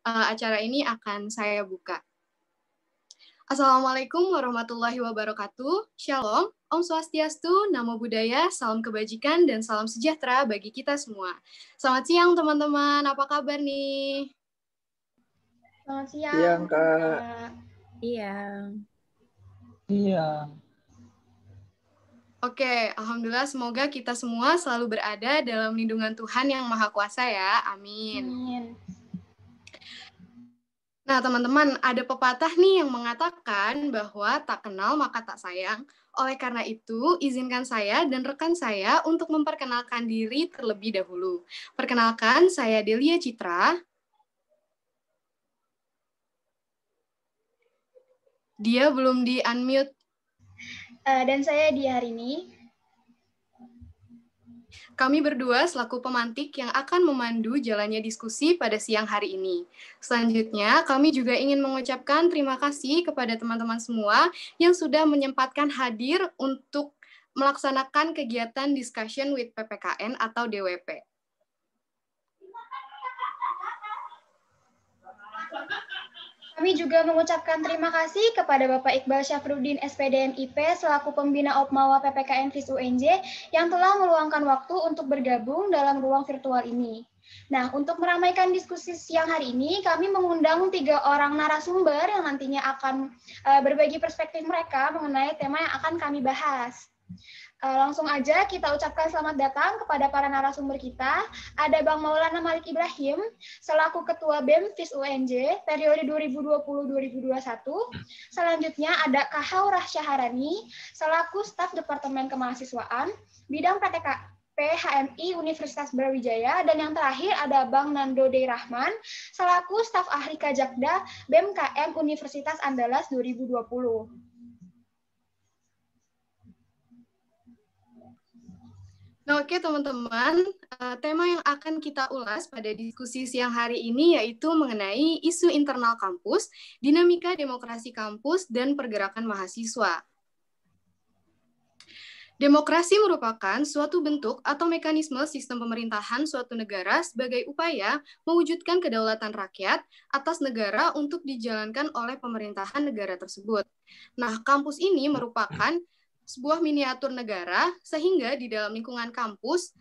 acara ini akan saya buka. Assalamualaikum warahmatullahi wabarakatuh. Shalom, Om Swastiastu, Namo Buddhaya, salam kebajikan, dan salam sejahtera bagi kita semua. Selamat siang teman-teman, apa kabar nih? Selamat siang, Kak. Iya. Oke, Alhamdulillah semoga kita semua selalu berada dalam lindungan Tuhan yang Maha Kuasa ya. Amin. Amin. Nah, teman-teman, ada pepatah nih yang mengatakan bahwa tak kenal maka tak sayang. Oleh karena itu, izinkan saya dan rekan saya untuk memperkenalkan diri terlebih dahulu. Perkenalkan, saya Delia Citra. Dia belum di-unmute. Dan saya Dia Harini. Kami berdua selaku pemantik yang akan memandu jalannya diskusi pada siang hari ini. Selanjutnya, kami juga ingin mengucapkan terima kasih kepada teman-teman semua yang sudah menyempatkan hadir untuk melaksanakan kegiatan Discussion with PPKN atau DWP. Kami juga mengucapkan terima kasih kepada Bapak Iqbal Syafruddin SPDM IP selaku pembina Opmawa PPKN FIS UNJ yang telah meluangkan waktu untuk bergabung dalam ruang virtual ini. Nah, untuk meramaikan diskusi siang hari ini, kami mengundang 3 orang narasumber yang nantinya akan berbagi perspektif mereka mengenai tema yang akan kami bahas. Langsung aja kita ucapkan selamat datang kepada para narasumber kita. Ada Bang Maulana Malik Ibrahim, selaku Ketua BEM FIS UNJ, periode 2020-2021. Selanjutnya ada Kak Haurah Syaharani, selaku Staf Departemen Kemahasiswaan, bidang PHMI Universitas Brawijaya. Dan yang terakhir ada Bang Nando Dey Rahman, selaku Staf Ahli Kajakda BEM KM Universitas Andalas 2020. Nah, oke teman-teman, tema yang akan kita ulas pada diskusi siang hari ini yaitu mengenai isu internal kampus, dinamika demokrasi kampus, dan pergerakan mahasiswa. Demokrasi merupakan suatu bentuk atau mekanisme sistem pemerintahan suatu negara sebagai upaya mewujudkan kedaulatan rakyat atas negara untuk dijalankan oleh pemerintahan negara tersebut. Nah, kampus ini merupakan sebuah miniatur negara, sehingga di dalam lingkungan kampus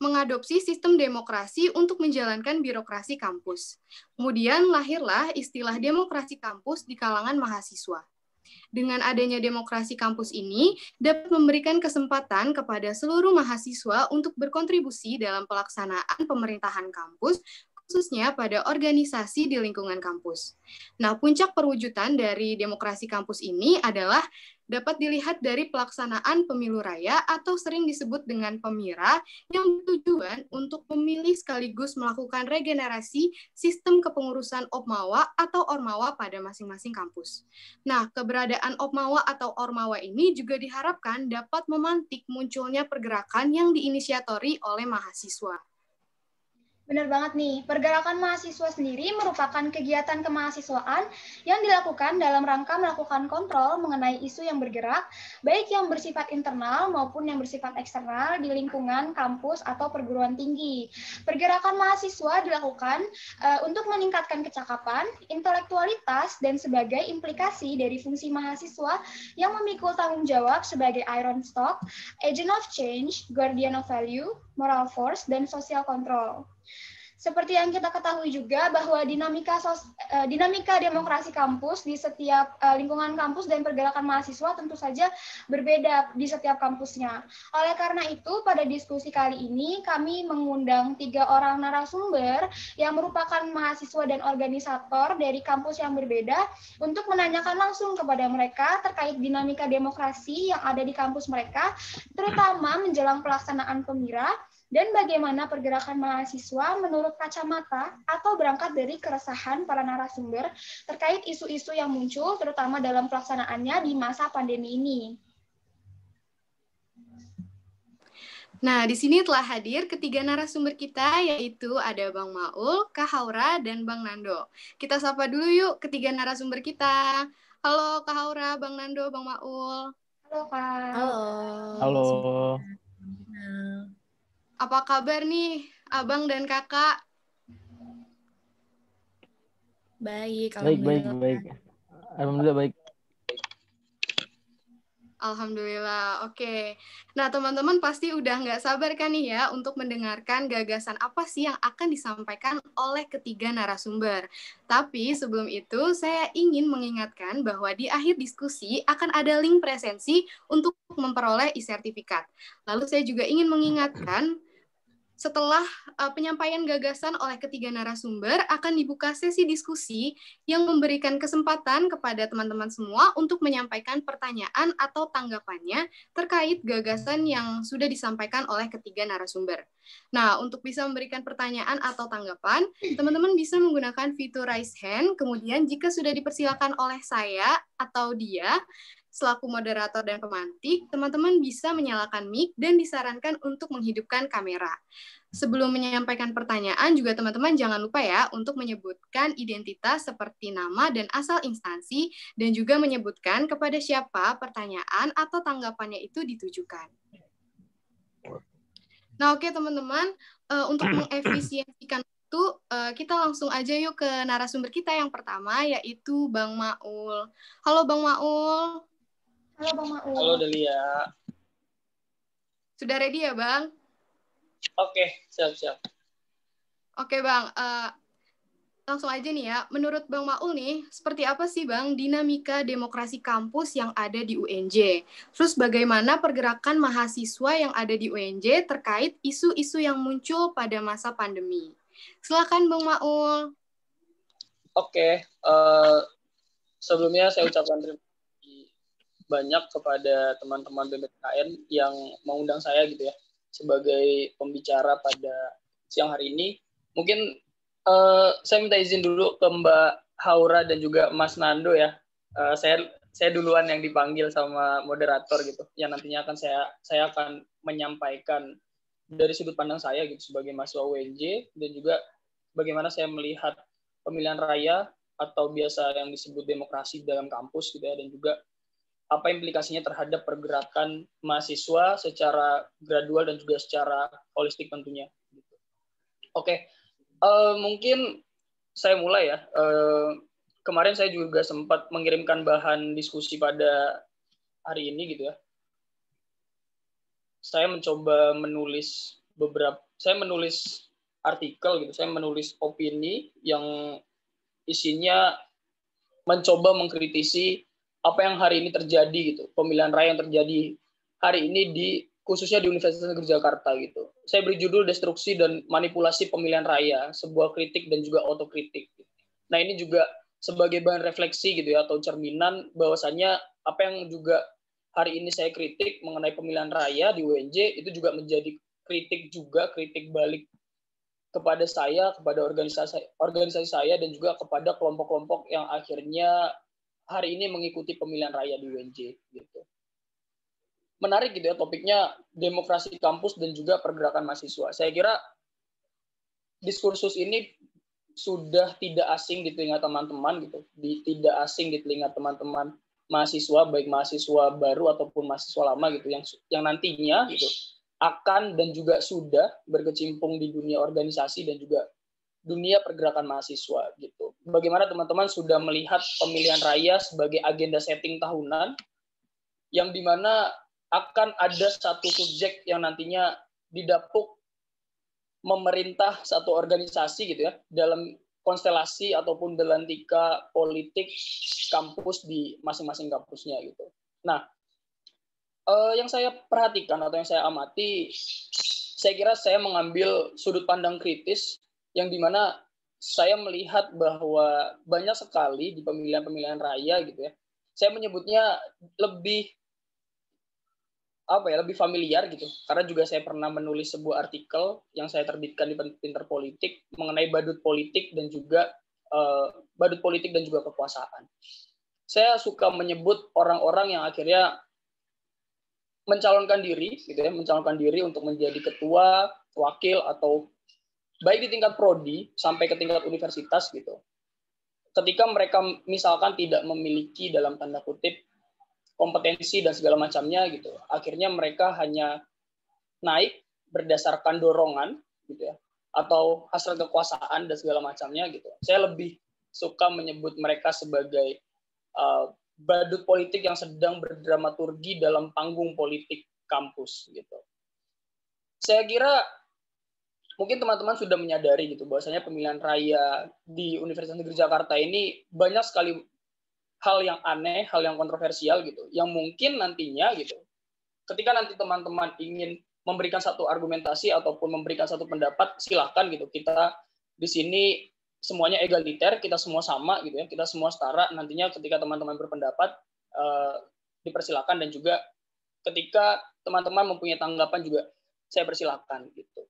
mengadopsi sistem demokrasi untuk menjalankan birokrasi kampus. Kemudian lahirlah istilah demokrasi kampus di kalangan mahasiswa. Dengan adanya demokrasi kampus ini, dapat memberikan kesempatan kepada seluruh mahasiswa untuk berkontribusi dalam pelaksanaan pemerintahan kampus, khususnya pada organisasi di lingkungan kampus. Nah, puncak perwujudan dari demokrasi kampus ini adalah dapat dilihat dari pelaksanaan pemilu raya atau sering disebut dengan PEMIRA yang bertujuan untuk memilih sekaligus melakukan regenerasi sistem kepengurusan Opmawa atau Ormawa pada masing-masing kampus. Nah, keberadaan Opmawa atau Ormawa ini juga diharapkan dapat memantik munculnya pergerakan yang diinisiatori oleh mahasiswa. Benar banget nih, pergerakan mahasiswa sendiri merupakan kegiatan kemahasiswaan yang dilakukan dalam rangka melakukan kontrol mengenai isu yang bergerak, baik yang bersifat internal maupun yang bersifat eksternal di lingkungan kampus atau perguruan tinggi. Pergerakan mahasiswa dilakukan untuk meningkatkan kecakapan, intelektualitas, dan sebagai implikasi dari fungsi mahasiswa yang memikul tanggung jawab sebagai iron stock, agent of change, guardian of value, moral force, dan social control. Seperti yang kita ketahui juga bahwa dinamika demokrasi kampus di setiap lingkungan kampus dan pergerakan mahasiswa tentu saja berbeda di setiap kampusnya. Oleh karena itu, pada diskusi kali ini kami mengundang 3 orang narasumber yang merupakan mahasiswa dan organisator dari kampus yang berbeda untuk menanyakan langsung kepada mereka terkait dinamika demokrasi yang ada di kampus mereka, terutama menjelang pelaksanaan PEMIRA, dan bagaimana pergerakan mahasiswa menurut kacamata atau berangkat dari keresahan para narasumber terkait isu-isu yang muncul terutama dalam pelaksanaannya di masa pandemi ini. Nah, di sini telah hadir ketiga narasumber kita, yaitu ada Bang Maul, Kak Haura, dan Bang Nando. Kita sapa dulu yuk ketiga narasumber kita. Halo Kak Haura, Bang Nando, Bang Maul. Halo Kak. Halo. Apa kabar nih Abang dan Kakak? Baik, Baik. alhamdulillah. Alhamdulillah baik. Alhamdulillah, oke. Nah, teman-teman pasti udah nggak sabar kan nih ya untuk mendengarkan gagasan apa sih yang akan disampaikan oleh ketiga narasumber. Tapi sebelum itu, saya ingin mengingatkan bahwa di akhir diskusi akan ada link presensi untuk memperoleh e-sertifikat. Lalu saya juga ingin mengingatkan setelah penyampaian gagasan oleh ketiga narasumber, akan dibuka sesi diskusi yang memberikan kesempatan kepada teman-teman semua untuk menyampaikan pertanyaan atau tanggapannya terkait gagasan yang sudah disampaikan oleh ketiga narasumber. Nah, untuk bisa memberikan pertanyaan atau tanggapan, teman-teman bisa menggunakan fitur raise hand, kemudian jika sudah dipersilakan oleh saya atau dia, selaku moderator dan pemantik, teman-teman bisa menyalakan mic dan disarankan untuk menghidupkan kamera. Sebelum menyampaikan pertanyaan, juga teman-teman jangan lupa ya untuk menyebutkan identitas seperti nama dan asal instansi, dan juga menyebutkan kepada siapa pertanyaan atau tanggapannya itu ditujukan. Nah, oke teman-teman, untuk mengefisiensikan itu, kita langsung aja yuk ke narasumber kita yang pertama, yaitu Bang Maul. Halo Bang Maul. Halo Bang Maul. Halo Delia. Sudah ready ya Bang? Oke, siap-siap. Oke Bang, langsung aja nih ya. Menurut Bang Maul nih, seperti apa sih Bang dinamika demokrasi kampus yang ada di UNJ? Terus bagaimana pergerakan mahasiswa yang ada di UNJ terkait isu-isu yang muncul pada masa pandemi? Silakan Bang Maul. Oke, sebelumnya saya ucapkan terima kasih banyak kepada teman-teman BMKN yang mengundang saya gitu ya sebagai pembicara pada siang hari ini. Mungkin saya minta izin dulu ke Mbak Haura dan juga Mas Nando ya. Saya duluan yang dipanggil sama moderator gitu. Yang nantinya akan saya akan menyampaikan dari sudut pandang saya gitu sebagai mahasiswa UNJ, dan juga bagaimana saya melihat pemilihan raya atau biasa yang disebut demokrasi dalam kampus gitu ya, dan juga apa implikasinya terhadap pergerakan mahasiswa secara gradual dan juga secara holistik tentunya. Oke, mungkin saya mulai ya. Kemarin saya juga sempat mengirimkan bahan diskusi pada hari ini gitu ya. Saya mencoba menulis artikel gitu, saya menulis opini yang isinya mencoba mengkritisi apa yang hari ini terjadi gitu, pemilihan raya yang terjadi hari ini khususnya di Universitas Negeri Jakarta gitu. Saya beri judul Destruksi dan Manipulasi Pemilihan Raya, sebuah kritik dan juga otokritik. Nah, ini juga sebagai bahan refleksi gitu ya, atau cerminan bahwasannya apa yang juga hari ini saya kritik mengenai pemilihan raya di UNJ itu juga menjadi kritik balik kepada saya, kepada organisasi saya, dan juga kepada kelompok-kelompok yang akhirnya hari ini mengikuti pemilihan raya di UNJ gitu. Menarik gitu ya topiknya, demokrasi kampus dan juga pergerakan mahasiswa. Saya kira diskursus ini sudah tidak asing di telinga teman-teman gitu, tidak asing di telinga teman-teman mahasiswa, baik mahasiswa baru ataupun mahasiswa lama gitu, yang nantinya gitu akan dan juga sudah berkecimpung di dunia organisasi dan juga dunia pergerakan mahasiswa gitu. Bagaimana teman-teman sudah melihat pemilihan raya sebagai agenda setting tahunan, yang dimana akan ada satu subjek yang nantinya didapuk memerintah satu organisasi gitu ya, dalam konstelasi ataupun delantika politik kampus di masing-masing kampusnya gitu. Nah, yang saya perhatikan atau yang saya amati, saya kira saya mengambil sudut pandang kritis yang dimana saya melihat bahwa banyak sekali di pemilihan-pemilihan raya gitu ya, saya menyebutnya lebih familiar gitu, karena juga saya pernah menulis sebuah artikel yang saya terbitkan di Pinter Politik mengenai badut politik dan juga kekuasaan. Saya suka menyebut orang-orang yang akhirnya mencalonkan diri untuk menjadi ketua, wakil, atau baik di tingkat prodi sampai ke tingkat universitas gitu. Ketika mereka misalkan tidak memiliki dalam tanda kutip kompetensi dan segala macamnya gitu, akhirnya mereka hanya naik berdasarkan dorongan gitu ya, atau hasil kekuasaan dan segala macamnya gitu. Saya suka menyebut mereka sebagai badut politik yang sedang berdramaturgi dalam panggung politik kampus gitu. Saya kira mungkin teman-teman sudah menyadari gitu bahwasanya pemilihan raya di Universitas Negeri Jakarta ini banyak sekali hal yang aneh, hal yang kontroversial gitu, yang mungkin nantinya gitu, ketika nanti teman-teman ingin memberikan satu argumentasi ataupun memberikan satu pendapat, silahkan gitu. Kita di sini semuanya egaliter, kita semua sama gitu ya, kita semua setara. Nantinya ketika teman-teman berpendapat dipersilakan, dan juga ketika teman-teman mempunyai tanggapan juga saya persilakan gitu.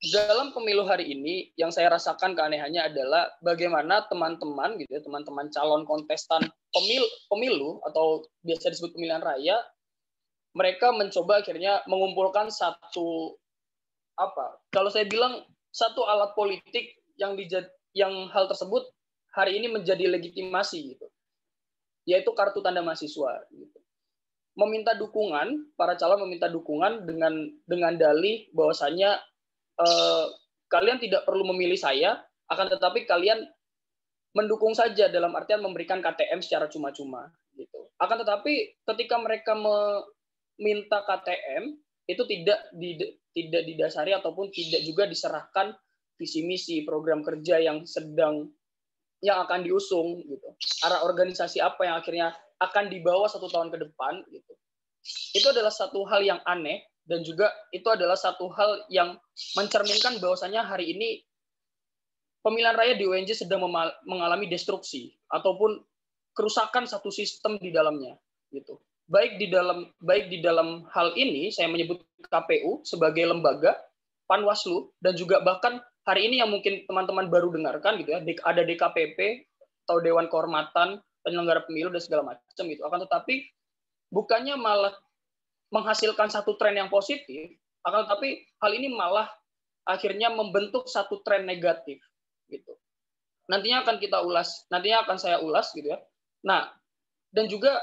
Dalam pemilu hari ini yang saya rasakan keanehannya adalah bagaimana teman-teman gitu ya, teman-teman calon kontestan pemilu atau biasa disebut pemilihan raya, mereka mencoba akhirnya mengumpulkan satu kalau saya bilang satu alat politik yang hal tersebut hari ini menjadi legitimasi gitu, yaitu kartu tanda mahasiswa gitu. Meminta dukungan, para calon meminta dukungan dengan dalih bahwasanya kalian tidak perlu memilih saya, akan tetapi kalian mendukung saja dalam artian memberikan KTM secara cuma-cuma gitu. Akan tetapi ketika mereka meminta KTM itu tidak didasari ataupun tidak juga diserahkan visi misi program kerja yang akan diusung gitu. Arah organisasi apa yang akhirnya akan dibawa 1 tahun ke depan gitu. Itu adalah satu hal yang aneh, dan juga itu adalah satu hal yang mencerminkan bahwasanya hari ini pemilihan raya di UNJ sedang mengalami destruksi ataupun kerusakan satu sistem di dalamnya gitu. Baik di dalam hal ini saya menyebut KPU sebagai lembaga, Panwaslu, dan juga bahkan hari ini yang mungkin teman-teman baru dengarkan gitu ya, ada DKPP atau Dewan Kehormatan Penyelenggara Pemilu dan segala macam gitu. Akan tetapi bukannya malah menghasilkan satu tren yang positif, akan tetapi hal ini malah akhirnya membentuk satu tren negatif gitu. Nantinya akan saya ulas gitu ya. Nah, dan juga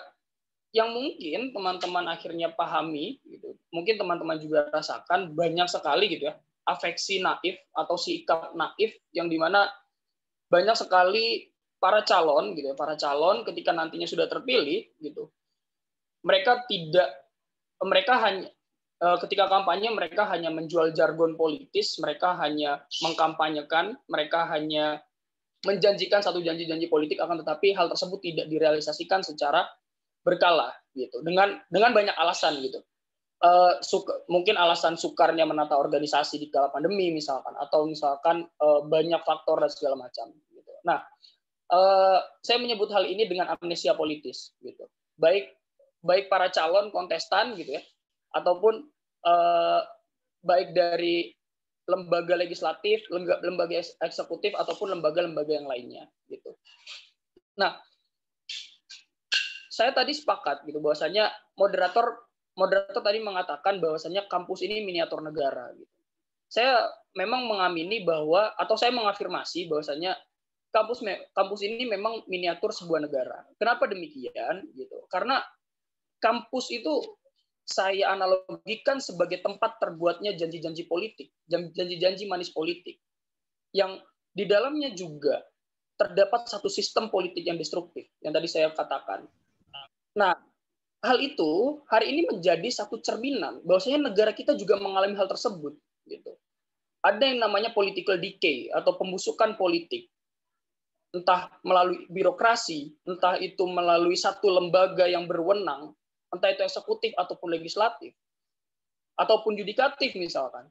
yang mungkin teman-teman akhirnya pahami gitu. Mungkin teman-teman juga rasakan banyak sekali gitu ya, afeksi naif atau sikap naif yang dimana banyak sekali para calon gitu ya, para calon ketika nantinya sudah terpilih gitu. Mereka hanya ketika kampanye mereka hanya menjual jargon politis, mereka hanya mengkampanyekan, mereka hanya menjanjikan satu janji-janji politik, akan tetapi hal tersebut tidak direalisasikan secara berkala gitu, dengan banyak alasan gitu. Mungkin alasan sukarnya menata organisasi di kala pandemi misalkan, atau misalkan banyak faktor dan segala macam gitu. Nah, saya menyebut hal ini dengan amnesia politis gitu. Baik para calon kontestan gitu ya, ataupun baik dari lembaga legislatif, lembaga eksekutif, ataupun lembaga-lembaga yang lainnya gitu. Nah, saya tadi sepakat gitu bahwasanya moderator tadi mengatakan bahwasanya kampus ini miniatur negara gitu. Saya memang mengamini atau saya mengafirmasi bahwasanya kampus ini memang miniatur sebuah negara. Kenapa demikian gitu? Karena kampus itu saya analogikan sebagai tempat terbuatnya janji-janji politik, janji-janji manis politik, yang di dalamnya juga terdapat satu sistem politik yang destruktif, yang tadi saya katakan. Nah, hal itu hari ini menjadi satu cerminan bahwasanya negara kita juga mengalami hal tersebut. Gitu. Ada yang namanya political decay atau pembusukan politik, entah melalui birokrasi, entah itu melalui satu lembaga yang berwenang, entah itu eksekutif ataupun legislatif, ataupun yudikatif misalkan.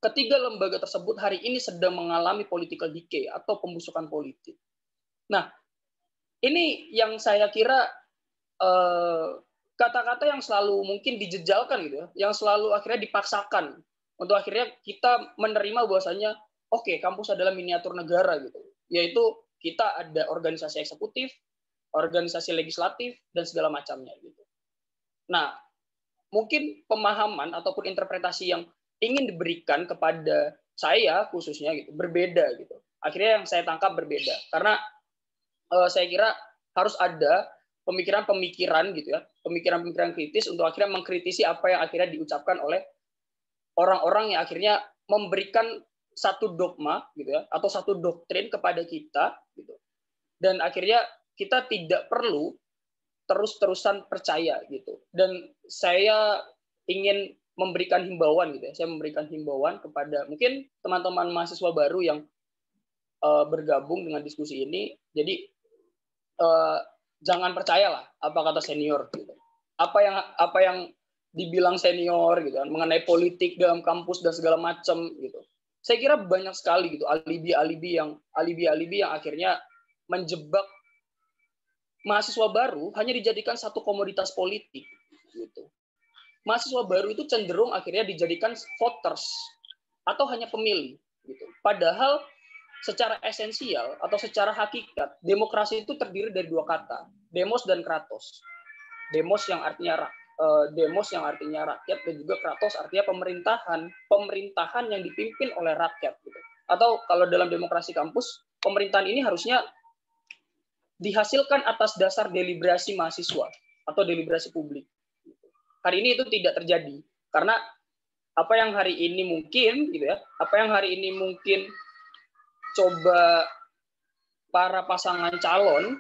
Ketiga lembaga tersebut hari ini sedang mengalami political decay atau pembusukan politik. Nah, ini yang saya kira kata-kata yang selalu mungkin dijejalkan gitu ya, yang selalu akhirnya dipaksakan untuk akhirnya kita menerima bahwasanya oke, kampus adalah miniatur negara gitu, yaitu kita ada organisasi eksekutif, organisasi legislatif, dan segala macamnya gitu. Nah, mungkin pemahaman ataupun interpretasi yang ingin diberikan kepada saya khususnya gitu berbeda gitu. Akhirnya yang saya tangkap berbeda karena saya kira harus ada pemikiran-pemikiran gitu ya, pemikiran-pemikiran kritis untuk akhirnya mengkritisi apa yang akhirnya diucapkan oleh orang-orang yang akhirnya memberikan satu dogma gitu ya, atau satu doktrin kepada kita gitu. Dan akhirnya kita tidak perlu terus-terusan percaya gitu. Dan saya ingin memberikan himbauan gitu ya. Saya memberikan himbauan kepada mungkin teman-teman mahasiswa baru yang bergabung dengan diskusi ini. Jadi jangan percayalah apa kata senior gitu. Apa yang dibilang senior gitu kan mengenai politik dalam kampus dan segala macam gitu. Saya kira banyak sekali gitu alibi-alibi yang akhirnya menjebak mahasiswa baru hanya dijadikan satu komoditas politik gitu. Mahasiswa baru itu cenderung akhirnya dijadikan voters atau hanya pemilih gitu. Padahal secara esensial atau secara hakikat demokrasi itu terdiri dari dua kata, demos dan kratos. Demos yang artinya rakyat dan juga kratos artinya pemerintahan yang dipimpin oleh rakyat gitu. Atau kalau dalam demokrasi kampus, pemerintahan ini harusnya dihasilkan atas dasar deliberasi mahasiswa atau deliberasi publik. Hari ini itu tidak terjadi karena apa yang hari ini mungkin coba para pasangan calon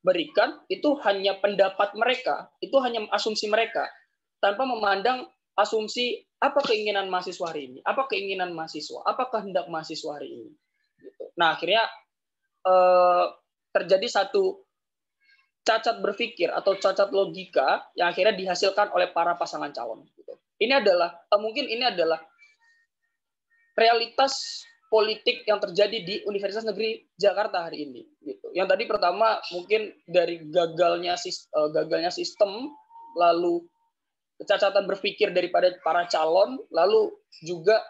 berikan itu hanya pendapat mereka, itu hanya asumsi mereka, tanpa memandang asumsi apa keinginan mahasiswa hari ini, apa keinginan mahasiswa, apa kehendak mahasiswa hari ini. Nah akhirnya terjadi satu cacat berpikir atau cacat logika yang akhirnya dihasilkan oleh para pasangan calon. Ini adalah realitas politik yang terjadi di Universitas Negeri Jakarta hari ini. Gitu. Yang tadi pertama mungkin dari gagalnya sistem, lalu kecacatan berpikir daripada para calon, lalu juga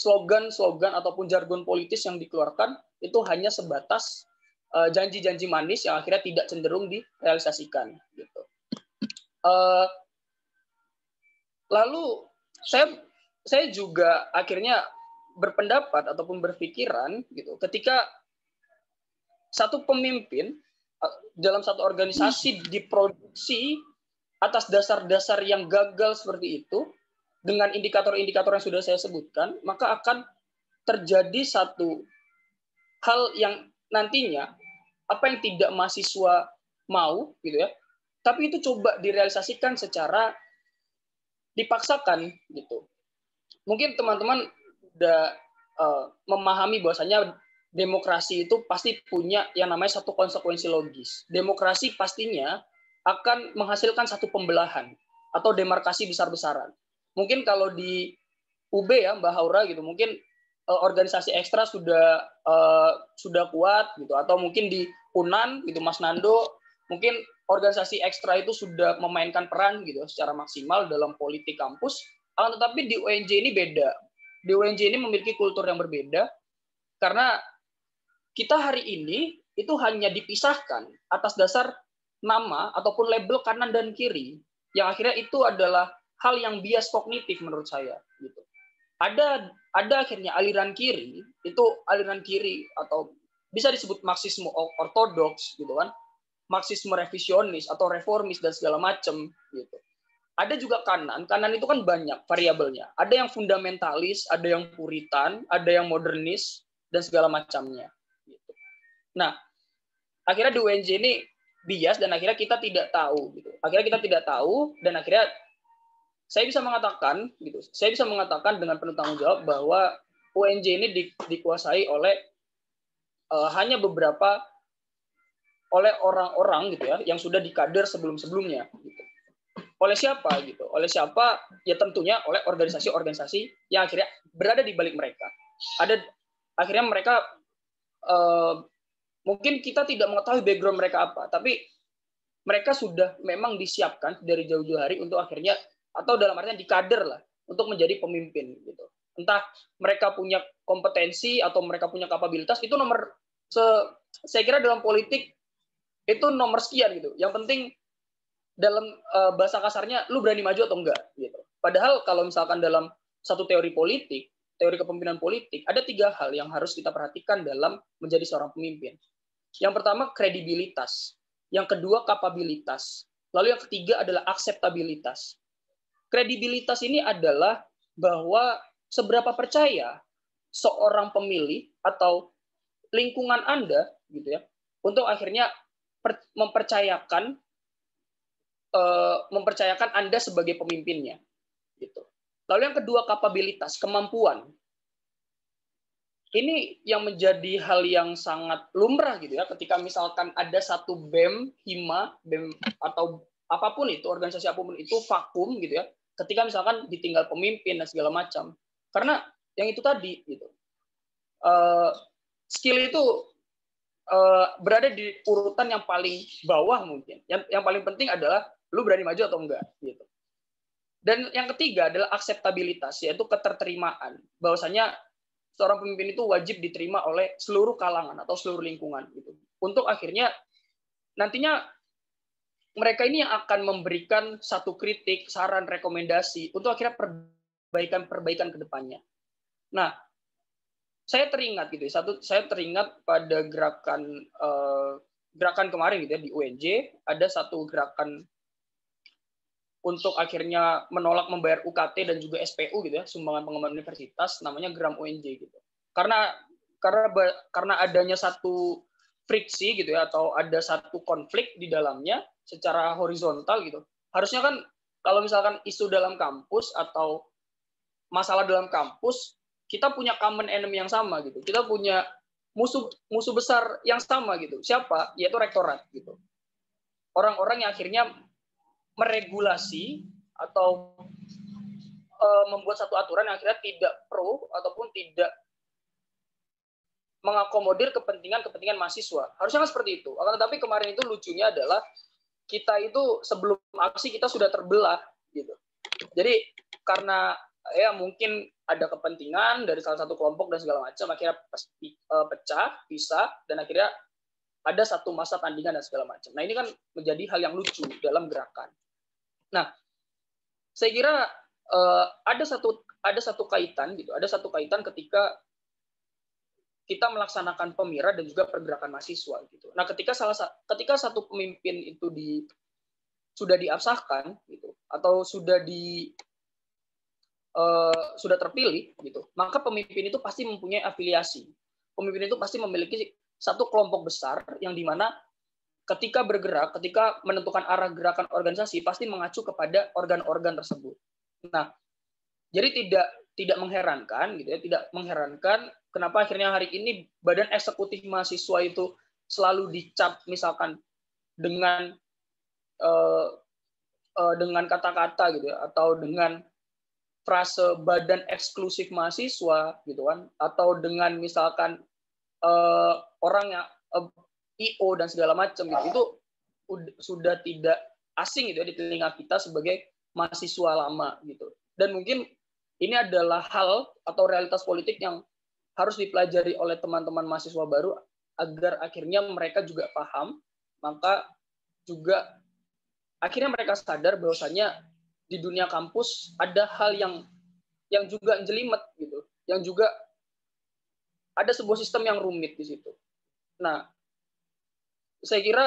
slogan-slogan ataupun jargon politis yang dikeluarkan itu hanya sebatas janji-janji manis yang akhirnya tidak cenderung direalisasikan. Gitu. Lalu saya juga akhirnya berpendapat ataupun berpikiran gitu ketika satu pemimpin dalam satu organisasi diproduksi atas dasar-dasar yang gagal seperti itu dengan indikator-indikator yang sudah saya sebutkan, maka akan terjadi satu hal yang nantinya apa yang tidak mahasiswa mau gitu ya, tapi itu coba direalisasikan secara dipaksakan gitu. Mungkin teman-teman udah memahami bahwasanya demokrasi itu pasti punya yang namanya satu konsekuensi logis. Demokrasi pastinya akan menghasilkan satu pembelahan atau demarkasi besar-besaran. Mungkin kalau di UB ya Mbak Haura gitu, mungkin organisasi ekstra sudah kuat gitu, atau mungkin di UNAN gitu Mas Nando, mungkin organisasi ekstra itu sudah memainkan peran gitu secara maksimal dalam politik kampus. Tetapi di UNJ ini beda. Di UNJ ini memiliki kultur yang berbeda karena kita hari ini itu hanya dipisahkan atas dasar nama ataupun label kanan dan kiri yang akhirnya itu adalah hal yang bias kognitif menurut saya gitu. Ada akhirnya aliran kiri atau bisa disebut marxisme ortodoks gitu kan, marxisme revisionis atau reformis dan segala macam gitu. Ada juga kanan itu kan banyak variabelnya. Ada yang fundamentalis, ada yang puritan, ada yang modernis, dan segala macamnya. Gitu. Nah, akhirnya di UNJ ini bias dan akhirnya kita tidak tahu. Gitu. Dan akhirnya saya bisa mengatakan dengan penuh tanggung jawab bahwa UNJ ini dikuasai oleh hanya beberapa oleh orang-orang gitu ya yang sudah dikader sebelum-sebelumnya. Gitu. Oleh siapa gitu? Oleh siapa? Ya tentunya oleh organisasi-organisasi yang akhirnya berada di balik mereka. Akhirnya mereka mungkin kita tidak mengetahui background mereka apa, tapi mereka sudah memang disiapkan dari jauh-jauh hari untuk akhirnya atau dalam artinya dikader lah untuk menjadi pemimpin gitu. Entah mereka punya kompetensi atau mereka punya kapabilitas itu saya kira dalam politik itu nomor sekian gitu. Yang penting dalam bahasa kasarnya lu berani maju atau enggak gitu. Padahal kalau misalkan dalam satu teori kepemimpinan politik ada 3 hal yang harus kita perhatikan dalam menjadi seorang pemimpin. Yang pertama kredibilitas, yang kedua kapabilitas, lalu yang ketiga adalah akseptabilitas. Kredibilitas ini adalah bahwa seberapa percaya seorang pemilih atau lingkungan Anda gitu ya untuk akhirnya mempercayakan Anda sebagai pemimpinnya gitu. Lalu yang kedua, kapabilitas, kemampuan. Ini yang menjadi hal yang sangat lumrah gitu ya, ketika misalkan ada satu BEM, HIMA, BEM atau apapun itu, organisasi apapun itu vakum gitu ya, ketika misalkan ditinggal pemimpin dan segala macam. Karena yang itu tadi gitu. Skill itu berada di urutan yang paling bawah mungkin. Yang paling penting adalah lu berani maju atau enggak gitu. Dan yang ketiga adalah akseptabilitas, yaitu keterterimaan. Bahwasanya seorang pemimpin itu wajib diterima oleh seluruh kalangan atau seluruh lingkungan gitu. Untuk akhirnya nantinya mereka ini yang akan memberikan satu kritik, saran, rekomendasi untuk akhirnya perbaikan ke depannya. Nah, saya teringat gitu ya, saya teringat pada gerakan kemarin gitu ya di UNJ, ada satu gerakan untuk akhirnya menolak membayar UKT dan juga SPU gitu ya, sumbangan pengembangan universitas, namanya Geram UNJ gitu. Karena adanya satu friksi gitu ya, atau ada satu konflik di dalamnya secara horizontal gitu. Harusnya kan kalau misalkan isu dalam kampus atau masalah dalam kampus, kita punya common enemy yang sama gitu. Kita punya musuh besar yang sama gitu. Siapa? Yaitu rektorat gitu. Orang-orang yang akhirnya meregulasi atau membuat satu aturan yang akhirnya tidak pro ataupun tidak mengakomodir kepentingan mahasiswa. Harusnya kan seperti itu. Akan tetapi kemarin itu lucunya adalah kita itu sebelum aksi kita sudah terbelah gitu. Jadi karena ya mungkin ada kepentingan dari salah satu kelompok dan segala macam, akhirnya pecah, pisah, dan akhirnya ada satu masa tandingan dan segala macam. Nah ini kan menjadi hal yang lucu dalam gerakan. Nah, saya kira ada satu kaitan gitu, ada satu kaitan ketika kita melaksanakan PEMIRA dan juga pergerakan mahasiswa gitu. Nah, ketika satu pemimpin itu sudah diabsahkan gitu, atau sudah terpilih gitu, maka pemimpin itu pasti mempunyai afiliasi. Pemimpin itu pasti memiliki satu kelompok besar yang dimana ketika bergerak, ketika menentukan arah gerakan organisasi, pasti mengacu kepada organ-organ tersebut. Nah, jadi tidak mengherankan, gitu ya, tidak mengherankan kenapa akhirnya hari ini Badan Eksekutif Mahasiswa itu selalu dicap misalkan dengan kata-kata gitu ya, atau dengan frase Badan Eksklusif Mahasiswa, gitu kan, atau dengan misalkan orang yang IO dan segala macam gitu, itu sudah tidak asing gitu ya di telinga kita sebagai mahasiswa lama gitu. Dan mungkin ini adalah hal atau realitas politik yang harus dipelajari oleh teman-teman mahasiswa baru agar akhirnya mereka juga paham, maka juga akhirnya mereka sadar bahwasanya di dunia kampus ada hal yang juga jelimet gitu, yang juga ada sebuah sistem yang rumit di situ. Nah, saya kira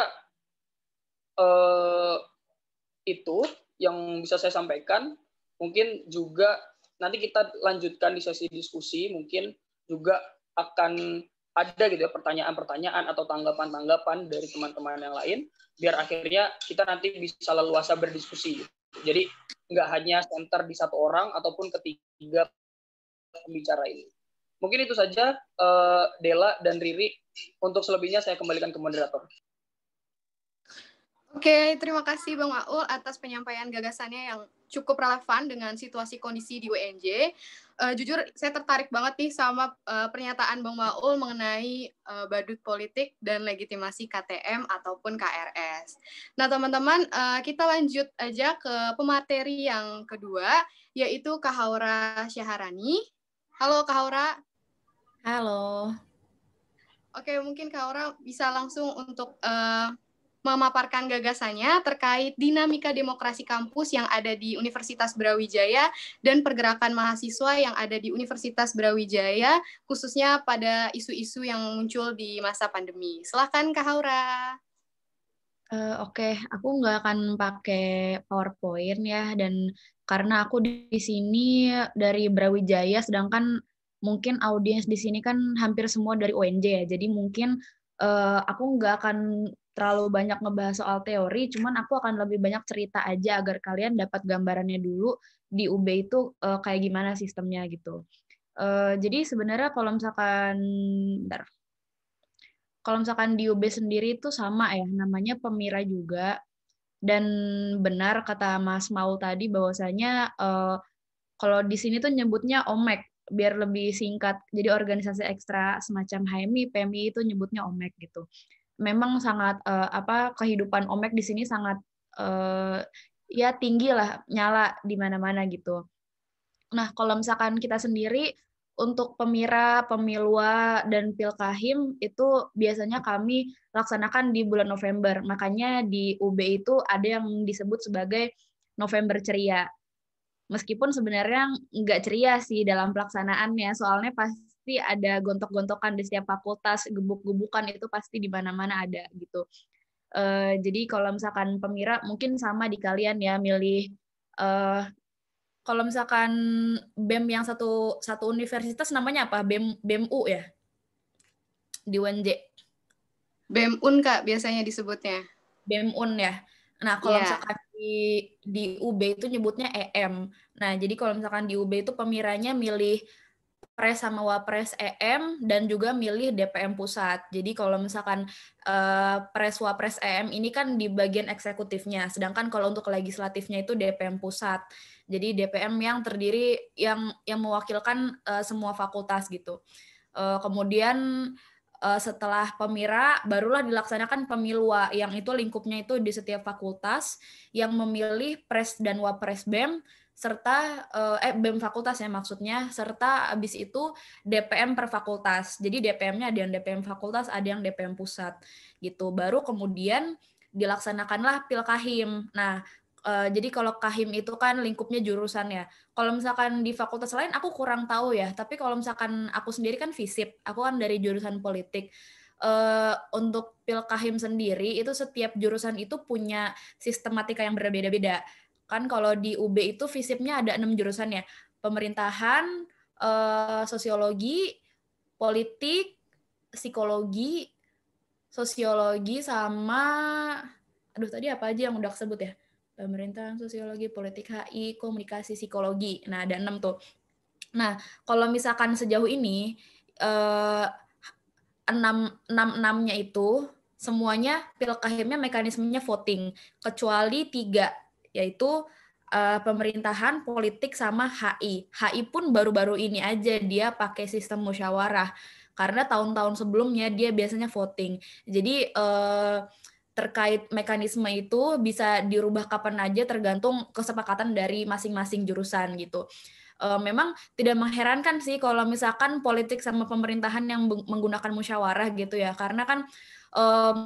itu yang bisa saya sampaikan. Mungkin juga nanti kita lanjutkan di sesi diskusi, mungkin juga akan ada gitu ya pertanyaan-pertanyaan atau tanggapan-tanggapan dari teman-teman yang lain, biar akhirnya kita nanti bisa leluasa berdiskusi. Jadi nggak hanya center di satu orang ataupun ketiga pembicara ini. Mungkin itu saja, Dela dan Riri. Untuk selebihnya saya kembalikan ke moderator. Oke, terima kasih Bang Maul atas penyampaian gagasannya yang cukup relevan dengan situasi kondisi di UNJ. Jujur, saya tertarik banget nih sama pernyataan Bang Maul mengenai badut politik dan legitimasi KTM ataupun KRS. Nah, teman-teman, kita lanjut aja ke pemateri yang kedua, yaitu Kak Haura Syaharani. Halo, Kak Haura. Halo. Oke, mungkin Kak Haura bisa langsung untuk memaparkan gagasannya terkait dinamika demokrasi kampus yang ada di Universitas Brawijaya dan pergerakan mahasiswa yang ada di Universitas Brawijaya, khususnya pada isu-isu yang muncul di masa pandemi. Silakan Kak Haura. Oke, aku nggak akan pakai PowerPoint ya, dan karena aku di sini dari Brawijaya, sedangkan mungkin audiens di sini kan hampir semua dari UNJ ya, jadi mungkin aku nggak akan terlalu banyak ngebahas soal teori, cuman aku akan lebih banyak cerita aja agar kalian dapat gambarannya dulu di UB itu kayak gimana sistemnya gitu. Jadi sebenarnya kalau misalkan di UB sendiri itu sama ya, namanya Pemira juga. Dan benar kata Mas Maul tadi bahwasanya kalau di sini tuh nyebutnya OMEK biar lebih singkat. Jadi organisasi ekstra semacam HMI, PMI itu nyebutnya OMEK gitu. Memang sangat kehidupan OMEK di sini sangat ya tinggi lah, nyala di mana-mana gitu. Nah, kalau misalkan kita sendiri untuk Pemira, Pemilwa, dan Pilkahim itu biasanya kami laksanakan di bulan November. Makanya di UB itu ada yang disebut sebagai November Ceria. Meskipun sebenarnya nggak ceria sih dalam pelaksanaannya, soalnya pasti ada gontok-gontokan di setiap fakultas, gebuk-gebukan itu pasti di mana-mana ada gitu. Jadi kalau misalkan Pemira mungkin sama di kalian ya, milih kalau misalkan BEM yang satu universitas namanya apa? BEM U ya? Di UNJ. BEM UN, Kak, biasanya disebutnya. BEM UN ya. Nah, kalau misalkan di UB itu nyebutnya EM. Nah, jadi kalau misalkan di UB itu pemiranya milih Pres sama Wapres EM dan juga milih DPM pusat. Jadi kalau misalkan Pres Wapres EM ini kan di bagian eksekutifnya, sedangkan kalau untuk legislatifnya itu DPM pusat. Jadi DPM yang terdiri yang mewakilkan semua fakultas gitu. Kemudian setelah Pemira barulah dilaksanakan Pemilwa yang itu lingkupnya itu di setiap fakultas yang memilih Pres dan Wapres BEM serta BEM fakultas ya maksudnya, serta abis itu DPM per fakultas. Jadi DPM-nya ada yang DPM fakultas, ada yang DPM pusat gitu. Baru kemudian dilaksanakanlah Pilkahim. Nah, jadi kalau Kahim itu kan lingkupnya jurusan ya. Kalau misalkan di fakultas lain aku kurang tahu ya, tapi kalau misalkan aku sendiri kan FISIP, aku kan dari jurusan politik. Untuk Pilkahim sendiri itu setiap jurusan itu punya sistematika yang berbeda-beda. Kan kalau di UB itu FISIP-nya ada 6 jurusan ya. Pemerintahan, sosiologi, politik, psikologi, sosiologi sama aduh tadi apa aja yang udah kesebut ya? Pemerintahan, sosiologi, politik, HI, komunikasi, psikologi. Nah, ada 6 tuh. Nah, kalau misalkan sejauh ini 6-6-nya itu semuanya Pilkahimnya mekanismenya voting, kecuali 3, yaitu pemerintahan, politik, sama HI. HI pun baru-baru ini aja dia pakai sistem musyawarah, karena tahun-tahun sebelumnya dia biasanya voting. Jadi terkait mekanisme itu bisa dirubah kapan aja tergantung kesepakatan dari masing-masing jurusan gitu. Memang tidak mengherankan sih kalau misalkan politik sama pemerintahan yang menggunakan musyawarah gitu ya, karena kan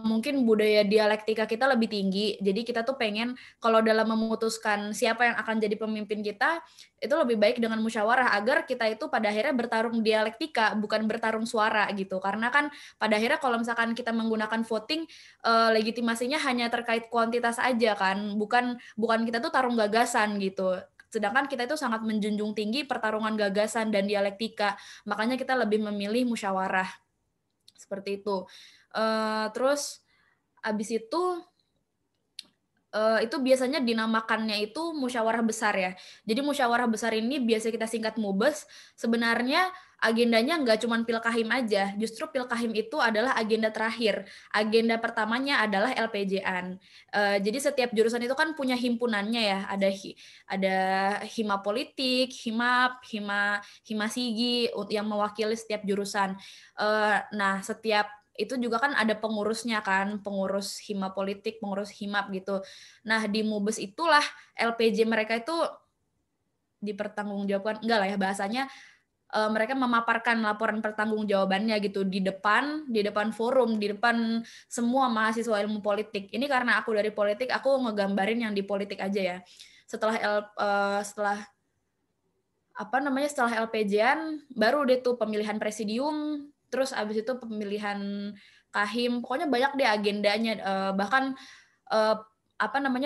mungkin budaya dialektika kita lebih tinggi, jadi kita tuh pengen kalau dalam memutuskan siapa yang akan jadi pemimpin kita, itu lebih baik dengan musyawarah agar kita itu pada akhirnya bertarung dialektika, bukan bertarung suara gitu, karena kan pada akhirnya kalau misalkan kita menggunakan voting, legitimasinya hanya terkait kuantitas aja kan, bukan kita tuh tarung gagasan gitu. Sedangkan kita itu sangat menjunjung tinggi pertarungan gagasan dan dialektika, makanya kita lebih memilih musyawarah seperti itu. Terus abis itu biasanya dinamakannya itu musyawarah besar ya. Jadi musyawarah besar ini biasa kita singkat MUBES. Sebenarnya agendanya nggak cuma Pilkahim aja, justru Pilkahim itu adalah agenda terakhir. Agenda pertamanya adalah LPJ-an. Jadi setiap jurusan itu kan punya himpunannya ya. Ada hima politik, himasigi yang mewakili setiap jurusan. Nah, setiap itu juga kan ada pengurusnya kan, pengurus hima politik, pengurus himap gitu. Nah, di MUBES itulah LPJ mereka itu dipertanggungjawabkan, enggak lah ya bahasanya, mereka memaparkan laporan pertanggungjawabannya gitu di depan forum, di depan semua mahasiswa ilmu politik. Ini karena aku dari politik, aku ngegambarin yang di politik aja ya. Setelah LPJ-an baru deh tuh pemilihan presidium, terus abis itu pemilihan Kahim, pokoknya banyak deh agendanya, bahkan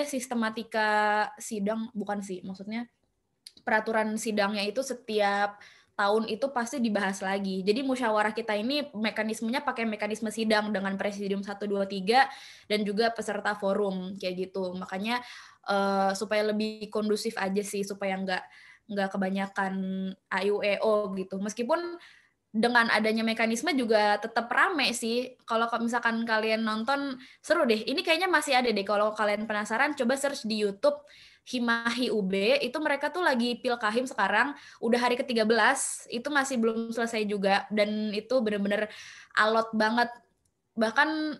sistematika sidang, bukan sih, maksudnya peraturan sidangnya itu setiap tahun itu pasti dibahas lagi. Jadi musyawarah kita ini mekanismenya pakai mekanisme sidang dengan presidium 1, 2, 3 dan juga peserta forum kayak gitu. Makanya supaya lebih kondusif aja sih, supaya nggak kebanyakan AUEO gitu. Meskipun dengan adanya mekanisme juga tetap rame sih. Kalau misalkan kalian nonton, seru deh. Ini kayaknya masih ada deh. Kalau kalian penasaran, coba search di YouTube Himahi UB. Itu mereka tuh lagi Pilkahim sekarang. Udah hari ke-13. Itu masih belum selesai juga. Dan itu bener-bener alot banget. Bahkan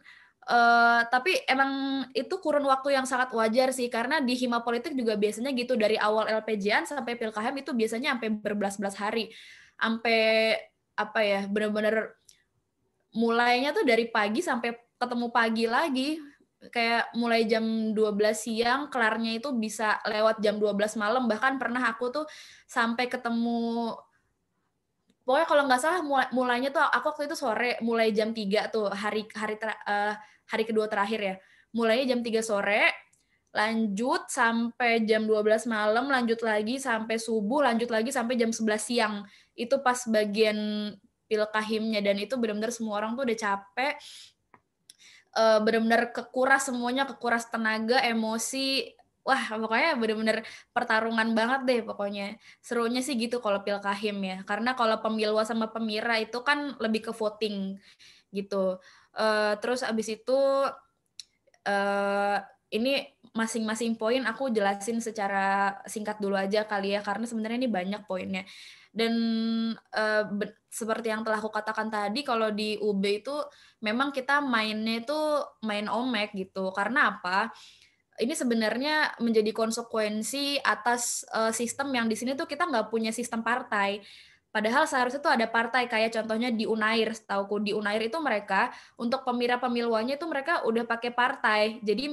tapi emang itu kurun waktu yang sangat wajar sih, karena di Hima Politik juga biasanya gitu, dari awal LPJ-an sampai Pilkahim itu biasanya sampai berbelas-belas hari, sampai apa ya, benar-benar mulainya tuh dari pagi sampai ketemu pagi lagi, kayak mulai jam 12 siang, kelarnya itu bisa lewat jam 12 malam, bahkan pernah aku tuh sampai ketemu, pokoknya kalau nggak salah mulainya tuh aku waktu itu sore, mulai jam 3 tuh, hari kedua terakhir ya. Mulainya jam 3 sore, lanjut sampai jam 12 malam, lanjut lagi sampai subuh, lanjut lagi sampai jam 11 siang. Itu pas bagian Pilkahimnya, dan itu benar-benar semua orang tuh udah capek, benar-benar kekuras tenaga, emosi. Wah, pokoknya benar-benar pertarungan banget deh pokoknya. Serunya sih gitu kalau Pilkahim ya. Karena kalau Pemilwa sama Pemira itu kan lebih ke voting gitu. Terus abis itu ini masing-masing poin aku jelasin secara singkat dulu aja kali ya, karena sebenarnya ini banyak poinnya. Dan seperti yang telah aku katakan tadi, kalau di UB itu memang kita mainnya itu main omek gitu. Karena apa? Ini sebenarnya menjadi konsekuensi atas sistem yang di sini tuh kita nggak punya sistem partai. Padahal seharusnya tuh ada partai, kayak contohnya di Unair, setauku di Unair itu mereka untuk pemilwanya itu mereka udah pakai partai. Jadi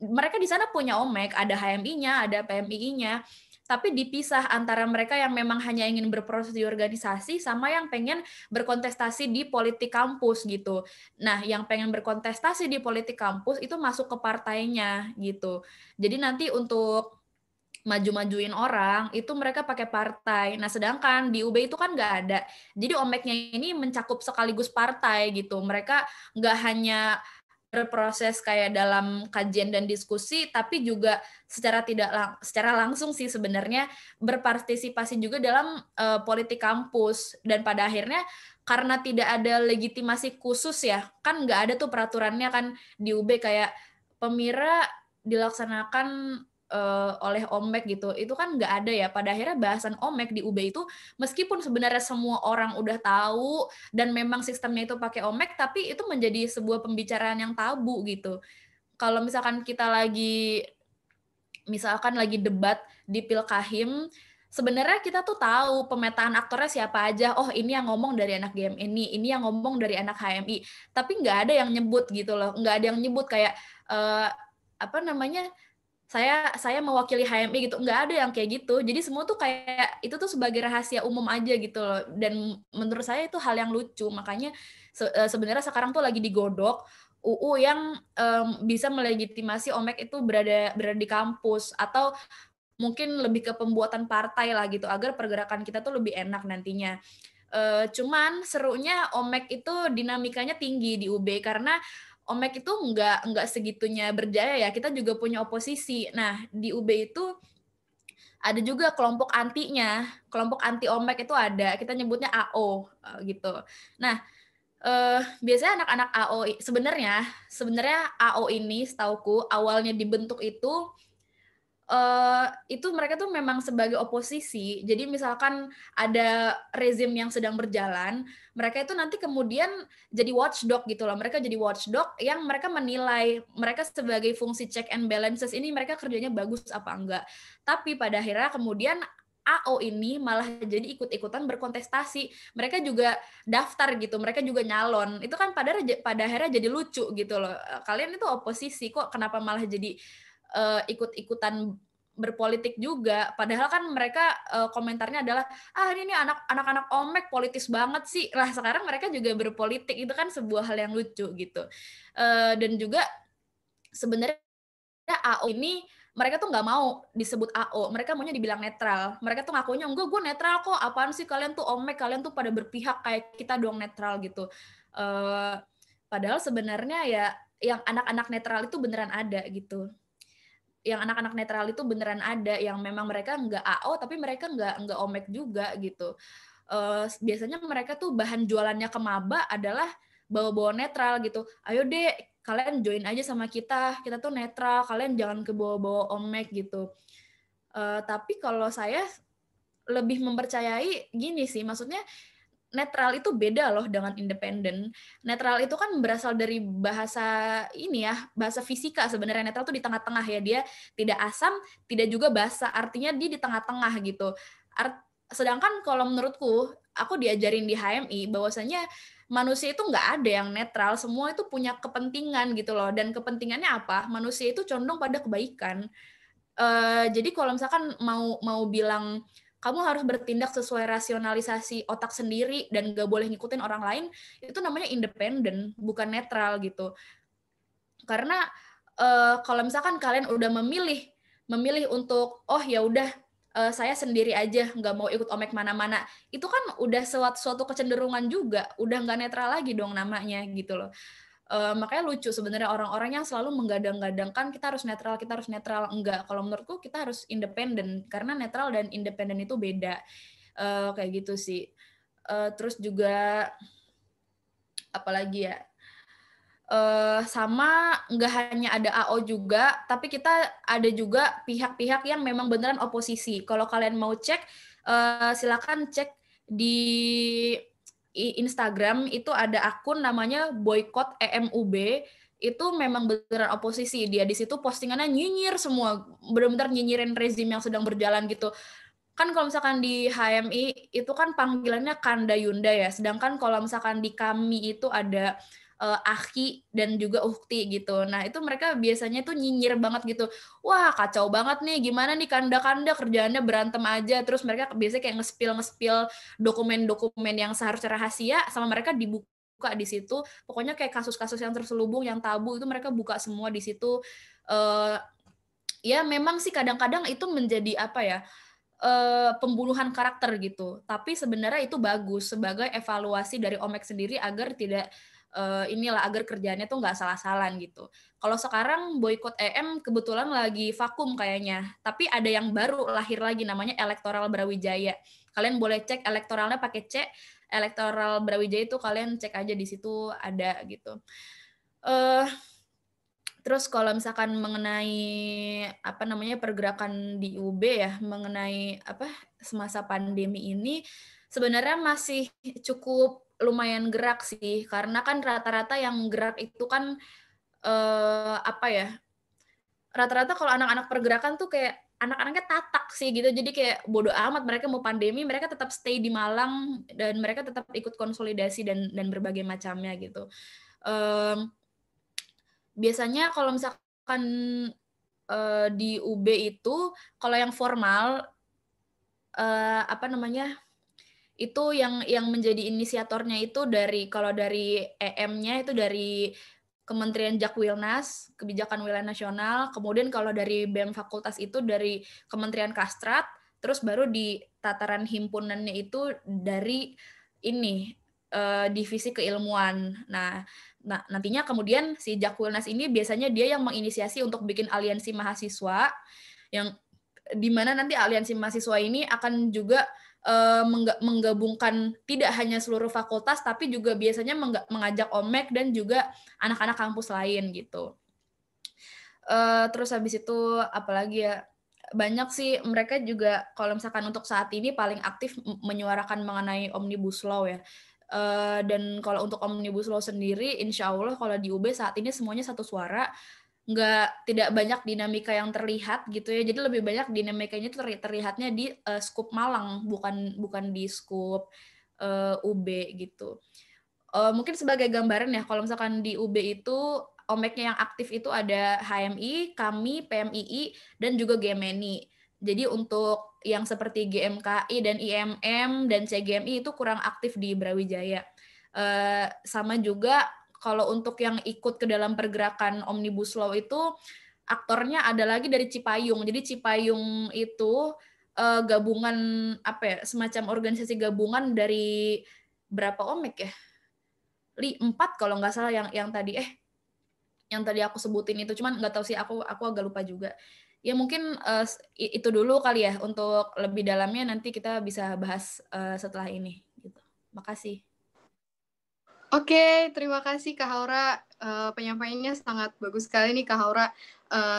mereka di sana punya OMEK, ada HMI-nya, ada PMII-nya, tapi dipisah antara mereka yang memang hanya ingin berproses di organisasi sama yang pengen berkontestasi di politik kampus gitu. Nah, yang pengen berkontestasi di politik kampus itu masuk ke partainya gitu. Jadi nanti untuk maju-majuin orang itu mereka pakai partai. Nah, sedangkan di UB itu kan nggak ada. Jadi OMEK-nya ini mencakup sekaligus partai gitu. Mereka nggak hanya berproses kayak dalam kajian dan diskusi, tapi juga secara langsung sih sebenarnya berpartisipasi juga dalam politik kampus. Dan pada akhirnya karena tidak ada legitimasi khusus ya, kan nggak ada tuh peraturannya kan di UB kayak Pemira dilaksanakan oleh OMEK gitu, itu kan nggak ada ya. Pada akhirnya bahasan OMEK di UB itu meskipun sebenarnya semua orang udah tahu dan memang sistemnya itu pakai OMEK, tapi itu menjadi sebuah pembicaraan yang tabu gitu. Kalau misalkan kita lagi debat di Pilkahim, sebenarnya kita tuh tahu pemetaan aktornya siapa aja. Oh, ini yang ngomong dari anak GMI, ini yang ngomong dari anak HMI. Tapi nggak ada yang nyebut gitu loh. Nggak ada yang nyebut kayak saya mewakili HMI gitu, nggak ada yang kayak gitu. Jadi semua tuh kayak itu tuh sebagai rahasia umum aja gitu loh. Dan menurut saya itu hal yang lucu. Makanya sebenarnya sekarang tuh lagi digodok UU yang bisa melegitimasi OMEK itu berada di kampus, atau mungkin lebih ke pembuatan partai lah gitu, agar pergerakan kita tuh lebih enak nantinya. Cuman serunya OMEK itu dinamikanya tinggi di UB, karena OMEK itu nggak segitunya berjaya ya, kita juga punya oposisi. Nah, di UB itu ada juga kelompok antinya, kelompok anti OMEK itu ada, kita nyebutnya AO gitu. Nah, biasanya anak-anak AO sebenarnya AO ini setauku awalnya dibentuk itu mereka tuh memang sebagai oposisi. Jadi misalkan ada rezim yang sedang berjalan, mereka itu nanti kemudian jadi watchdog gitu loh. Mereka jadi watchdog yang mereka menilai, mereka sebagai fungsi check and balances ini mereka kerjanya bagus apa enggak. Tapi pada akhirnya kemudian AO ini malah jadi ikut-ikutan berkontestasi. Mereka juga daftar gitu, mereka juga nyalon. Itu kan pada akhirnya jadi lucu gitu loh. Kalian itu oposisi, kok kenapa malah jadi ikut-ikutan berpolitik juga, padahal kan mereka komentarnya adalah ini anak-anak OMEK politis banget sih. Lah sekarang mereka juga berpolitik, itu kan sebuah hal yang lucu gitu. Dan juga sebenarnya AO ini mereka tuh nggak mau disebut AO, mereka maunya dibilang netral. Mereka tuh ngakunya, enggak, gue netral kok, apaan sih kalian tuh omek, kalian tuh pada berpihak, kayak kita doang netral gitu. Padahal sebenarnya ya yang anak-anak netral itu beneran ada gitu. Yang anak-anak netral itu beneran ada, yang memang mereka nggak AO tapi mereka nggak omek juga gitu. Biasanya mereka tuh bahan jualannya ke maba adalah bawa-bawa netral gitu. Ayo deh, kalian join aja sama kita tuh netral, kalian jangan ke bawa-bawa omek gitu. Tapi kalau saya lebih mempercayai gini sih, maksudnya netral itu beda loh dengan independen. Netral itu kan berasal dari bahasa ini ya, bahasa fisika sebenarnya. Netral tuh di tengah-tengah ya, dia tidak asam, tidak juga basa, artinya dia di tengah-tengah gitu. Sedangkan kalau menurutku, aku diajarin di HMI bahwasanya manusia itu nggak ada yang netral, semua itu punya kepentingan gitu loh. Dan kepentingannya apa? Manusia itu condong pada kebaikan. Jadi kalau misalkan mau bilang kamu harus bertindak sesuai rasionalisasi otak sendiri dan gak boleh ngikutin orang lain, itu namanya independen, bukan netral gitu. Karena kalau misalkan kalian udah memilih untuk ya udah saya sendiri aja, nggak mau ikut omek mana-mana, itu kan udah suatu kecenderungan juga, udah nggak netral lagi dong namanya gitu loh. Makanya lucu sebenarnya orang-orang yang selalu menggadang-gadangkan kita harus netral. Enggak, kalau menurutku kita harus independen, karena netral dan independen itu beda. Kayak gitu sih. Terus juga apalagi ya, sama nggak hanya ada AO juga, tapi kita ada juga pihak-pihak yang memang beneran oposisi. Kalau kalian mau cek, silakan cek di Instagram, itu ada akun namanya Boykot EMUB, itu memang beneran oposisi. Dia di situ postingannya nyinyir semua, benar-benar nyinyirin rezim yang sedang berjalan gitu. Kan kalau misalkan di HMI itu kan panggilannya Kanda Yunda ya, sedangkan kalau misalkan di kami itu ada Aki dan juga Ukti gitu. Nah itu mereka biasanya tuh nyinyir banget gitu. Wah kacau banget nih, gimana nih Kanda-Kanda kerjaannya berantem aja. Terus mereka biasanya kayak nge-spill dokumen-dokumen yang seharusnya rahasia sama mereka dibuka di situ. Pokoknya kayak kasus-kasus yang terselubung, yang tabu itu mereka buka semua di situ. Ya memang sih kadang-kadang itu menjadi apa ya, pembunuhan karakter gitu. Tapi sebenarnya itu bagus sebagai evaluasi dari Omek sendiri agar tidak agar kerjaannya tuh nggak salah-salan gitu. Kalau sekarang boykot EM kebetulan lagi vakum kayaknya. Tapi ada yang baru lahir lagi namanya Elektoral Brawijaya. Kalian boleh cek elektoralnya pakai C. Elektoral Brawijaya itu kalian cek aja di situ ada gitu. Terus kalau misalkan mengenai pergerakan di UB ya, mengenai semasa pandemi ini sebenarnya masih cukup lumayan gerak sih, karena kan rata-rata yang gerak itu kan rata-rata kalau anak-anak pergerakan tuh kayak anak-anaknya tatak sih gitu, jadi kayak bodo amat mereka mau pandemi, mereka tetap stay di Malang dan mereka tetap ikut konsolidasi dan berbagai macamnya gitu. Biasanya kalau misalkan di UB itu kalau yang formal itu yang menjadi inisiatornya itu kalau dari EM-nya itu dari Kementerian Jakwilnas, Kebijakan Wilayah Nasional, kemudian kalau dari BEM Fakultas itu dari Kementerian Kastrat, terus baru di tataran himpunannya itu dari divisi keilmuan. Nah, nantinya kemudian si Jakwilnas ini biasanya dia yang menginisiasi untuk bikin aliansi mahasiswa, yang dimana nanti aliansi mahasiswa ini akan juga menggabungkan tidak hanya seluruh fakultas, tapi juga biasanya mengajak Omek dan juga anak-anak kampus lain gitu. Terus habis itu apalagi ya, banyak sih mereka juga kalau misalkan untuk saat ini paling aktif menyuarakan mengenai Omnibus Law ya. Dan kalau untuk Omnibus Law sendiri, insya Allah kalau di UB saat ini semuanya satu suara, tidak banyak dinamika yang terlihat gitu ya. Jadi lebih banyak dinamikanya terlihatnya di skup Malang, bukan di skup UB gitu. Mungkin sebagai gambaran ya, kalau misalkan di UB itu Omeknya yang aktif itu ada HMI, kami, PMII, dan juga GMNI. Jadi untuk yang seperti GMKI dan IMM dan CGMI itu kurang aktif di Brawijaya. Sama juga kalau untuk yang ikut ke dalam pergerakan Omnibus Law itu aktornya ada lagi dari Cipayung. Jadi Cipayung itu gabungan apa ya, semacam organisasi gabungan dari berapa omek ya? 4 kalau nggak salah yang tadi aku sebutin itu, cuman nggak tahu sih, aku agak lupa juga. Ya mungkin itu dulu kali ya, untuk lebih dalamnya nanti kita bisa bahas setelah ini gitu. Makasih. Oke, terima kasih Kak Haura. Penyampaiannya sangat bagus sekali nih Kak Haura.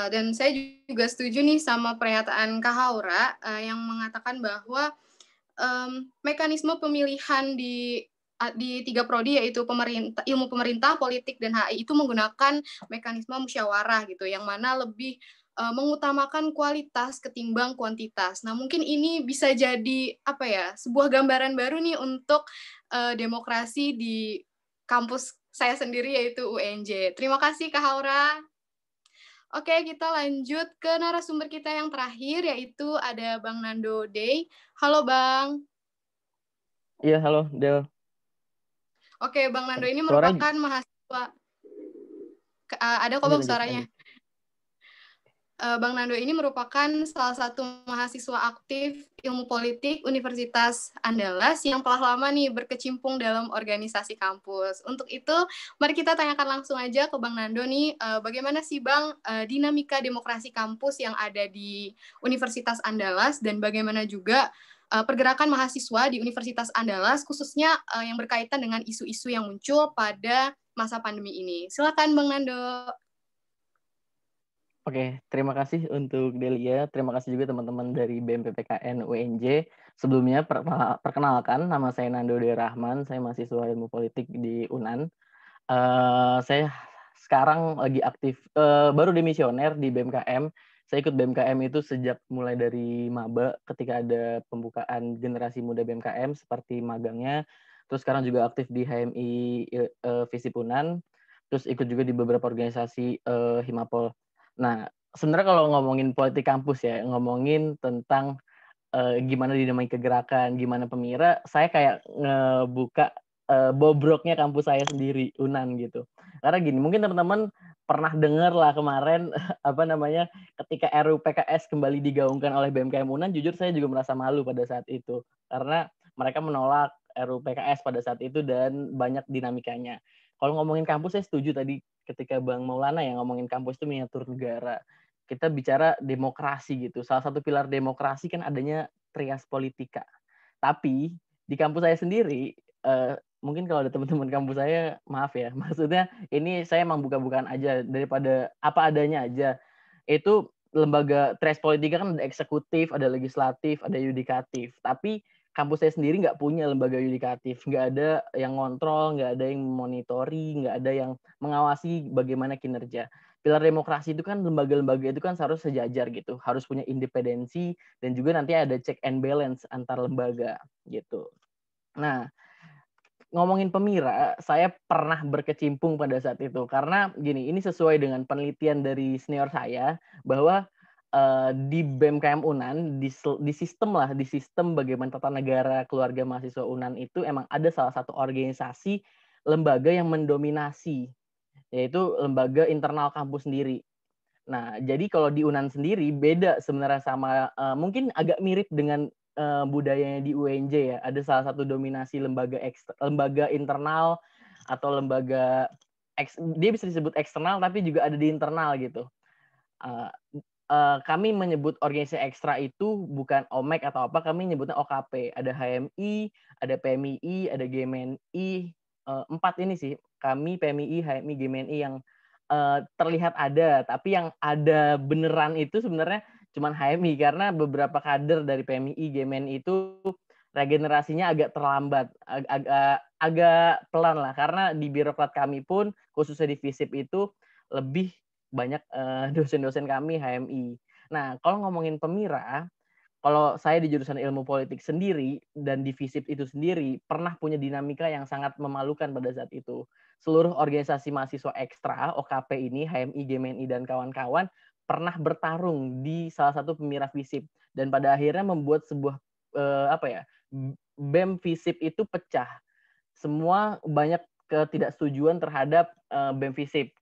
Dan saya juga setuju nih sama pernyataan Kak Haura yang mengatakan bahwa mekanisme pemilihan di 3 prodi, yaitu ilmu pemerintah, politik, dan HI, itu menggunakan mekanisme musyawarah gitu, yang mana lebih mengutamakan kualitas ketimbang kuantitas. Nah, mungkin ini bisa jadi apa ya, sebuah gambaran baru nih untuk demokrasi di kampus saya sendiri, yaitu UNJ. Terima kasih Kak Haura. Oke, kita lanjut ke narasumber kita yang terakhir, yaitu ada Bang Nando Day. Halo Bang. Iya, halo Del. Oke, Bang Nando ini Suara merupakan mahasiswa. Ada kok Bang suaranya. Bang Nando ini merupakan salah satu mahasiswa aktif ilmu politik Universitas Andalas yang telah lama nih berkecimpung dalam organisasi kampus. Untuk itu, mari kita tanyakan langsung aja ke Bang Nando nih, bagaimana sih Bang dinamika demokrasi kampus yang ada di Universitas Andalas, dan bagaimana juga pergerakan mahasiswa di Universitas Andalas, khususnya yang berkaitan dengan isu-isu yang muncul pada masa pandemi ini. Silakan Bang Nando. Oke, terima kasih untuk Delia. Terima kasih juga teman-teman dari BMPPKN UNJ. Sebelumnya perkenalkan, nama saya Nando Dea Rahman. Saya mahasiswa ilmu politik di UNAN. Saya sekarang lagi aktif, baru demisioner di BMKM. Saya ikut BMKM itu sejak mulai dari maba, ketika ada pembukaan generasi muda BMKM seperti magangnya. Terus sekarang juga aktif di HMI Visip UNAN. Terus ikut juga di beberapa organisasi Himapol. Nah, sebenarnya kalau ngomongin politik kampus ya, ngomongin tentang gimana dinamika gerakan, gimana pemira, saya kayak ngebuka bobroknya kampus saya sendiri, UNAN gitu. Karena gini, mungkin teman-teman pernah dengar lah kemarin apa namanya, ketika RUU PKS kembali digaungkan oleh BMKM UNAN, jujur saya juga merasa malu pada saat itu. Karena mereka menolak RUU PKS pada saat itu dan banyak dinamikanya. Kalau ngomongin kampus, saya setuju tadi ketika Bang Maulana yang ngomongin kampus itu miniatur negara. Kita bicara demokrasi gitu. Salah satu pilar demokrasi kan adanya trias politika. Tapi di kampus saya sendiri, mungkin kalau ada teman-teman kampus saya, maaf ya, maksudnya ini saya emang buka-bukaan aja, daripada apa adanya aja. Itu lembaga trias politika kan ada eksekutif, ada legislatif, ada yudikatif. Tapi kampus saya sendiri nggak punya lembaga yudikatif, nggak ada yang ngontrol, nggak ada yang monitori, nggak ada yang mengawasi bagaimana kinerja. Pilar demokrasi itu kan lembaga-lembaga itu kan seharusnya sejajar gitu, harus punya independensi dan juga nanti ada check and balance antar lembaga gitu. Nah, ngomongin pemira, saya pernah berkecimpung pada saat itu karena gini, ini sesuai dengan penelitian dari senior saya bahwa di BMKM UNAN, di sistem bagaimana tata negara keluarga mahasiswa UNAN itu emang ada salah satu organisasi lembaga yang mendominasi, yaitu lembaga internal kampus sendiri. Nah, jadi kalau di UNAN sendiri beda sebenarnya sama, mungkin agak mirip dengan budayanya di UNJ ya. Ada salah satu dominasi lembaga internal atau lembaga dia bisa disebut eksternal tapi juga ada di internal gitu. Kami menyebut organisasi ekstra itu bukan OMEK atau apa, kami nyebutnya OKP. Ada HMI, ada PMII, ada GMNI, 4 ini sih. Kami, PMII, HMI, GMNI yang terlihat ada, tapi yang ada beneran itu sebenarnya cuma HMI, karena beberapa kader dari PMII, GMNI itu regenerasinya agak terlambat, agak pelan lah, karena di birokrat kami pun, khususnya di FISIP itu, lebih banyak dosen-dosen kami HMI. Nah, kalau ngomongin pemira, kalau saya di jurusan ilmu politik sendiri dan di FISIP itu sendiri pernah punya dinamika yang sangat memalukan pada saat itu. Seluruh organisasi mahasiswa ekstra OKP ini, HMI, GMNI dan kawan-kawan pernah bertarung di salah satu pemira FISIP dan pada akhirnya membuat sebuah BEM FISIP itu pecah. Semua banyak ketidaksetujuan terhadap BEM FISIP.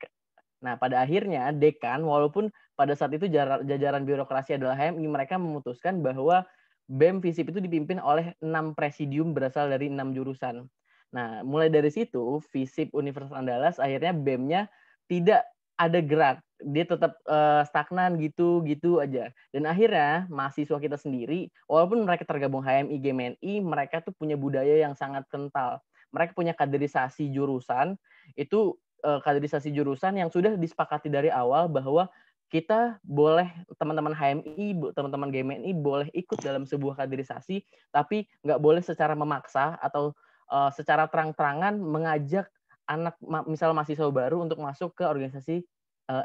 Nah, pada akhirnya dekan, walaupun pada saat itu jajaran birokrasi adalah HMI, mereka memutuskan bahwa BEM FISIP itu dipimpin oleh 6 presidium berasal dari 6 jurusan. Nah, mulai dari situ, FISIP Universitas Andalas akhirnya BEM-nya tidak ada gerak. Dia tetap stagnan gitu aja. Dan akhirnya mahasiswa kita sendiri, walaupun mereka tergabung HMI, GMNI, mereka tuh punya budaya yang sangat kental. Mereka punya kaderisasi jurusan, itu kaderisasi jurusan yang sudah disepakati dari awal bahwa kita boleh, teman-teman HMI, teman-teman GMNI boleh ikut dalam sebuah kaderisasi, tapi nggak boleh secara memaksa atau secara terang-terangan mengajak anak, misal mahasiswa baru untuk masuk ke organisasi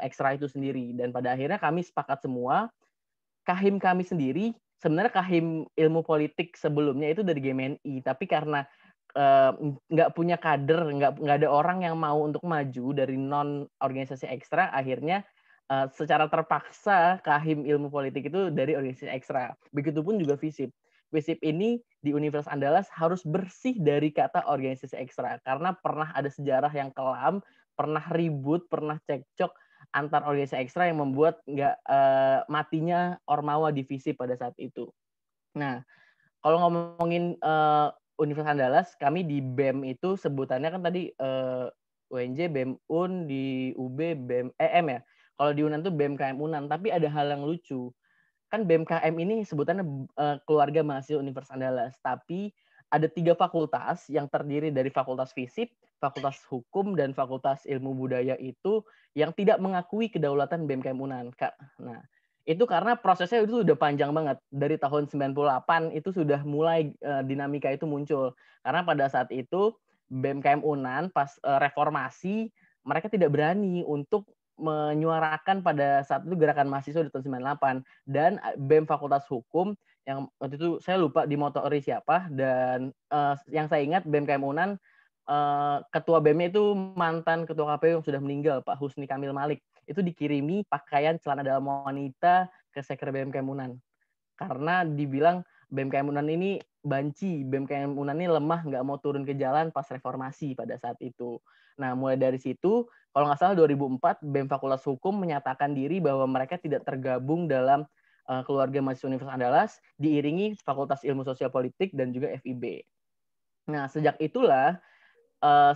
ekstra itu sendiri. Dan pada akhirnya kami sepakat semua, kahim kami sendiri, sebenarnya kahim ilmu politik sebelumnya itu dari GMNI, tapi karena nggak punya kader, nggak ada orang yang mau untuk maju dari non organisasi ekstra, akhirnya secara terpaksa kahim ilmu politik itu dari organisasi ekstra. Begitupun juga FISIP. FISIP ini di Universitas Andalas harus bersih dari kata organisasi ekstra karena pernah ada sejarah yang kelam, pernah ribut, pernah cekcok antar organisasi ekstra yang membuat nggak matinya Ormawa di FISIP pada saat itu. Nah, kalau ngomongin Universitas Andalas, kami di BEM itu sebutannya kan tadi UNJ, BEM UN, di UB BEM EM ya. Kalau di UNAN tuh BMKM UNAN, tapi ada hal yang lucu. Kan BMKM ini sebutannya keluarga mahasiswa Universitas Andalas, tapi ada 3 fakultas yang terdiri dari Fakultas FISIP, Fakultas Hukum, dan Fakultas Ilmu Budaya itu yang tidak mengakui kedaulatan BMKM UNAN. Nah, itu karena prosesnya itu sudah panjang banget. Dari tahun 98 itu sudah mulai dinamika itu muncul. Karena pada saat itu BMKM UNAN pas reformasi, mereka tidak berani untuk menyuarakan pada saat itu gerakan mahasiswa di tahun 98, dan BEM Fakultas Hukum yang waktu itu saya lupa dimotori siapa, dan yang saya ingat BMKM UNAN ketua BEM-nya itu mantan ketua KPU yang sudah meninggal, Pak Husni Kamil Malik. Itu dikirimi pakaian celana dalam wanita ke Sekre BMKM UNAN karena dibilang BMKM UNAN ini banci, BMKM UNAN ini lemah, nggak mau turun ke jalan pas reformasi pada saat itu. Nah, mulai dari situ, kalau nggak salah 2004, BEM Fakultas Hukum menyatakan diri bahwa mereka tidak tergabung dalam keluarga mahasiswa Universitas Andalas, diiringi Fakultas Ilmu Sosial Politik dan juga FIB. Nah, sejak itulah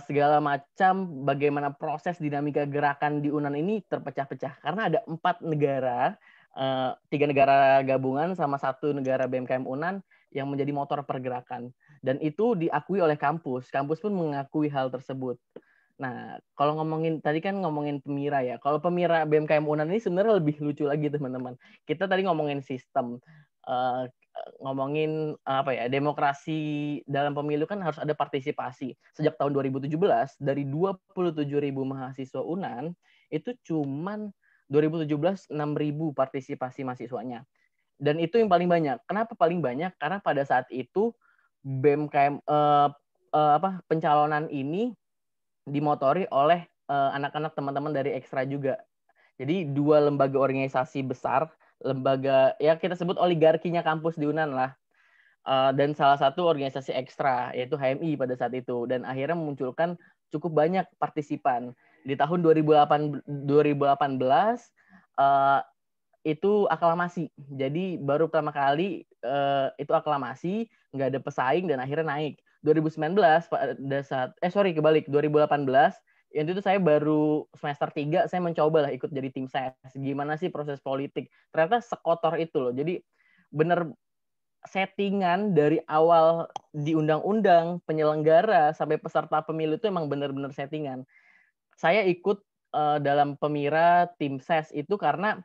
segala macam bagaimana proses dinamika gerakan di UNAN ini terpecah-pecah. Karena ada 4 negara, 3 negara gabungan sama 1 negara BMKM UNAN yang menjadi motor pergerakan. Dan itu diakui oleh kampus. Kampus pun mengakui hal tersebut. Nah, kalau tadi kan ngomongin Pemira ya. Kalau Pemira BMKM UNAN ini sebenarnya lebih lucu lagi, teman-teman. Kita tadi ngomongin sistem, ngomongin demokrasi dalam pemilu kan harus ada partisipasi. Sejak tahun 2017 dari 27.000 mahasiswa UNAN itu cuman 2017 6.000 partisipasi mahasiswanya. Dan itu yang paling banyak. Kenapa paling banyak? Karena pada saat itu BMKM pencalonan ini dimotori oleh anak-anak teman-teman dari ekstra juga. Jadi 2 lembaga organisasi besar, lembaga ya kita sebut oligarkinya kampus di UNAN lah, dan salah satu organisasi ekstra yaitu HMI pada saat itu, dan akhirnya memunculkan cukup banyak partisipan. Di tahun 2018 itu aklamasi, jadi baru pertama kali itu aklamasi, nggak ada pesaing dan akhirnya naik. 2019 pada saat 2018 yang itu saya baru semester 3, saya mencoba lah ikut jadi tim ses. Gimana sih proses politik? Ternyata sekotor itu loh. Jadi bener settingan dari awal di undang-undang, penyelenggara sampai peserta pemilu itu emang bener-bener settingan. Saya ikut dalam Pemira tim ses itu karena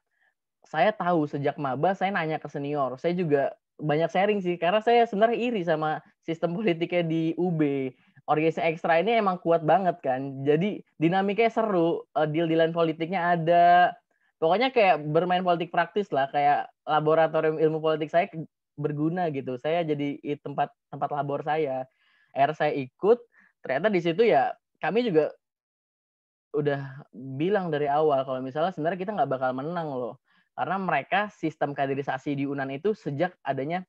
saya tahu sejak maba saya nanya ke senior. Saya juga banyak sharing sih karena saya sebenarnya iri sama sistem politiknya di UB. Organisasi ekstra ini emang kuat banget kan. Jadi dinamikanya seru, deal-dealan politiknya ada. Pokoknya kayak bermain politik praktis lah, kayak laboratorium ilmu politik saya berguna gitu. Saya jadi tempat labor saya. Akhirnya saya ikut, ternyata di situ ya kami juga udah bilang dari awal kalau misalnya sebenarnya kita nggak bakal menang loh. Karena mereka sistem kaderisasi di UNAN itu sejak adanya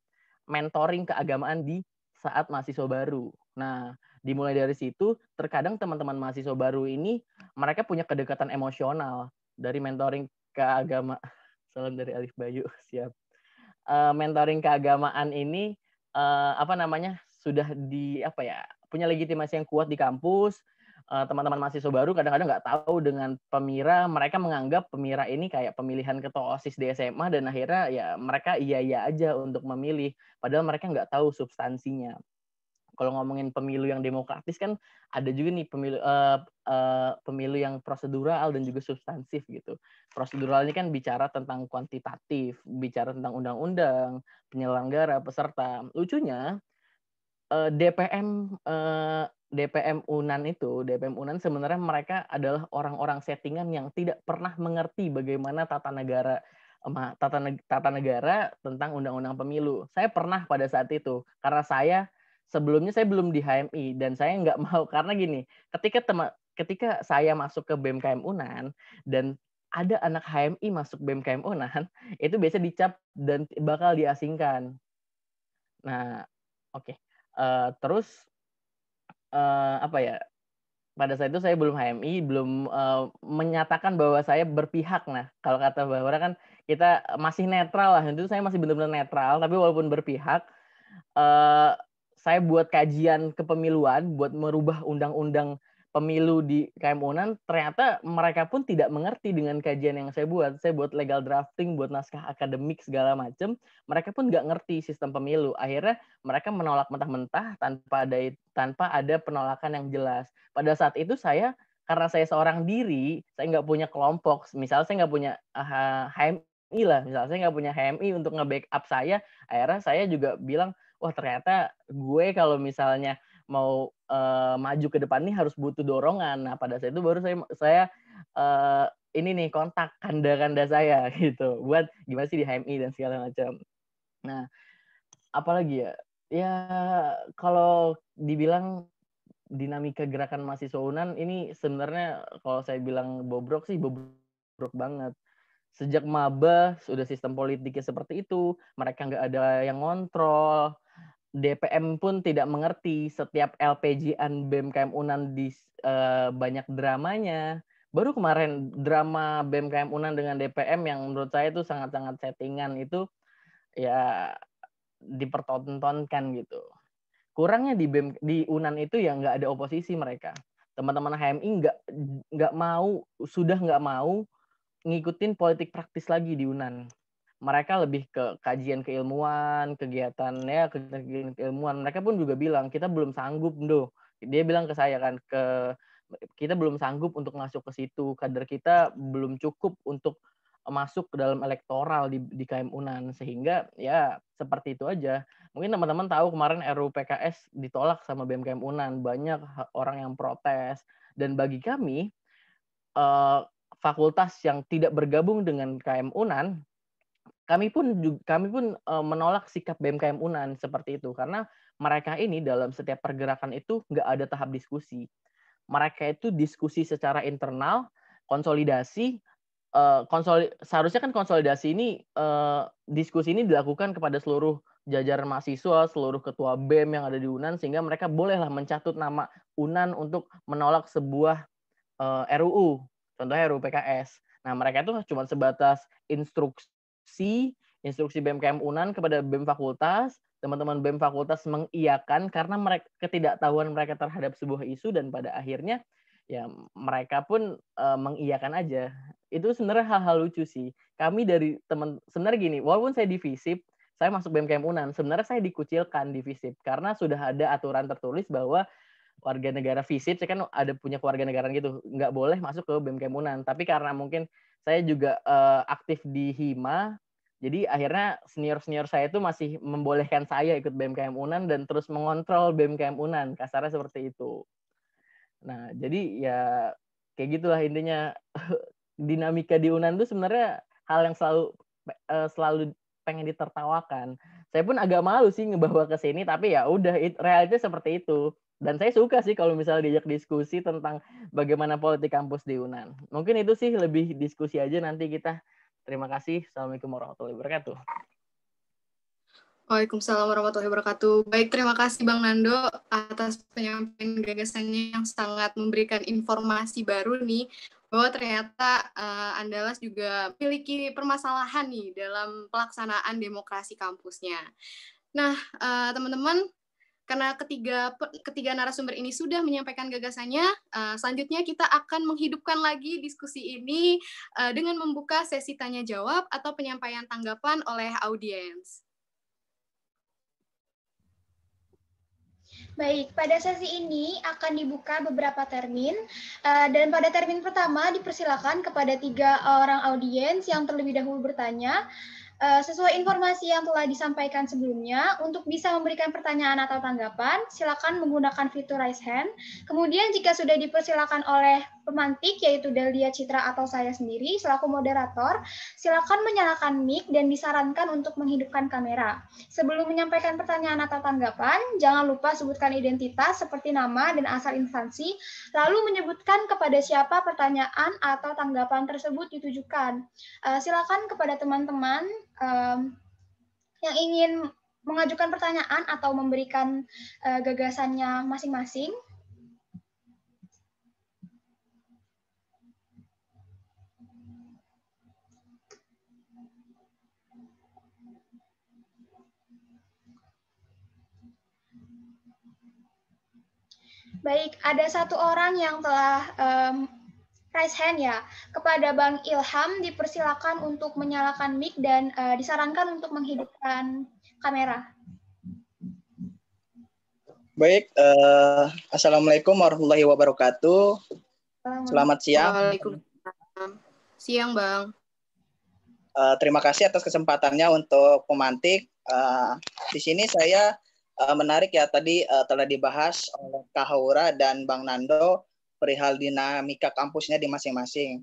mentoring keagamaan di saat mahasiswa baru. Nah, dimulai dari situ, terkadang teman-teman mahasiswa baru ini mereka punya kedekatan emosional dari mentoring Salam dari Alif Bayu. Siap. Mentoring keagamaan ini sudah punya legitimasi yang kuat di kampus. Teman-teman mahasiswa baru kadang-kadang nggak tahu dengan Pemira, mereka menganggap Pemira ini kayak pemilihan ketua OSIS di SMA dan akhirnya ya mereka iya aja untuk memilih, padahal mereka nggak tahu substansinya. Kalau ngomongin pemilu yang demokratis kan ada juga nih pemilu yang prosedural dan juga substansif gitu. Prosedural ini kan bicara tentang kuantitatif, bicara tentang undang-undang, penyelenggara, peserta. Lucunya DPM UNAN sebenarnya mereka adalah orang-orang settingan yang tidak pernah mengerti bagaimana tata negara tentang undang-undang pemilu. Saya pernah pada saat itu karena sebelumnya saya belum di HMI dan saya nggak mau karena gini, ketika saya masuk ke BMKM UNAN dan ada anak HMI masuk BMKM UNAN, itu biasa dicap dan bakal diasingkan. Nah, oke. Terus pada saat itu saya belum HMI, belum menyatakan bahwa saya berpihak. Nah, kalau kata bahwa kan kita masih netral lah, itu saya masih benar-benar netral, tapi walaupun berpihak, saya buat kajian kepemiluan, buat merubah undang-undang pemilu di KM UNAN, ternyata mereka pun tidak mengerti dengan kajian yang saya buat. Saya buat legal drafting, buat naskah akademik segala macam, mereka pun nggak ngerti sistem pemilu. Akhirnya mereka menolak mentah-mentah tanpa ada penolakan yang jelas. Pada saat itu karena saya seorang diri, saya nggak punya kelompok. Misalnya saya nggak punya HMI lah, misalnya saya nggak punya HMI untuk nge-backup saya. Akhirnya saya juga bilang, wah ternyata gue kalau misalnya mau maju ke depan ini harus butuh dorongan. Nah pada saat itu baru saya ini nih kontak kanda-kanda saya gitu buat gimana sih di HMI dan segala macam. Nah apalagi ya kalau dibilang dinamika gerakan mahasiswa UNAN ini sebenarnya kalau saya bilang bobrok banget. Sejak maba sudah sistem politiknya seperti itu, mereka nggak ada yang ngontrol. DPM pun tidak mengerti, setiap LPG-an BMKM UNAN banyak dramanya. Baru kemarin drama BMKM UNAN dengan DPM yang menurut saya itu sangat-sangat settingan itu ya dipertontonkan gitu. Kurangnya di UNAN itu ya nggak ada oposisi mereka. Teman-teman HMI nggak mau ngikutin politik praktis lagi di UNAN. Mereka lebih ke kajian keilmuan, kegiatan keilmuan. Mereka pun juga bilang, kita belum sanggup, Dia bilang ke saya kan, kita belum sanggup untuk masuk ke situ. Kader kita belum cukup untuk masuk ke dalam elektoral di KM UNAN. Sehingga ya seperti itu aja. Mungkin teman-teman tahu kemarin RUU PKS ditolak sama BMKM UNAN. Banyak orang yang protes. Dan bagi kami, fakultas yang tidak bergabung dengan KM UNAN, kami pun menolak sikap BMKM UNAN seperti itu karena mereka ini dalam setiap pergerakan itu nggak ada tahap diskusi. Mereka itu diskusi secara internal, konsolidasi. Seharusnya kan konsolidasi ini diskusi ini dilakukan kepada seluruh jajaran mahasiswa, seluruh ketua BEM yang ada di UNAN sehingga mereka bolehlah mencatut nama UNAN untuk menolak sebuah RUU, contohnya RUU PKS. Nah mereka itu cuma sebatas instruksi BMKM UNAN kepada BEM Fakultas, teman-teman BEM Fakultas mengiyakan karena ketidaktahuan mereka terhadap sebuah isu dan pada akhirnya ya mereka pun mengiyakan aja. Itu sebenarnya hal-hal lucu sih. Kami dari sebenarnya gini, walaupun saya di FISIP, saya masuk BMKM UNAN, sebenarnya saya dikucilkan di FISIP karena sudah ada aturan tertulis bahwa warga negara FISIP, saya kan ada punya keluarga negaraan gitu, nggak boleh masuk ke BMKM UNAN. Tapi karena mungkin saya juga aktif di HIMA, jadi akhirnya senior-senior saya itu masih membolehkan saya ikut BMKM UNAN dan terus mengontrol BMKM UNAN, kasarnya seperti itu. Nah, jadi ya kayak gitulah intinya. Dinamika di UNAN itu sebenarnya hal yang selalu pengen ditertawakan. Saya pun agak malu sih ngebawa ke sini, tapi ya udah realitanya seperti itu. Dan saya suka sih kalau misalnya diajak diskusi tentang bagaimana politik kampus di UNAN. Mungkin itu sih lebih diskusi aja nanti kita. Terima kasih. Assalamualaikum warahmatullahi wabarakatuh. Waalaikumsalam warahmatullahi wabarakatuh. Baik, terima kasih Bang Nando atas penyampaian gagasannya yang sangat memberikan informasi baru nih, bahwa ternyata Andalas juga memiliki permasalahan nih dalam pelaksanaan demokrasi kampusnya. Nah, teman-teman, karena ketiga narasumber ini sudah menyampaikan gagasannya, selanjutnya kita akan menghidupkan lagi diskusi ini dengan membuka sesi tanya jawab atau penyampaian tanggapan oleh audiens. Baik, pada sesi ini akan dibuka beberapa termin, dan pada termin pertama dipersilakan kepada 3 orang audiens yang terlebih dahulu bertanya. Sesuai informasi yang telah disampaikan sebelumnya, untuk bisa memberikan pertanyaan atau tanggapan, silakan menggunakan fitur raise hand. Kemudian jika sudah dipersilakan oleh pemantik, yaitu Delia Citra atau saya sendiri, selaku moderator, silakan menyalakan mic dan disarankan untuk menghidupkan kamera. Sebelum menyampaikan pertanyaan atau tanggapan, jangan lupa sebutkan identitas seperti nama dan asal instansi, lalu menyebutkan kepada siapa pertanyaan atau tanggapan tersebut ditujukan. Silakan kepada teman-teman yang ingin mengajukan pertanyaan atau memberikan gagasannya masing-masing. Baik, ada satu orang yang telah raise hand ya. Kepada Bang Ilham dipersilakan untuk menyalakan mic dan disarankan untuk menghidupkan kamera. Baik, Assalamualaikum warahmatullahi wabarakatuh. Selamat siang. Waalaikumsalam. Siang, Bang. Terima kasih atas kesempatannya untuk pemantik. Di sini saya menarik ya, tadi telah dibahas oleh Kak Haura dan Bang Nando perihal dinamika kampusnya di masing-masing.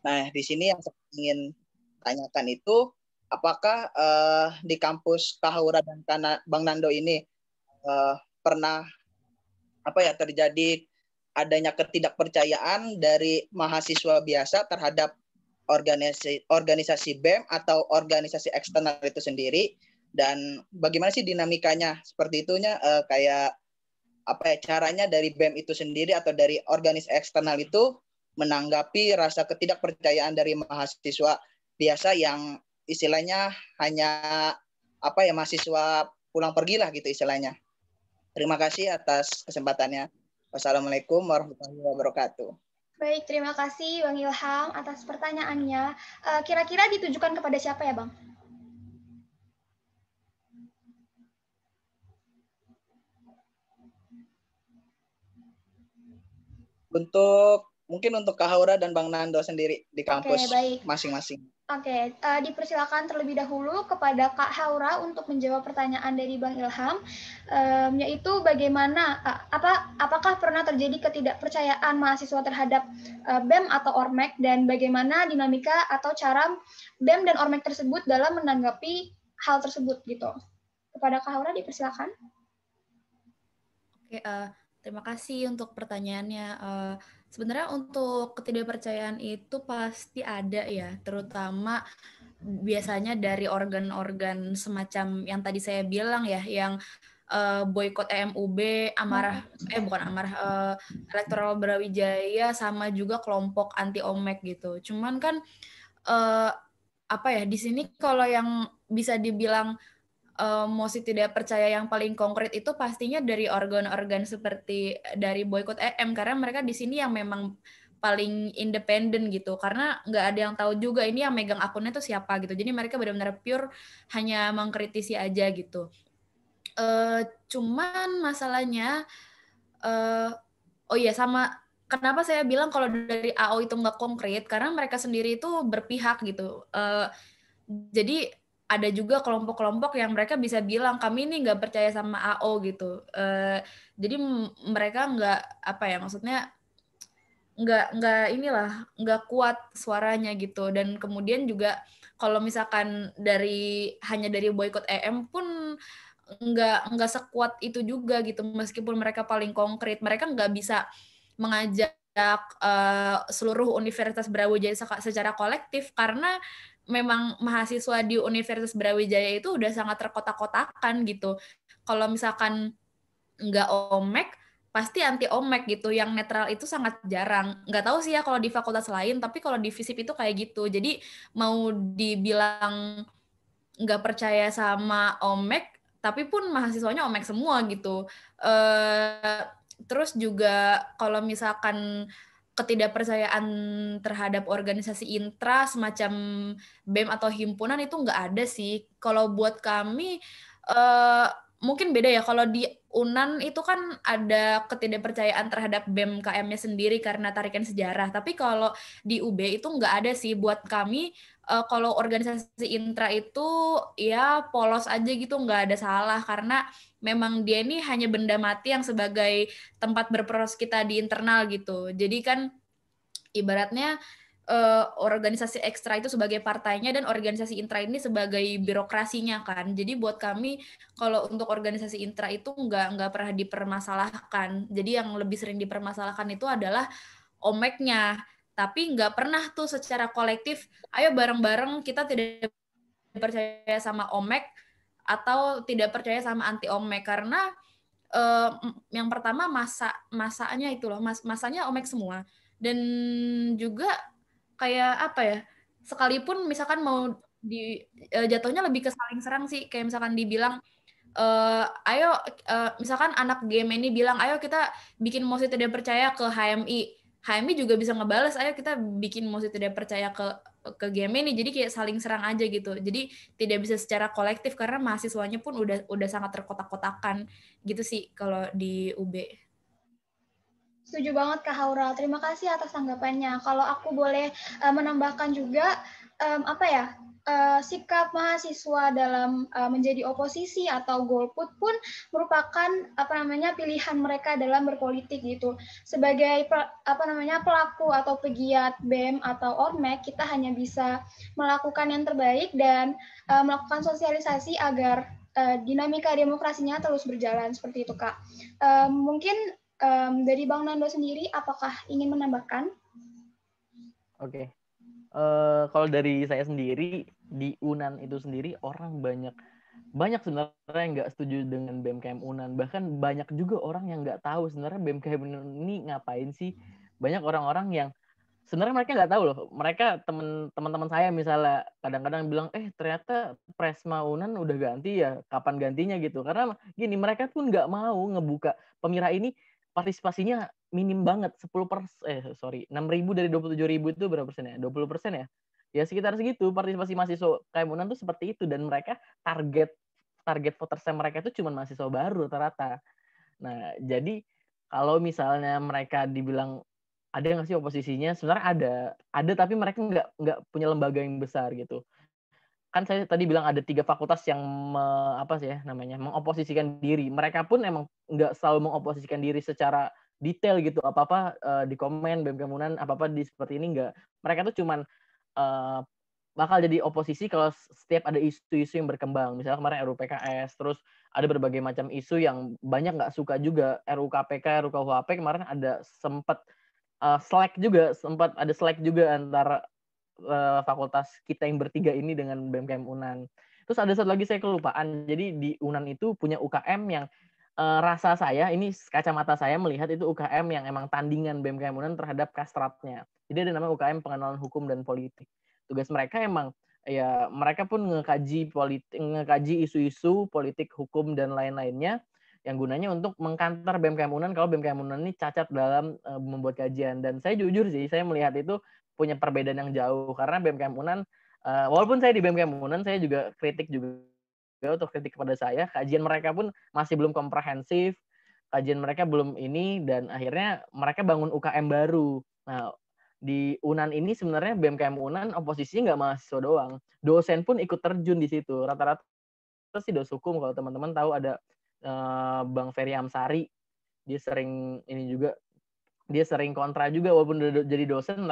Nah, di sini yang saya ingin tanyakan itu, apakah di kampus Kak Haura dan Bang Nando ini pernah terjadi adanya ketidakpercayaan dari mahasiswa biasa terhadap organisasi BEM atau organisasi eksternal itu sendiri, dan bagaimana sih dinamikanya seperti itunya, kayak caranya dari BEM itu sendiri atau dari organisasi eksternal itu menanggapi rasa ketidakpercayaan dari mahasiswa biasa yang istilahnya hanya mahasiswa pulang pergi lah gitu istilahnya. Terima kasih atas kesempatannya. Wassalamualaikum warahmatullahi wabarakatuh. Baik, terima kasih Bang Ilham atas pertanyaannya. Kira-kira ditujukan kepada siapa ya, Bang? Mungkin untuk Kak Haura dan Bang Nando sendiri di kampus masing-masing. Oke, dipersilakan terlebih dahulu kepada Kak Haura untuk menjawab pertanyaan dari Bang Ilham, yaitu bagaimana, apakah pernah terjadi ketidakpercayaan mahasiswa terhadap BEM atau Ormek, dan bagaimana dinamika atau cara BEM dan Ormek tersebut dalam menanggapi hal tersebut gitu. Kepada Kak Haura dipersilakan. Oke, terima kasih untuk pertanyaannya. Sebenarnya untuk ketidakpercayaan itu pasti ada ya, terutama biasanya dari organ-organ semacam yang tadi saya bilang ya, yang boykot EMUB, Elektoral Brawijaya, sama juga kelompok anti Omek gitu. Cuman kan di sini kalau yang bisa dibilang mosi tidak percaya yang paling konkret itu pastinya dari organ-organ seperti dari boykot EM, karena mereka di sini yang memang paling independen gitu, karena nggak ada yang tahu juga ini yang megang akunnya tuh siapa gitu, jadi mereka benar-benar pure hanya mengkritisi aja gitu. Cuman masalahnya sama kenapa saya bilang kalau dari AO itu nggak konkret, karena mereka sendiri itu berpihak gitu. Jadi ada juga kelompok-kelompok yang mereka bisa bilang kami ini nggak percaya sama AO gitu. Jadi mereka maksudnya nggak kuat suaranya gitu. Dan kemudian juga kalau misalkan hanya dari boykot EM pun nggak sekuat itu juga gitu. Meskipun mereka paling konkret, mereka nggak bisa mengajak seluruh Universitas Brawijaya secara kolektif, karena memang mahasiswa di Universitas Brawijaya itu udah sangat terkotak-kotakan gitu. Kalau misalkan nggak omek, pasti anti omek gitu. Yang netral itu sangat jarang. Nggak tahu sih ya kalau di fakultas lain, tapi kalau di FISIP itu kayak gitu. Jadi mau dibilang nggak percaya sama omek, tapi pun mahasiswanya omek semua gitu. Terus juga kalau misalkan ketidakpercayaan terhadap organisasi intra semacam BEM atau himpunan itu nggak ada sih. Kalau buat kami mungkin beda ya. Kalau di UNAN itu kan ada ketidakpercayaan terhadap BEM KM-nya sendiri karena tarikan sejarah. Tapi kalau di UB itu nggak ada sih. Buat kami kalau organisasi intra itu ya polos aja gitu, nggak ada salah. Karena memang dia ini hanya benda mati yang sebagai tempat berproses kita di internal gitu. Jadi kan ibaratnya organisasi ekstra itu sebagai partainya dan organisasi intra ini sebagai birokrasinya kan. Jadi buat kami kalau untuk organisasi intra itu nggak pernah dipermasalahkan. Jadi yang lebih sering dipermasalahkan itu adalah omeknya. Tapi nggak pernah tuh secara kolektif, ayo bareng-bareng kita tidak percaya sama omek atau tidak percaya sama anti omek. Karena yang pertama masanya itu loh, masanya omek semua. Dan juga kayak apa ya, sekalipun misalkan mau jatuhnya lebih ke saling serang sih, kayak misalkan dibilang ayo misalkan anak game ini bilang ayo kita bikin mosi tidak percaya ke HMI juga bisa ngebales ayo kita bikin mosi tidak percaya ke game ini. Jadi kayak saling serang aja gitu. Jadi tidak bisa secara kolektif karena mahasiswanya pun udah sangat terkotak-kotakan gitu sih kalau di UB. Setuju banget Kak Haura. Terima kasih atas tanggapannya. Kalau aku boleh menambahkan juga sikap mahasiswa dalam menjadi oposisi atau golput pun merupakan pilihan mereka dalam berpolitik gitu. Sebagai pelaku atau pegiat BEM atau Ormek, kita hanya bisa melakukan yang terbaik dan melakukan sosialisasi agar dinamika demokrasinya terus berjalan seperti itu Kak. Mungkin dari Bang Nando sendiri, apakah ingin menambahkan? Oke. Kalau dari saya sendiri, di UNAN itu sendiri orang banyak sebenarnya yang nggak setuju dengan BMKM UNAN. Bahkan banyak juga orang yang nggak tahu sebenarnya BMKM UNAN ini ngapain sih. Banyak orang-orang yang sebenarnya mereka nggak tahu loh. Mereka teman-teman saya misalnya kadang-kadang bilang, ternyata Presma UNAN udah ganti ya, kapan gantinya gitu. Karena gini, mereka pun nggak mau ngebuka Pemira ini partisipasinya minim banget, 6.000 dari 27.000 itu berapa persen ya? 20% ya? Ya sekitar segitu, partisipasi mahasiswa KM UNAN tuh seperti itu, dan mereka target votersnya mereka itu cuma mahasiswa baru rata-rata. Nah, jadi kalau misalnya mereka dibilang ada nggak sih oposisinya, sebenarnya ada tapi mereka nggak punya lembaga yang besar gitu. Kan saya tadi bilang ada 3 fakultas yang mengoposisikan diri. Mereka pun emang nggak selalu mengoposisikan diri secara detail gitu. Apa-apa di komen BMKM UNAN, apa-apa di seperti ini nggak. Mereka tuh cuman bakal jadi oposisi kalau setiap ada isu-isu yang berkembang. Misalnya kemarin RUU PKS, terus ada berbagai macam isu yang banyak nggak suka juga. RUU KPK, RUU KUHP kemarin ada sempat slack juga antara fakultas kita yang bertiga ini dengan BMKM UNAN. Terus ada satu lagi saya kelupaan. Jadi di UNAN itu punya UKM yang rasa saya, ini kacamata saya melihat itu UKM yang emang tandingan BMKM UNAN terhadap kastratnya. Jadi ada namanya UKM Pengenalan Hukum dan Politik. Tugas mereka emang ya mereka pun ngekaji isu-isu politik, hukum dan lain-lainnya yang gunanya untuk mengkantor BMKM UNAN kalau BMKM UNAN ini cacat dalam membuat kajian. Dan saya jujur sih, saya melihat itu punya perbedaan yang jauh karena BMKM UNAN walaupun saya di BMKM UNAN saya juga kritik kepada saya, kajian mereka pun masih belum komprehensif, kajian mereka belum ini, dan akhirnya mereka bangun UKM baru. Nah, di UNAN ini sebenarnya BMKM UNAN oposisinya nggak mahasiswa doang, dosen pun ikut terjun di situ. Rata-rata sih dosen hukum, kalau teman-teman tahu ada Bang Ferry Amsari, dia sering ini juga, dia sering kontra juga walaupun jadi dosen.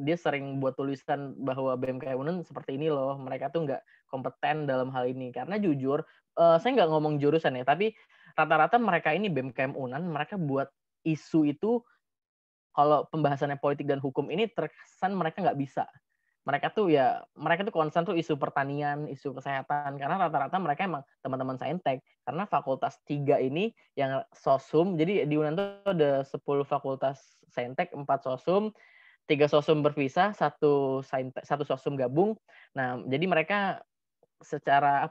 Dia sering buat tulisan bahwa BMKM UNAN seperti ini loh, mereka tuh nggak kompeten dalam hal ini. Karena jujur saya nggak ngomong jurusan ya, tapi rata-rata mereka ini BMKM UNAN mereka buat isu itu kalau pembahasannya politik dan hukum ini terkesan mereka nggak bisa. Mereka tuh concern tuh isu pertanian, isu kesehatan, karena rata-rata mereka emang teman-teman saintek. Karena fakultas 3 ini yang sosum, jadi di UNAN tuh ada 10 fakultas saintek, 4 sosum, 3 sosum berpisah, 1 sosum gabung. Nah, jadi mereka secara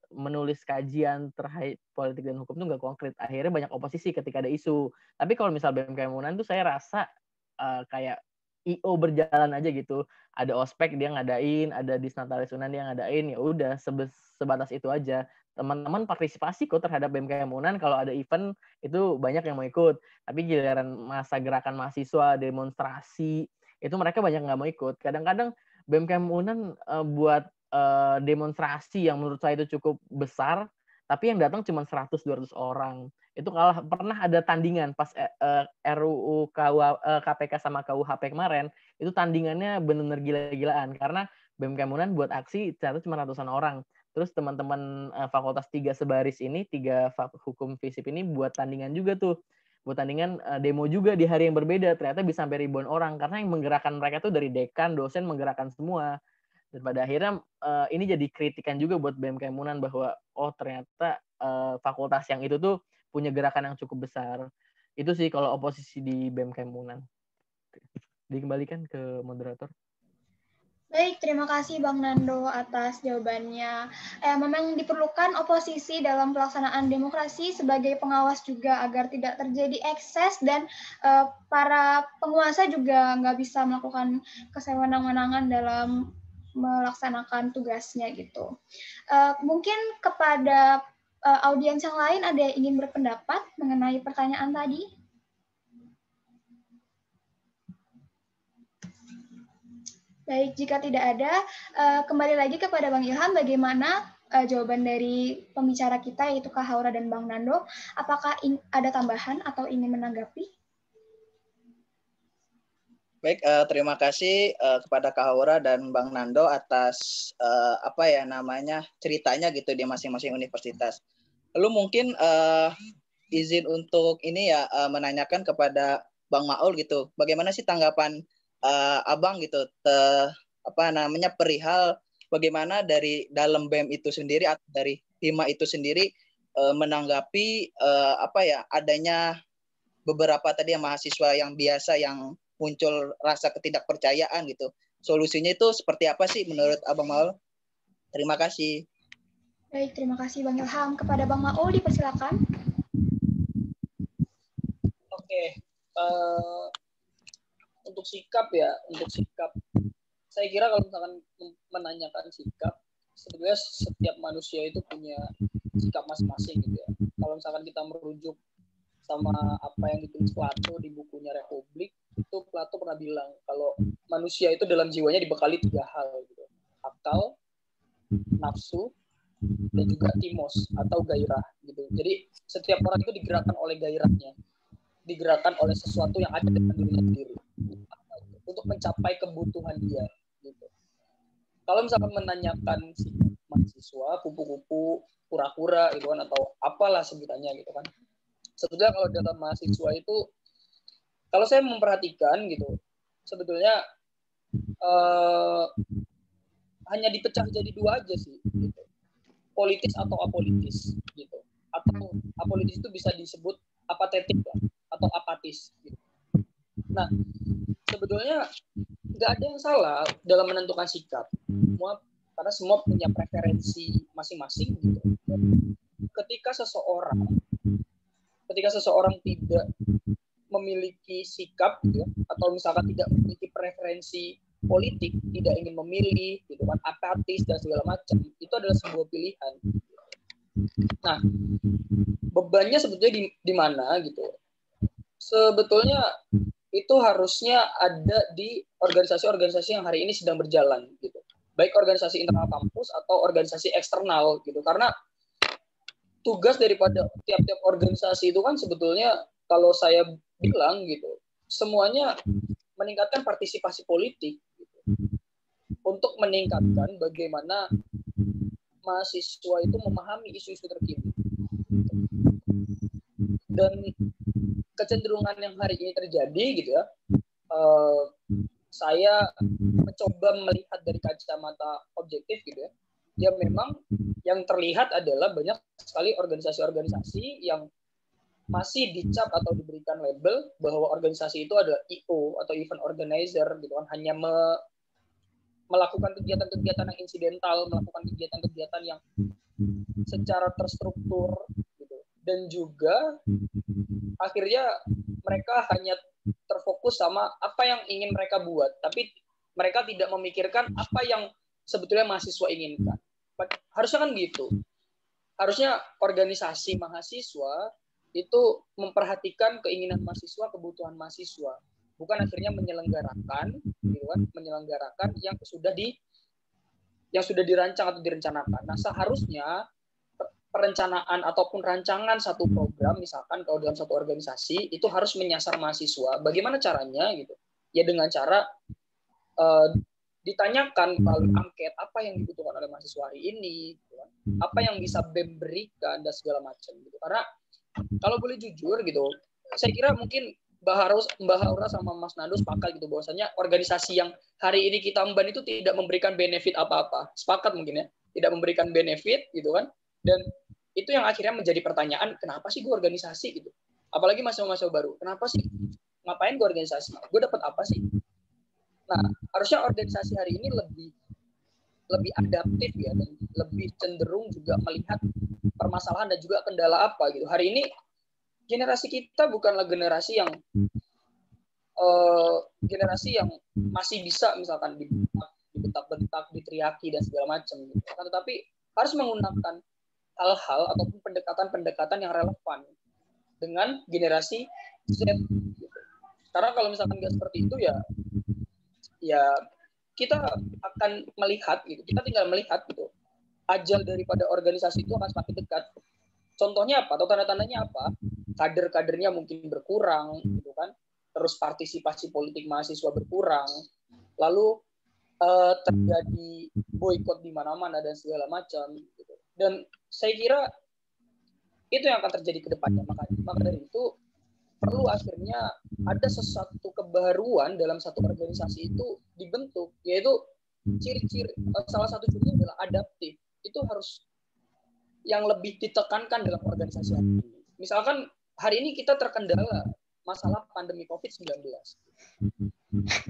menulis kajian terkait politik dan hukum tuh nggak konkret. Akhirnya banyak oposisi ketika ada isu. Tapi kalau misal BMKM UNAN tuh saya rasa kayak IO berjalan aja gitu. Ada ospek dia ngadain, ada Disnatalis UNAN dia ngadain, ya udah sebatas itu aja. Teman-teman partisipasi kok terhadap BMKM UNAN, kalau ada event itu banyak yang mau ikut. Tapi giliran masa gerakan mahasiswa, demonstrasi, itu mereka banyak nggak mau ikut. Kadang-kadang BMKM UNAN buat demonstrasi yang menurut saya itu cukup besar, tapi yang datang cuma 100-200 orang. Itu pernah ada tandingan pas RUU KPK sama KUHP kemarin, itu tandingannya benar-benar gila-gilaan karena BMKM UNAN buat aksi ternyata cuma ratusan orang. Terus teman-teman fakultas 3 sebaris ini, 3 hukum FISIP ini buat tandingan juga tuh. Buat tandingan demo juga di hari yang berbeda, ternyata bisa sampai ribuan orang karena yang menggerakkan mereka tuh dari dekan, dosen menggerakkan semua. Dan pada akhirnya ini jadi kritikan juga buat BMKM UNAN bahwa ternyata fakultas yang itu tuh punya gerakan yang cukup besar. Itu sih kalau oposisi di BMKM UNAN. Dikembalikan ke moderator. Baik, terima kasih Bang Nando atas jawabannya. Memang diperlukan oposisi dalam pelaksanaan demokrasi sebagai pengawas juga agar tidak terjadi ekses dan para penguasa juga nggak bisa melakukan kesewenang-wenangan dalam melaksanakan tugasnya gitu. Mungkin kepada audiens yang lain ada yang ingin berpendapat mengenai pertanyaan tadi? Baik, jika tidak ada, kembali lagi kepada Bang Ilham, bagaimana jawaban dari pembicara kita yaitu Kak Haura dan Bang Nando? Apakah ada tambahan atau ingin menanggapi? Baik, terima kasih kepada Kak Haura dan Bang Nando atas ceritanya gitu di masing-masing universitas. Lalu mungkin izin untuk ini ya menanyakan kepada Bang Maul gitu, bagaimana sih tanggapan Abang gitu perihal bagaimana dari dalam BEM itu sendiri atau dari HIMA itu sendiri menanggapi adanya beberapa tadi yang mahasiswa yang biasa yang muncul rasa ketidakpercayaan gitu. Solusinya itu seperti apa sih menurut Abang Maul? Terima kasih. Baik, terima kasih Bang Ilham. Kepada Bang Maul dipersilakan. Oke. Untuk sikap, saya kira kalau misalkan menanyakan sikap, sebetulnya setiap manusia itu punya sikap masing-masing gitu ya. Kalau misalkan kita merujuk sama apa yang ditulis Plato di bukunya Republik, itu Plato pernah bilang kalau manusia itu dalam jiwanya dibekali 3 hal gitu. Akal, nafsu, dan juga timos atau gairah gitu. Jadi setiap orang itu digerakkan oleh gairahnya, digerakkan oleh sesuatu yang ada dalam dirinya sendiri untuk mencapai kebutuhan dia gitu. Kalau misalkan menanyakan si mahasiswa, kupu-kupu, kura-kura gitu kan, atau apalah sebutannya gitu kan, sebetulnya kalau dalam mahasiswa itu, kalau saya memperhatikan gitu, sebetulnya hanya dipecah jadi 2 aja sih gitu. Politis atau apolitis gitu. Atau apolitis itu bisa disebut apatetik lah, atau apatis gitu. Nah, sebetulnya nggak ada yang salah dalam menentukan sikap. Karena semua punya preferensi masing-masing gitu. Ketika seseorang tidak memiliki sikap gitu ya, atau misalkan tidak memiliki preferensi politik, tidak ingin memilih gitu kan, apatis dan segala macam, itu adalah sebuah pilihan. Nah, bebannya sebetulnya di mana gitu. Sebetulnya itu harusnya ada di organisasi-organisasi yang hari ini sedang berjalan gitu. Baik organisasi internal kampus atau organisasi eksternal gitu. Karena tugas daripada tiap-tiap organisasi itu kan sebetulnya kalau saya bilang gitu, semuanya meningkatkan partisipasi politik gitu. Untuk meningkatkan bagaimana mahasiswa itu memahami isu-isu terkini. Dan kecenderungan yang hari ini terjadi gitu ya, saya mencoba melihat dari kacamata objektif gitu ya. Ya memang yang terlihat adalah banyak sekali organisasi-organisasi yang masih dicap atau diberikan label bahwa organisasi itu adalah IO atau event organizer gitu kan, hanya melakukan kegiatan-kegiatan yang insidental, melakukan kegiatan-kegiatan yang secara terstruktur gitu. Dan juga akhirnya mereka hanya terfokus sama apa yang ingin mereka buat, tapi mereka tidak memikirkan apa yang sebetulnya mahasiswa inginkan. Harusnya kan gitu. Harusnya organisasi mahasiswa itu memperhatikan keinginan mahasiswa, kebutuhan mahasiswa, bukan akhirnya menyelenggarakan, gitu kan, menyelenggarakan yang sudah dirancang atau direncanakan. Nah, seharusnya perencanaan ataupun rancangan satu program, misalkan kalau dalam satu organisasi itu harus menyasar mahasiswa. Bagaimana caranya gitu? Ya dengan cara ditanyakan melalui angket apa yang dibutuhkan oleh mahasiswa hari ini, gitu kan? Apa yang bisa BEM berikan dan segala macam gitu. Karena kalau boleh jujur gitu, saya kira mungkin Mbak Aura sama Mas Nando sepakat gitu bahwasanya organisasi yang hari ini kita emban itu tidak memberikan benefit apa-apa. Sepakat mungkin ya, tidak memberikan benefit gitu kan. Dan itu yang akhirnya menjadi pertanyaan, kenapa sih gue organisasi gitu? Apalagi mahasiswa baru, kenapa sih? Ngapain gue organisasi? Gue dapat apa sih? Nah, harusnya organisasi hari ini lebih adaptif ya, dan lebih cenderung juga melihat permasalahan dan juga kendala apa gitu. Hari ini generasi kita bukanlah generasi yang masih bisa misalkan dibentak-bentak, diteriaki dan segala macam gitu. Tetapi harus menggunakan hal-hal ataupun pendekatan-pendekatan yang relevan dengan generasi Z. Gitu. Karena kalau misalkan nggak seperti itu ya kita akan melihat gitu, kita tinggal melihat gitu, ajal daripada organisasi itu akan semakin dekat. Contohnya apa? Atau tanda-tandanya apa? Kader-kadernya mungkin berkurang, gitu kan? Terus partisipasi politik mahasiswa berkurang, lalu terjadi boikot di mana-mana dan segala macam. Gitu. Dan saya kira itu yang akan terjadi ke depannya. Maka dari itu perlu akhirnya ada sesuatu kebaruan dalam satu organisasi itu dibentuk, yaitu ciri-ciri, salah satu cirinya adalah adaptif. Itu harus yang lebih ditekankan dalam organisasi hari ini. Misalkan hari ini kita terkendala masalah pandemi COVID-19.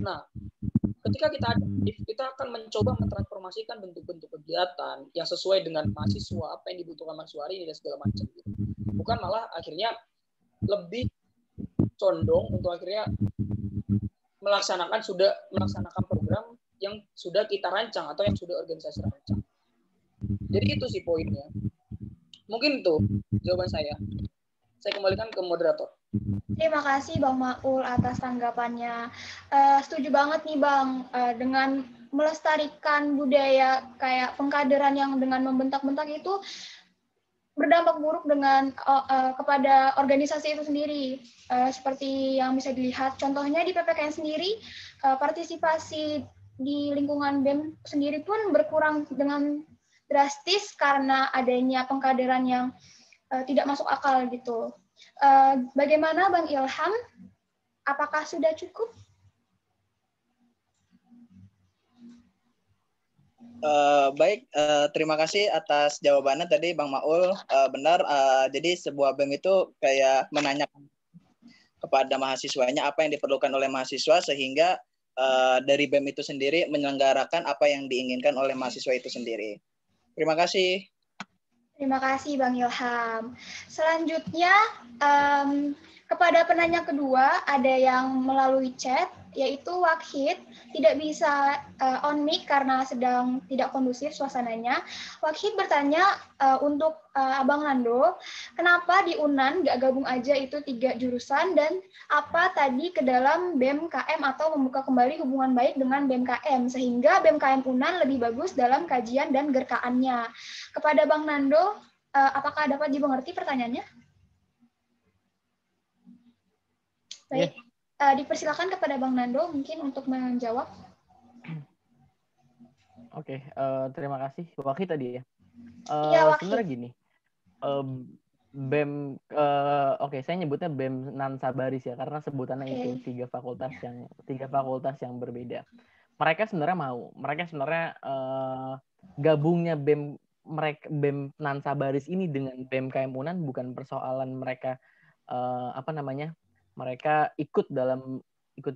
Nah, ketika kita adaptif, kita akan mencoba mentransformasikan bentuk-bentuk kegiatan yang sesuai dengan mahasiswa, apa yang dibutuhkan mahasiswa hari ini dan segala macam. Bukan malah akhirnya lebih condong untuk akhirnya melaksanakan program yang sudah kita rancang atau yang sudah organisasi rancang. Jadi itu sih poinnya. Mungkin itu jawaban saya. Saya kembalikan ke moderator. Terima kasih Bang Maul atas tanggapannya. Setuju banget nih Bang, dengan melestarikan budaya kayak pengkaderan yang dengan membentak-bentak itu berdampak buruk dengan kepada organisasi itu sendiri. Seperti yang bisa dilihat, contohnya di PPKN sendiri, partisipasi di lingkungan BEM sendiri pun berkurang dengan drastis karena adanya pengkaderan yang tidak masuk akal gitu. Bagaimana Bang Ilham? Apakah sudah cukup? Baik, terima kasih atas jawabannya tadi Bang Maul. Benar, jadi sebuah BEM itu kayak menanyakan kepada mahasiswanya apa yang diperlukan oleh mahasiswa sehingga dari BEM itu sendiri menyelenggarakan apa yang diinginkan oleh mahasiswa itu sendiri. Terima kasih. Terima kasih Bang Ilham. Selanjutnya kepada penanya kedua ada yang melalui chat, yaitu Wakhid, tidak bisa on mic karena sedang tidak kondusif suasananya. Wakhid bertanya untuk Abang Nando, kenapa di UNAN nggak gabung aja itu 3 jurusan dan apa tadi ke dalam BEM KM atau membuka kembali hubungan baik dengan BEM KM sehingga BEM KM UNAN lebih bagus dalam kajian dan gerkaannya. Kepada Bang Nando, apakah dapat dimengerti pertanyaannya? Baik. Dipersilakan kepada Bang Nando mungkin untuk menjawab. Oke, terima kasih. Waki tadi ya. Iya, Waki. Sebenarnya gini, BEM, oke, saya nyebutnya BEM Nansabaris ya, karena sebutannya itu tiga fakultas yang berbeda. Mereka sebenarnya gabungnya BEM Nansabaris ini dengan BEM KM Unan bukan persoalan mereka mereka ikut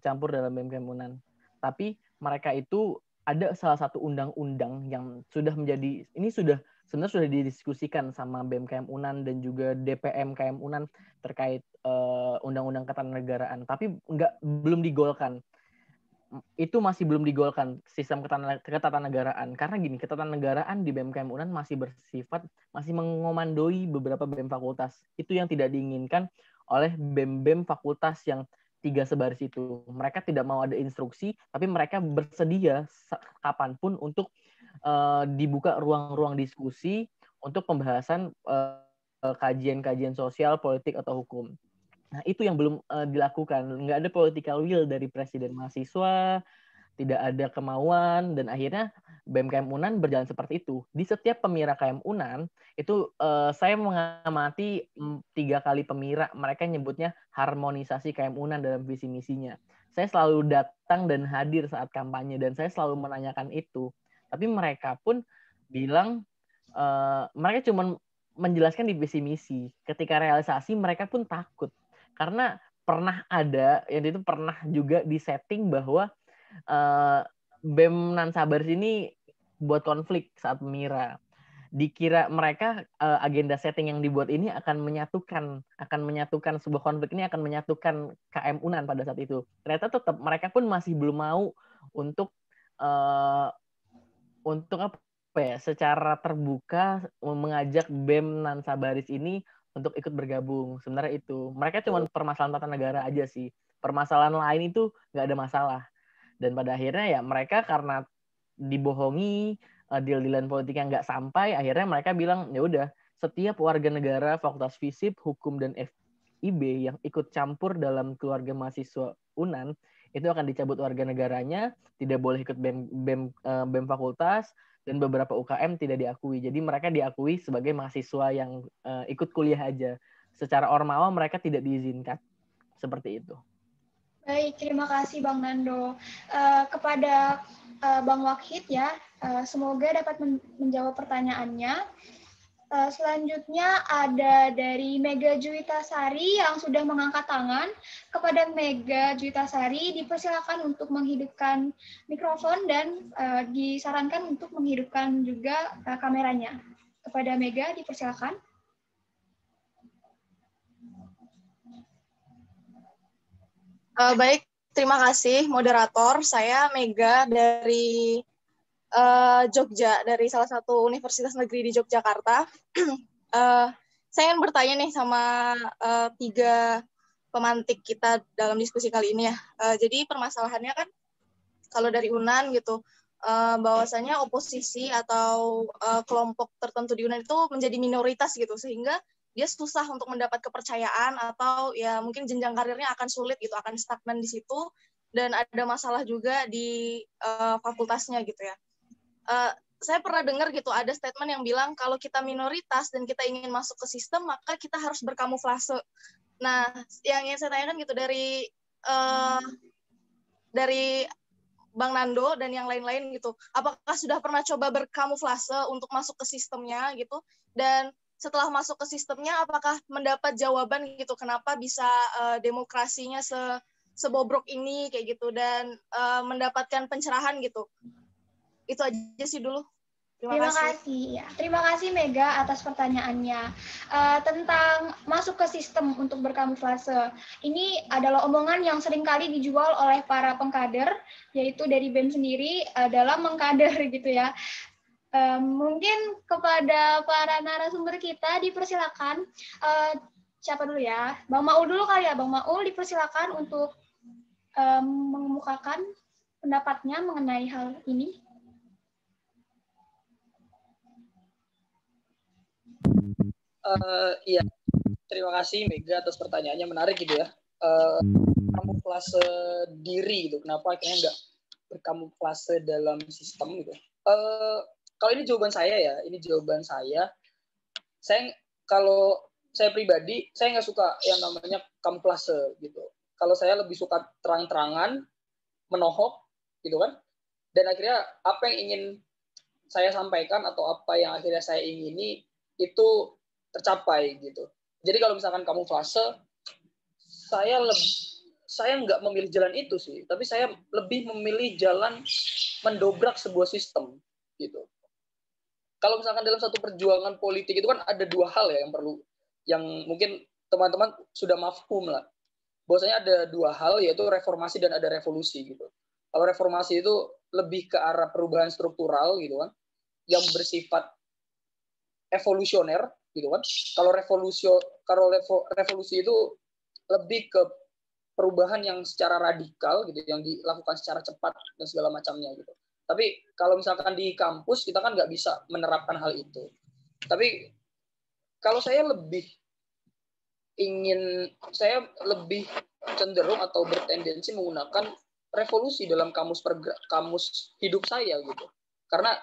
campur dalam BEM KM Unan, tapi mereka itu ada salah satu undang-undang yang sebenarnya sudah didiskusikan sama BEM KM Unan dan juga DPM KM Unan terkait undang-undang ketatanegaraan, tapi belum digolkan. Itu masih belum digolkan sistem ketatanegaraan, karena gini, ketatanegaraan di BEM KM Unan masih mengomandoi beberapa BEM fakultas. Itu yang tidak diinginkan oleh BEM fakultas yang 3 sebaris itu. Mereka tidak mau ada instruksi, tapi mereka bersedia kapanpun untuk dibuka ruang-ruang diskusi untuk pembahasan kajian-kajian sosial, politik, atau hukum. Nah, itu yang belum dilakukan. Nggak ada political will dari presiden mahasiswa, tidak ada kemauan, dan akhirnya BEM KM Unan berjalan seperti itu. Di setiap pemira KM Unan, itu saya mengamati 3 kali pemira, mereka nyebutnya harmonisasi KM Unan dalam visi misinya. Saya selalu datang dan hadir saat kampanye, dan saya selalu menanyakan itu. Tapi mereka pun bilang, mereka cuma menjelaskan di visi misi. Ketika realisasi, mereka pun takut. Karena pernah juga disetting bahwa BEM Nansabaris ini buat konflik saat pemira. Dikira mereka agenda setting yang dibuat ini akan menyatukan sebuah konflik ini, akan menyatukan KM Unan pada saat itu. Ternyata tetap mereka pun masih belum mau untuk secara terbuka mengajak BEM Nansabaris ini untuk ikut bergabung. Sebenarnya itu. Mereka cuma permasalahan tata negara aja sih. Permasalahan lain itu nggak ada masalah. Dan pada akhirnya ya mereka karena dibohongi, deal-dealan politiknya nggak sampai, akhirnya mereka bilang, ya udah, setiap warga negara Fakultas Fisip, Hukum, dan FIB yang ikut campur dalam keluarga mahasiswa Unan, itu akan dicabut warga negaranya, tidak boleh ikut BEM fakultas, dan beberapa UKM tidak diakui. Jadi mereka diakui sebagai mahasiswa yang ikut kuliah aja. Secara ormawa mereka tidak diizinkan. Seperti itu. Baik, terima kasih Bang Nando. Kepada Bang Wahid ya, semoga dapat menjawab pertanyaannya. Selanjutnya ada dari Mega Juwitasari yang sudah mengangkat tangan. Kepada Mega Juwitasari dipersilakan untuk menghidupkan mikrofon dan disarankan untuk menghidupkan juga kameranya. Kepada Mega dipersilakan. Baik, terima kasih moderator. Saya Mega dari Jogja, dari salah satu universitas negeri di Yogyakarta. Saya ingin bertanya nih sama 3 pemantik kita dalam diskusi kali ini ya. Jadi permasalahannya kan kalau dari Unan gitu, bahwasanya oposisi atau kelompok tertentu di Unan itu menjadi minoritas gitu, sehingga dia susah untuk mendapat kepercayaan atau ya mungkin jenjang karirnya akan sulit gitu, akan stagnan di situ, dan ada masalah juga di fakultasnya gitu ya. Saya pernah dengar gitu ada statement yang bilang kalau kita minoritas dan kita ingin masuk ke sistem maka kita harus berkamuflase. Nah, yang ingin saya tanyakan gitu dari Bang Nando dan yang lain-lain gitu, apakah sudah pernah coba berkamuflase untuk masuk ke sistemnya gitu, dan setelah masuk ke sistemnya apakah mendapat jawaban gitu kenapa bisa demokrasinya sebobrok ini kayak gitu, dan mendapatkan pencerahan gitu. Itu aja sih dulu. Terima kasih. Ya. Terima kasih Mega atas pertanyaannya. Tentang masuk ke sistem untuk berkamuflase. Ini adalah omongan yang seringkali dijual oleh para pengkader, yaitu dari BEM sendiri dalam mengkader gitu ya. Mungkin kepada para narasumber kita dipersilakan. Siapa dulu ya? Bang Maul dulu kali ya. Bang Maul dipersilakan untuk mengemukakan pendapatnya mengenai hal ini. Iya, terima kasih Mega atas pertanyaannya, menarik gitu ya. Kamuflase diri gitu, kenapa akhirnya nggak berkamuflase dalam sistem gitu. Kalau ini jawaban saya ya, Saya kalau saya pribadi, saya nggak suka yang namanya kamuflase gitu. Kalau saya lebih suka terang-terangan, menohok, gitu kan. Dan akhirnya apa yang ingin saya sampaikan atau apa yang akhirnya saya ingini itu tercapai gitu. Jadi kalau misalkan kamuflase, saya nggak memilih jalan itu sih, tapi saya lebih memilih jalan mendobrak sebuah sistem gitu. Kalau misalkan dalam satu perjuangan politik itu kan ada dua hal ya yang perlu, yang mungkin teman-teman sudah mafhum lah. Bahwasanya ada dua hal, yaitu reformasi dan ada revolusi gitu. Kalau reformasi itu lebih ke arah perubahan struktural gitu kan, yang bersifat evolusioner gitu kan. Kalau revolusi itu lebih ke perubahan yang secara radikal gitu, yang dilakukan secara cepat dan segala macamnya gitu. Tapi kalau misalkan di kampus kita kan nggak bisa menerapkan hal itu. Tapi kalau saya lebih cenderung atau bertendensi menggunakan revolusi dalam kamus hidup saya gitu. Karena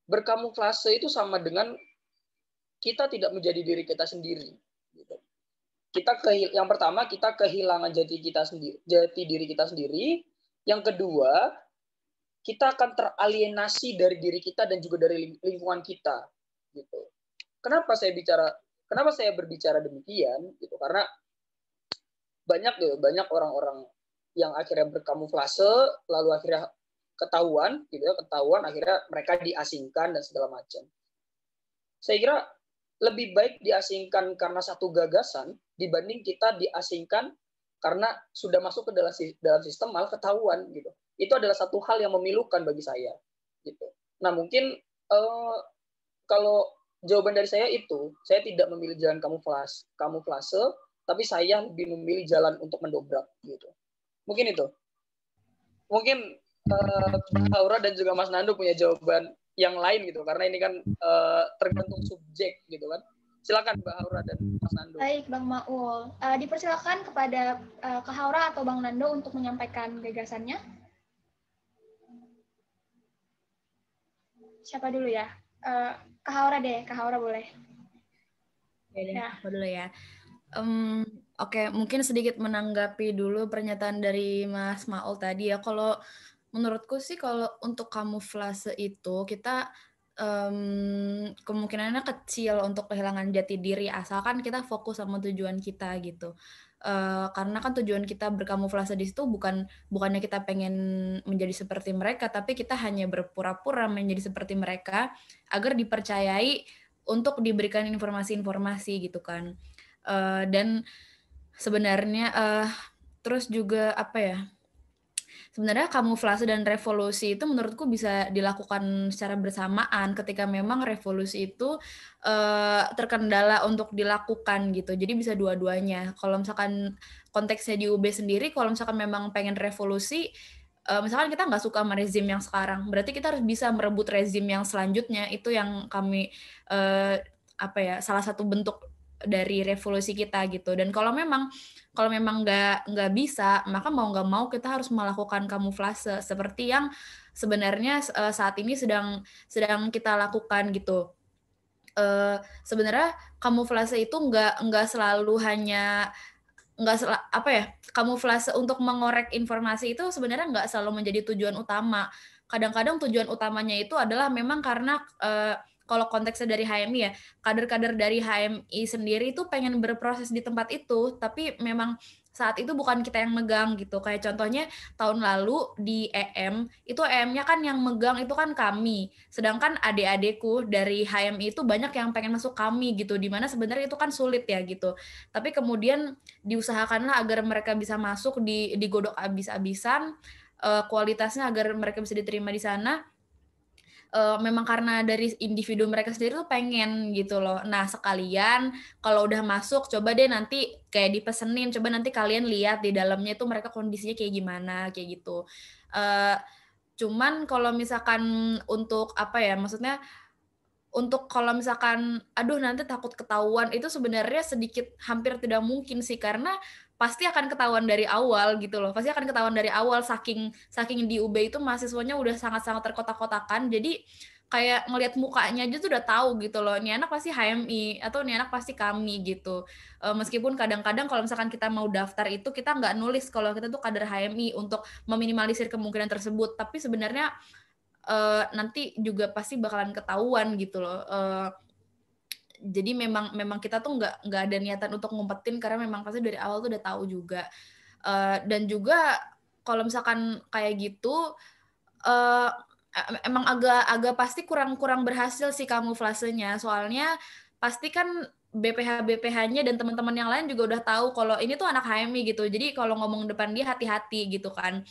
berkamuflase itu sama dengan kita tidak menjadi diri kita sendiri gitu. Yang pertama kita kehilangan jati diri kita sendiri. Yang kedua, kita akan teralienasi dari diri kita dan juga dari lingkungan kita gitu. Kenapa saya berbicara demikian gitu? Karena banyak orang-orang yang akhirnya berkamuflase lalu akhirnya ketahuan akhirnya mereka diasingkan dan segala macam. Saya kira lebih baik diasingkan karena satu gagasan dibanding kita diasingkan karena sudah masuk ke dalam sistem malah ketahuan gitu. Itu adalah satu hal yang memilukan bagi saya gitu. Nah, mungkin kalau jawaban dari saya itu, saya tidak memilih jalan kamuflase, tapi saya lebih memilih jalan untuk mendobrak gitu. Mungkin itu. Mungkin Aura dan juga Mas Nando punya jawaban yang lain gitu, karena ini kan tergantung subjek gitu kan. Silakan Mbak Aura dan Mas Nando. Baik, Bang Maul. Dipersilakan kepada Kak Aura atau Bang Nando untuk menyampaikan gagasannya. Siapa dulu ya? Kak Aura deh, Kak Aura boleh. Ya, aku dulu ya. Oke, mungkin sedikit menanggapi dulu pernyataan dari Mas Maul tadi ya. Kalau menurutku sih kalau untuk kamuflase itu kita kemungkinannya kecil untuk kehilangan jati diri asalkan kita fokus sama tujuan kita gitu. Karena kan tujuan kita berkamuflase di situ bukannya kita pengen menjadi seperti mereka, tapi kita hanya berpura-pura menjadi seperti mereka agar dipercayai untuk diberikan informasi-informasi gitu kan. Dan sebenarnya terus juga apa ya? Sebenarnya kamuflase dan revolusi itu menurutku bisa dilakukan secara bersamaan ketika memang revolusi itu terkendala untuk dilakukan gitu. Jadi bisa dua-duanya. Kalau misalkan konteksnya di UB sendiri, kalau misalkan memang pengen revolusi, misalkan kita nggak suka sama rezim yang sekarang, berarti kita harus bisa merebut rezim yang selanjutnya. Itu yang kami salah satu bentuk dari revolusi kita gitu. Dan kalau memang nggak bisa, maka mau nggak mau kita harus melakukan kamuflase seperti yang sebenarnya saat ini sedang kita lakukan gitu. Sebenarnya kamuflase itu nggak selalu hanya kamuflase untuk mengorek informasi itu sebenarnya nggak selalu menjadi tujuan utama. Kadang-kadang tujuan utamanya itu adalah memang karena kalau konteksnya dari HMI ya, kader-kader dari HMI sendiri itu pengen berproses di tempat itu, tapi memang saat itu bukan kita yang megang gitu. Kayak contohnya tahun lalu di EM, itu EM-nya kan yang megang itu kan kami. Sedangkan adik-adikku dari HMI itu banyak yang pengen masuk kami gitu, dimana sebenarnya itu kan sulit ya gitu. Tapi kemudian diusahakanlah agar mereka bisa masuk, digodok abis-abisan, kualitasnya agar mereka bisa diterima di sana. Memang karena dari individu mereka sendiri tuh pengen gitu loh. Nah, sekalian kalau udah masuk, coba deh nanti kayak dipesenin, coba nanti kalian lihat di dalamnya itu mereka kondisinya kayak gimana, kayak gitu. Cuman kalau misalkan untuk maksudnya untuk kalau misalkan aduh nanti takut ketahuan, itu sebenarnya sedikit hampir tidak mungkin sih, karena pasti akan ketahuan dari awal gitu loh. Pasti akan ketahuan dari awal, saking di UB itu mahasiswanya udah sangat-sangat terkotak-kotakan. Jadi kayak ngelihat mukanya aja tuh udah tahu gitu loh, ini anak pasti HMI atau ini anak pasti kami gitu. Meskipun kadang-kadang kalau misalkan kita mau daftar itu kita nggak nulis kalau kita tuh kader HMI untuk meminimalisir kemungkinan tersebut, tapi sebenarnya nanti juga pasti bakalan ketahuan gitu loh. Jadi memang kita tuh nggak ada niatan untuk ngumpetin karena memang pasti dari awal tuh udah tahu juga. Dan juga kalau misalkan kayak gitu emang agak pasti kurang berhasil sih kamuflasenya, soalnya pasti kan BPH-nya dan teman-teman yang lain juga udah tahu kalau ini tuh anak HMI gitu. Jadi kalau ngomong depan dia hati-hati gitu kan.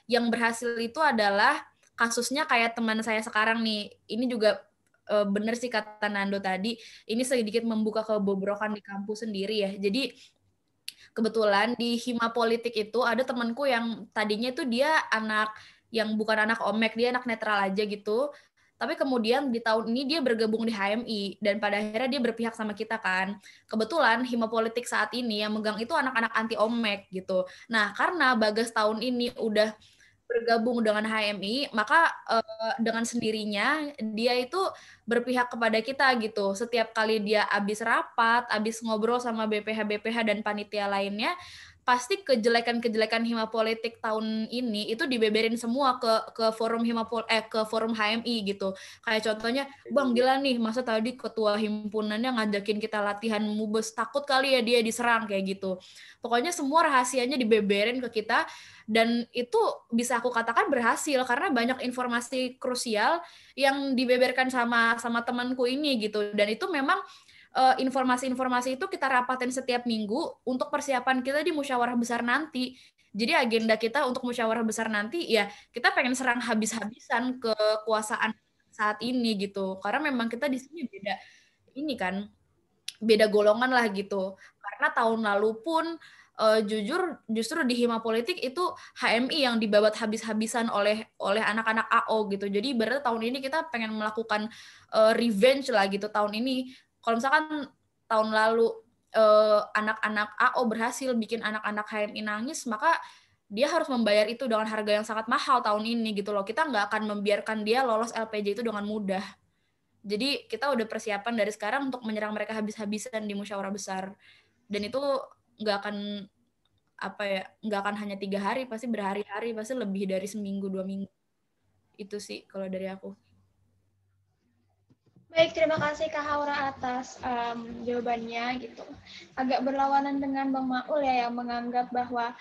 Yang berhasil itu adalah kasusnya kayak teman saya sekarang nih. Ini juga bener sih kata Nando tadi, ini sedikit membuka kebobrokan di kampus sendiri ya. Jadi kebetulan di Hima Politik itu ada temanku yang tadinya itu dia anak yang bukan anak Omek, dia anak netral aja gitu. Tapi kemudian di tahun ini dia bergabung di HMI dan pada akhirnya dia berpihak sama kita kan. Kebetulan Hima Politik saat ini yang megang itu anak-anak anti Omek gitu. Nah, karena Bagas tahun ini udah bergabung dengan HMI, maka dengan sendirinya dia itu berpihak kepada kita gitu. Setiap kali dia habis rapat, habis ngobrol sama BPH dan panitia lainnya, pasti kejelekan-kejelekan Hima Politik tahun ini itu dibeberin semua ke forum ke forum HMI gitu. Kayak contohnya, Bang gila nih, masa tadi ketua himpunannya ngajakin kita latihan mubes, takut kali ya dia diserang kayak gitu. Pokoknya semua rahasianya dibeberin ke kita, dan itu bisa aku katakan berhasil karena banyak informasi krusial yang dibeberkan sama temanku ini gitu. Dan itu memang informasi-informasi itu kita rapatin setiap minggu untuk persiapan kita di musyawarah besar nanti. Jadi agenda kita untuk musyawarah besar nanti ya kita pengen serang habis-habisan kekuasaan saat ini gitu. Karena memang kita di sini beda golongan lah gitu. Karena tahun lalu pun justru di Hima Politik itu HMI yang dibabat habis-habisan oleh anak-anak AO gitu. Jadi berarti tahun ini kita pengen melakukan revenge lah gitu tahun ini. Kalau misalkan tahun lalu anak-anak AO berhasil bikin anak-anak HMI nangis, maka dia harus membayar itu dengan harga yang sangat mahal tahun ini gitu loh. Kita nggak akan membiarkan dia lolos LPJ itu dengan mudah. Jadi kita udah persiapan dari sekarang untuk menyerang mereka habis-habisan di musyawarah besar. Dan itu nggak akan hanya 3 hari, pasti berhari-hari, pasti lebih dari seminggu 2 minggu. Itu sih kalau dari aku. Baik, terima kasih Kak Haura atas jawabannya gitu. Agak berlawanan dengan Bang Maul ya yang menganggap bahwa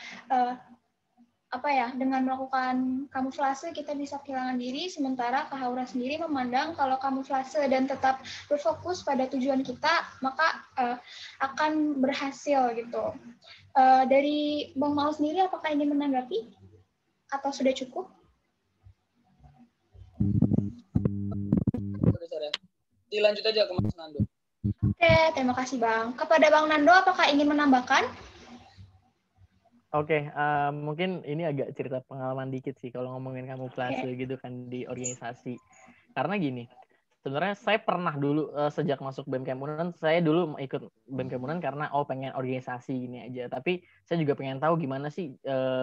dengan melakukan kamuflase kita bisa kehilangan diri, sementara Kak Haura sendiri memandang kalau kamuflase dan tetap berfokus pada tujuan kita, maka akan berhasil gitu. Dari Bang Maul sendiri, apakah ingin menanggapi atau sudah cukup? Dilanjut aja ke Mas Nando. Oke, terima kasih Bang. Kepada Bang Nando, apakah ingin menambahkan? Oke, mungkin ini agak cerita pengalaman dikit sih kalau ngomongin kamuflase gitu kan di organisasi. Karena gini, sebenarnya saya pernah dulu sejak masuk BEM Kemunan, saya dulu ikut BEM Kemunan karena pengen organisasi gini aja. Tapi saya juga pengen tahu gimana sih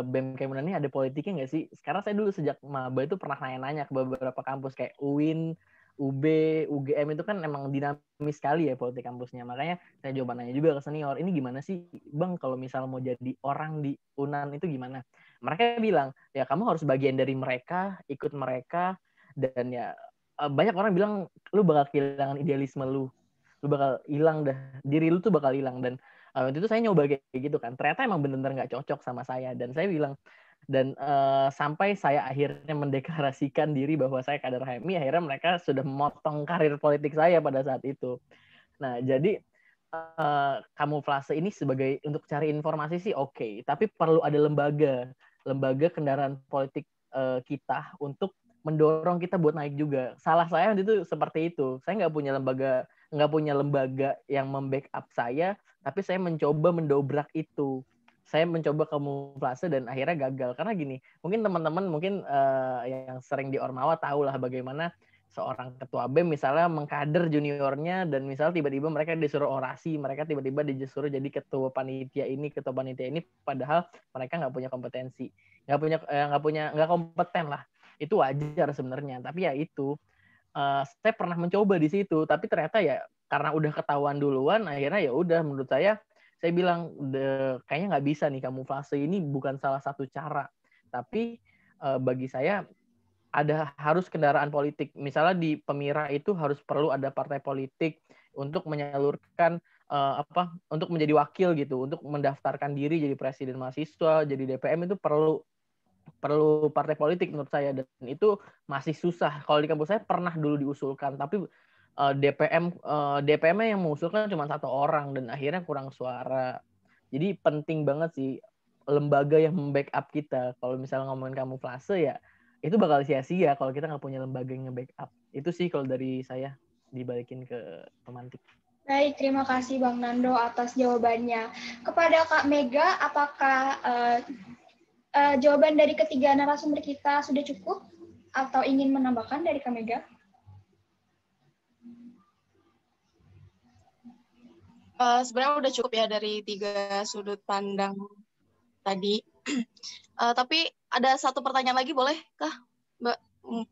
BEM Kemunan ini ada politiknya nggak sih? Sekarang saya dulu sejak maba itu pernah nanya-nanya ke beberapa kampus kayak UIN, UB, UGM itu kan emang dinamis sekali ya politik kampusnya. Makanya saya coba nanya juga ke senior, ini gimana sih Bang kalau misal mau jadi orang di UNAN itu gimana? Mereka bilang, ya kamu harus bagian dari mereka, ikut mereka, dan ya banyak orang bilang, lu bakal kehilangan idealisme lu bakal hilang dah, diri lu tuh bakal hilang. Dan waktu itu saya nyoba kayak gitu kan, ternyata emang bener-bener gak cocok sama saya. Dan saya bilang, dan sampai saya akhirnya mendeklarasikan diri bahwa saya kader HMI, akhirnya mereka sudah memotong karir politik saya pada saat itu. Nah, jadi kamuflase ini sebagai untuk cari informasi sih oke, tapi perlu ada lembaga kendaraan politik kita untuk mendorong kita buat naik juga. Salah saya waktu itu seperti itu. Saya nggak punya lembaga yang membackup saya, tapi saya mencoba mendobrak itu. Saya mencoba kamuflase dan akhirnya gagal. Karena gini, mungkin teman-teman yang sering di Ormawa tahu lah bagaimana seorang ketua BEM misalnya mengkader juniornya, dan misalnya tiba-tiba mereka disuruh orasi, mereka tiba-tiba disuruh jadi ketua panitia ini, padahal mereka nggak punya kompetensi, nggak kompeten lah. Itu wajar sebenarnya, tapi ya itu saya pernah mencoba di situ, tapi ternyata ya karena udah ketahuan duluan, akhirnya ya udah menurut saya bilang kayaknya nggak bisa nih, kamuflase ini bukan salah satu cara. Tapi bagi saya harus kendaraan politik. Misalnya di Pemira itu harus perlu ada partai politik untuk menyalurkan untuk menjadi wakil gitu, untuk mendaftarkan diri jadi presiden mahasiswa, jadi DPM itu perlu partai politik menurut saya, dan itu masih susah. Kalau di kampus saya pernah dulu diusulkan, tapi DPM-nya yang mengusulkan cuma 1 orang dan akhirnya kurang suara. Jadi penting banget sih lembaga yang membackup kita. Kalau misalnya ngomongin kamuflase ya itu bakal sia-sia kalau kita nggak punya lembaga yang nge-backup. Itu sih kalau dari saya, dibalikin ke pemantik. Baik, terima kasih Bang Nando atas jawabannya. Kepada Kak Mega, apakah jawaban dari ketiga narasumber kita sudah cukup atau ingin menambahkan dari Kak Mega? Sebenarnya udah cukup ya dari 3 sudut pandang tadi. Tapi ada satu pertanyaan lagi, boleh kah Mbak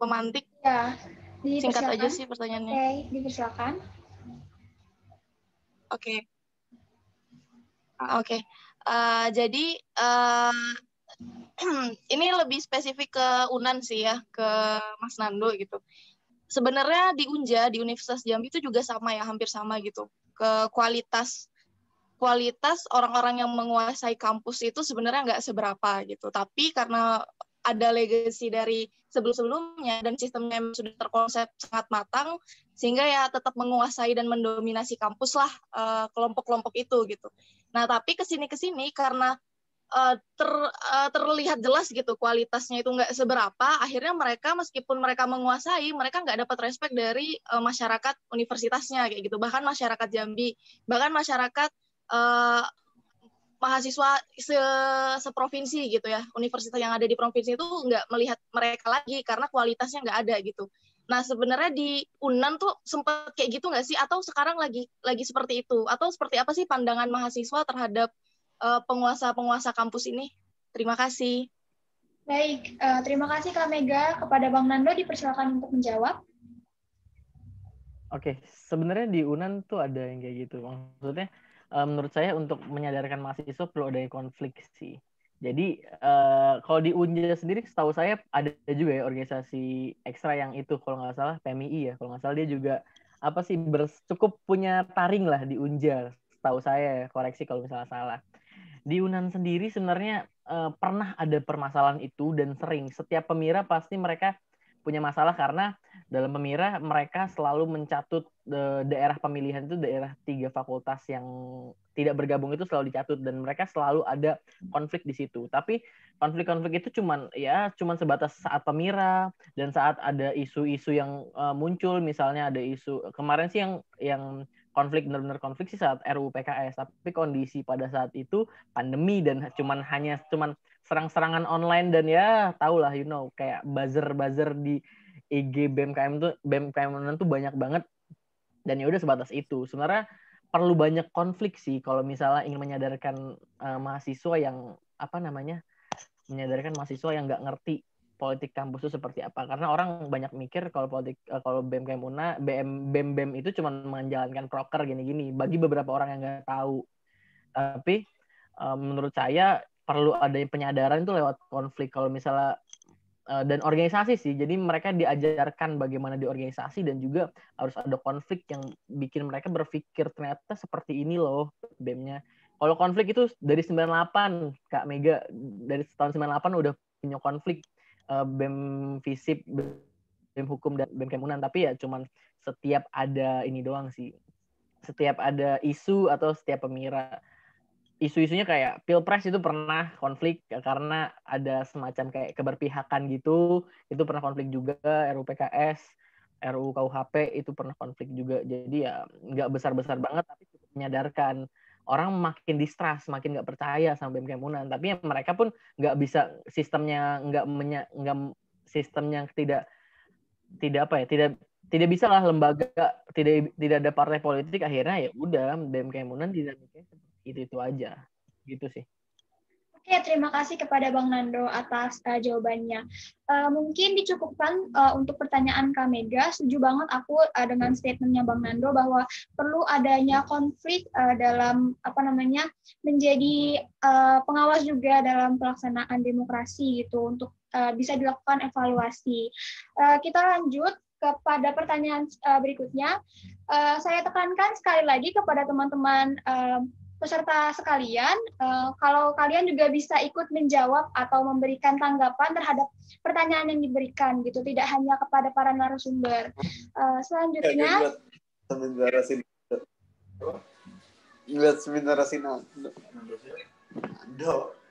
pemantik? Ya, singkat aja sih pertanyaannya. Oke, dipersilakan. Oke. Jadi ini lebih spesifik ke Unan sih ya, ke Mas Nando gitu. Sebenarnya di Unja, di Universitas Jambi itu juga sama ya, hampir sama gitu. Ke kualitas orang-orang yang menguasai kampus itu sebenarnya nggak seberapa gitu. Tapi karena ada legacy dari sebelum-sebelumnya dan sistemnya sudah terkonsep sangat matang, sehingga ya tetap menguasai dan mendominasi kampus lah kelompok-kelompok itu gitu. Nah tapi kesini karena terlihat jelas gitu kualitasnya itu nggak seberapa, akhirnya mereka meskipun mereka menguasai, mereka nggak dapat respect dari masyarakat universitasnya kayak gitu, bahkan masyarakat Jambi, bahkan masyarakat mahasiswa seprovinsi gitu ya, universitas yang ada di provinsi itu nggak melihat mereka lagi karena kualitasnya nggak ada gitu. Nah sebenarnya di Unan tuh sempat kayak gitu nggak sih, atau sekarang lagi seperti itu, atau seperti apa sih pandangan mahasiswa terhadap penguasa kampus ini? Terima kasih. Baik, terima kasih Kak Mega. Kepada Bang Nando dipersilakan untuk menjawab. Oke, sebenarnya di Unan tuh ada yang kayak gitu. Maksudnya menurut saya untuk menyadarkan mahasiswa perlu ada konflik sih. Jadi kalau di Unja sendiri setahu saya ada juga ya organisasi ekstra yang itu, kalau nggak salah PMI ya, kalau nggak salah dia juga cukup punya taring lah di Unja, setahu saya, koreksi kalau misalnya salah. Di Unan sendiri sebenarnya pernah ada permasalahan itu, dan setiap Pemira pasti mereka punya masalah karena dalam Pemira mereka selalu mencatut daerah pemilihan itu, daerah 3 fakultas yang tidak bergabung itu selalu dicatut, dan mereka selalu ada konflik di situ. Tapi konflik-konflik itu cuman sebatas saat Pemira dan saat ada isu-isu yang muncul. Misalnya ada isu kemarin sih yang konflik, benar-benar konflik sih saat RUU PKS, tapi kondisi pada saat itu pandemi dan cuman serang-serangan online, dan ya tahulah kayak buzzer di IG BMKM tuh banyak banget, dan ya udah sebatas itu. Sebenarnya perlu banyak konflik sih kalau misalnya ingin menyadarkan mahasiswa yang nggak ngerti politik kampus itu seperti apa. Karena orang banyak mikir kalau BMKM UNA, BEM itu cuma menjalankan proker gini-gini. Bagi beberapa orang yang nggak tahu. Tapi menurut saya perlu ada penyadaran itu lewat konflik. Kalau misalnya dan organisasi sih. Jadi mereka diajarkan bagaimana di organisasi, dan juga harus ada konflik yang bikin mereka berpikir ternyata seperti ini loh BEM-nya. Kalau konflik itu dari 98, Kak Mega, dari tahun 98 udah punya konflik BEM FISIP, BEM Hukum, dan BEM Kemunan. Tapi ya cuman setiap ada ini doang sih. Setiap ada isu atau setiap Pemira, isu-isunya kayak Pilpres itu pernah konflik karena ada semacam kayak keberpihakan gitu. Itu pernah konflik juga. RUU PKS, RUU KUHP itu pernah konflik juga. Jadi ya nggak besar-besar banget, tapi cukup menyadarkan. Orang makin distrust, makin nggak percaya sama BEM Kemunan. Tapi ya mereka pun nggak bisa, sistemnya tidak bisa lah lembaga, tidak ada partai politik, akhirnya ya udah BEM Kemunan dinamikanya itu aja gitu sih. Oke, terima kasih kepada Bang Nando atas jawabannya. Mungkin dicukupkan untuk pertanyaan Kak Mega. Setuju banget aku dengan statementnya Bang Nando bahwa perlu adanya konflik dalam menjadi pengawas juga dalam pelaksanaan demokrasi gitu untuk bisa dilakukan evaluasi. Kita lanjut kepada pertanyaan berikutnya. Saya tekankan sekali lagi kepada teman-teman peserta sekalian, kalau kalian juga bisa ikut menjawab atau memberikan tanggapan terhadap pertanyaan yang diberikan, gitu, tidak hanya kepada para narasumber. Selanjutnya,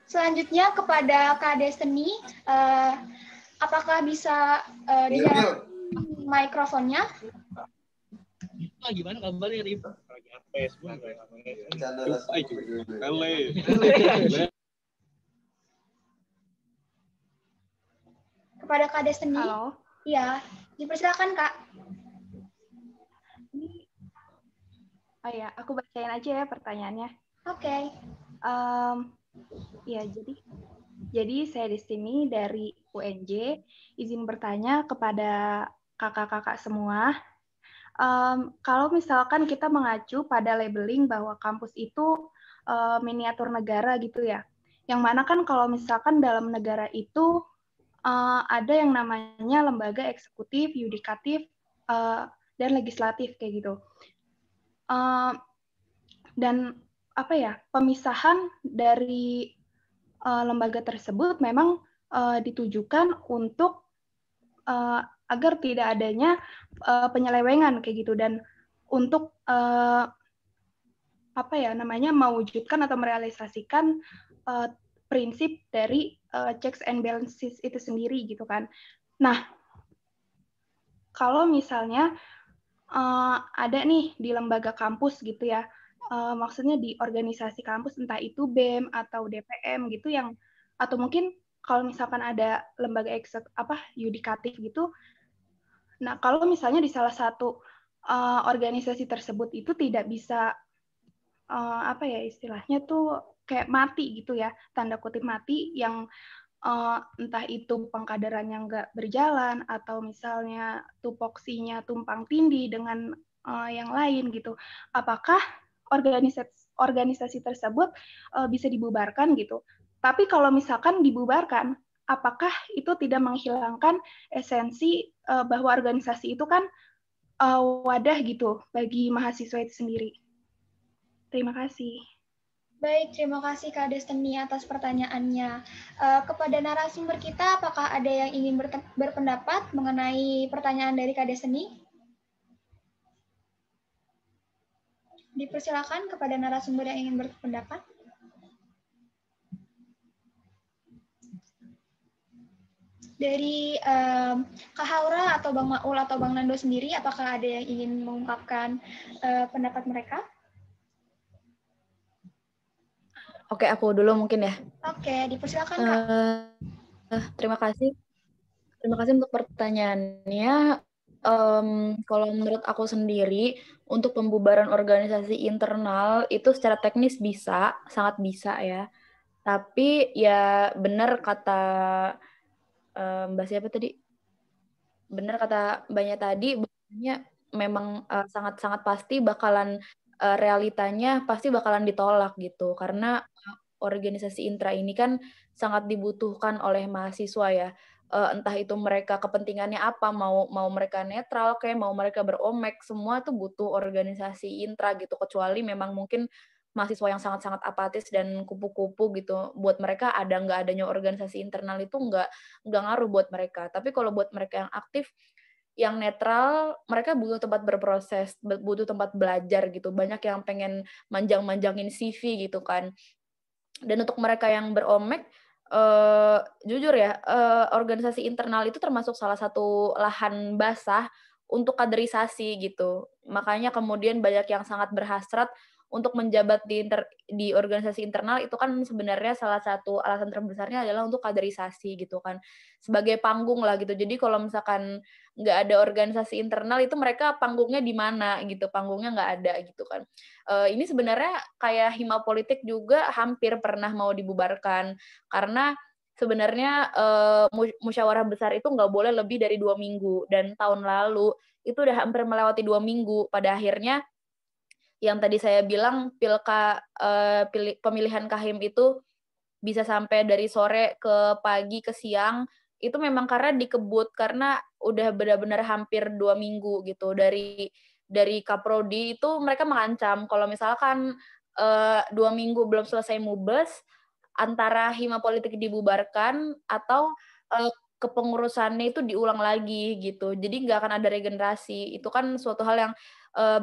selanjutnya kepada Kak Destiny, apakah bisa dinyalakan mikrofonnya? Gimana kabarnya nih? Kepada Kak Destiny. Halo. Iya, dipersilakan Kak. Oh ya, aku bacain aja ya pertanyaannya. Oke. Ya, jadi saya di sini dari UNJ izin bertanya kepada kakak-kakak semua. Kalau misalkan kita mengacu pada labeling bahwa kampus itu miniatur negara gitu ya, yang mana kan kalau misalkan dalam negara itu ada yang namanya lembaga eksekutif, yudikatif, dan legislatif kayak gitu. Dan apa ya, pemisahan dari lembaga tersebut memang ditujukan untuk agar tidak adanya penyelewengan kayak gitu, dan untuk mewujudkan atau merealisasikan prinsip dari checks and balances itu sendiri gitu kan. Nah, kalau misalnya ada nih di lembaga kampus gitu ya, maksudnya di organisasi kampus, entah itu BEM atau DPM gitu, yang atau mungkin kalau misalkan ada lembaga yudikatif gitu. Nah, kalau misalnya di salah satu organisasi tersebut itu tidak bisa istilahnya tuh kayak mati gitu ya, tanda kutip mati, yang entah itu pengkaderannya nggak berjalan atau misalnya tupoksinya tumpang tindih dengan yang lain gitu. Apakah organisasi tersebut bisa dibubarkan gitu? Tapi kalau misalkan dibubarkan, apakah itu tidak menghilangkan esensi bahwa organisasi itu kan wadah gitu bagi mahasiswa itu sendiri? Terima kasih. Baik, terima kasih Kak Destiny atas pertanyaannya. Kepada narasumber kita, apakah ada yang ingin berpendapat mengenai pertanyaan dari Kak Destiny? Dipersilakan kepada narasumber yang ingin berpendapat. Dari Kak Haura atau Bang Maul atau Bang Nando sendiri, apakah ada yang ingin mengungkapkan pendapat mereka? Oke, aku dulu mungkin ya. Oke, dipersilakan Kak. Terima kasih. Terima kasih untuk pertanyaannya. Kalau menurut aku sendiri, untuk pembubaran organisasi internal itu secara teknis bisa, sangat bisa ya. Tapi ya benar kata Mbak siapa tadi? Benar kata Mbaknya tadi, bahwasanya memang sangat-sangat pasti bakalan realitanya pasti bakalan ditolak gitu, karena organisasi intra ini kan sangat dibutuhkan oleh mahasiswa ya. Entah itu mereka kepentingannya apa, mau mereka netral kayak mau mereka beromek, semua tuh butuh organisasi intra gitu, kecuali memang mungkin mahasiswa yang sangat-sangat apatis dan kupu-kupu gitu. Buat mereka nggak adanya organisasi internal itu nggak ngaruh buat mereka. Tapi kalau buat mereka yang aktif, yang netral, mereka butuh tempat berproses, butuh tempat belajar gitu. Banyak yang pengen manjang-manjangin CV gitu kan. Dan untuk mereka yang beromek, jujur ya, organisasi internal itu termasuk salah satu lahan basah untuk kaderisasi gitu. Makanya kemudian banyak yang sangat berhasrat untuk menjabat di organisasi internal itu kan sebenarnya salah satu alasan terbesarnya adalah untuk kaderisasi gitu kan, sebagai panggung lah gitu. Jadi kalau misalkan nggak ada organisasi internal itu mereka panggungnya di mana gitu, panggungnya nggak ada gitu kan. Ini sebenarnya kayak Hima Politik juga hampir pernah mau dibubarkan karena sebenarnya musyawarah besar itu nggak boleh lebih dari 2 minggu, dan tahun lalu itu udah hampir melewati 2 minggu. Pada akhirnya yang tadi saya bilang pemilihan Kahim itu bisa sampai dari sore ke pagi ke siang, itu memang karena dikebut, karena udah benar-benar hampir 2 minggu gitu. Dari Kaprodi itu mereka mengancam kalau misalkan 2 minggu belum selesai mubes, antara Hima Politik dibubarkan atau kepengurusannya itu diulang lagi gitu. Jadi nggak akan ada regenerasi. Itu kan suatu hal yang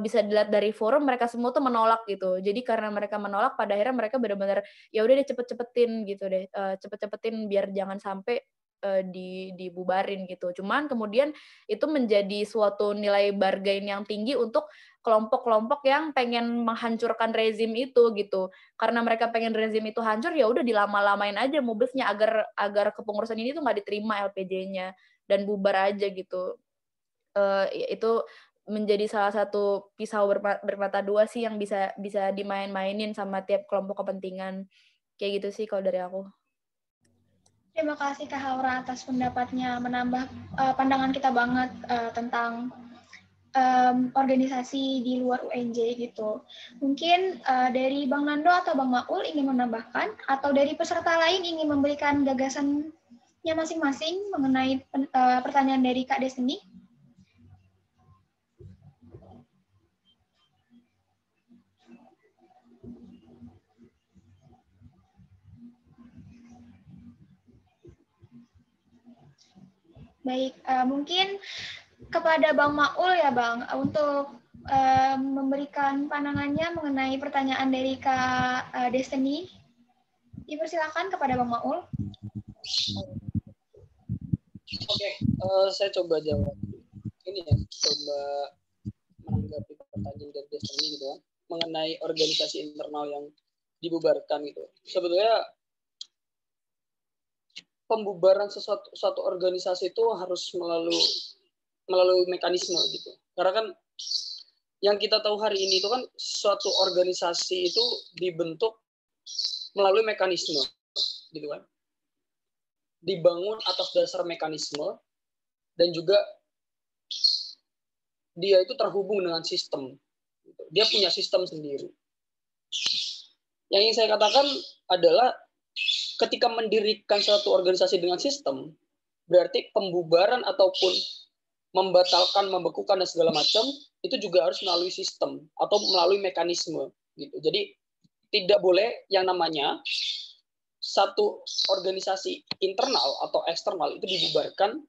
bisa dilihat dari forum, mereka semua tuh menolak gitu. Jadi karena mereka menolak, pada akhirnya mereka benar-benar ya udah deh cepet-cepetin gitu deh, cepet-cepetin biar jangan sampai dibubarin gitu. Cuman kemudian itu menjadi suatu nilai bargain yang tinggi untuk kelompok-kelompok yang pengen menghancurkan rezim itu gitu. Karena mereka pengen rezim itu hancur, ya udah dilama-lamain aja mubesnya agar kepengurusan ini tuh nggak diterima LPJ-nya dan bubar aja gitu. Itu menjadi salah satu pisau bermata dua sih yang bisa dimain-mainin sama tiap kelompok kepentingan. Kayak gitu sih kalau dari aku. Terima kasih Kak Haura atas pendapatnya, menambah pandangan kita banget tentang organisasi di luar UNJ gitu. Mungkin dari Bang Nando atau Bang Maul ingin menambahkan, atau dari peserta lain ingin memberikan gagasannya masing-masing mengenai pertanyaan dari Kak Destiny? Baik, mungkin kepada Bang Maul ya Bang, untuk memberikan pandangannya mengenai pertanyaan dari Kak Destiny. Dipersilakan kepada Bang Maul. Oke, saya coba jawab. Ini ya, coba menanggapi pertanyaan dari Destiny gitu ya, mengenai organisasi internal yang dibubarkan gitu. Sebetulnya pembubaran suatu organisasi itu harus melalui mekanisme gitu. Karena kan yang kita tahu hari ini itu kan suatu organisasi itu dibentuk melalui mekanisme gitu kan. Dibangun atas dasar mekanisme dan juga dia itu terhubung dengan sistem. Dia punya sistem sendiri. Yang ingin saya katakan adalah ketika mendirikan suatu organisasi dengan sistem, berarti pembubaran ataupun membatalkan, membekukan dan segala macam itu juga harus melalui sistem atau melalui mekanisme gitu. Jadi tidak boleh yang namanya satu organisasi internal atau eksternal itu dibubarkan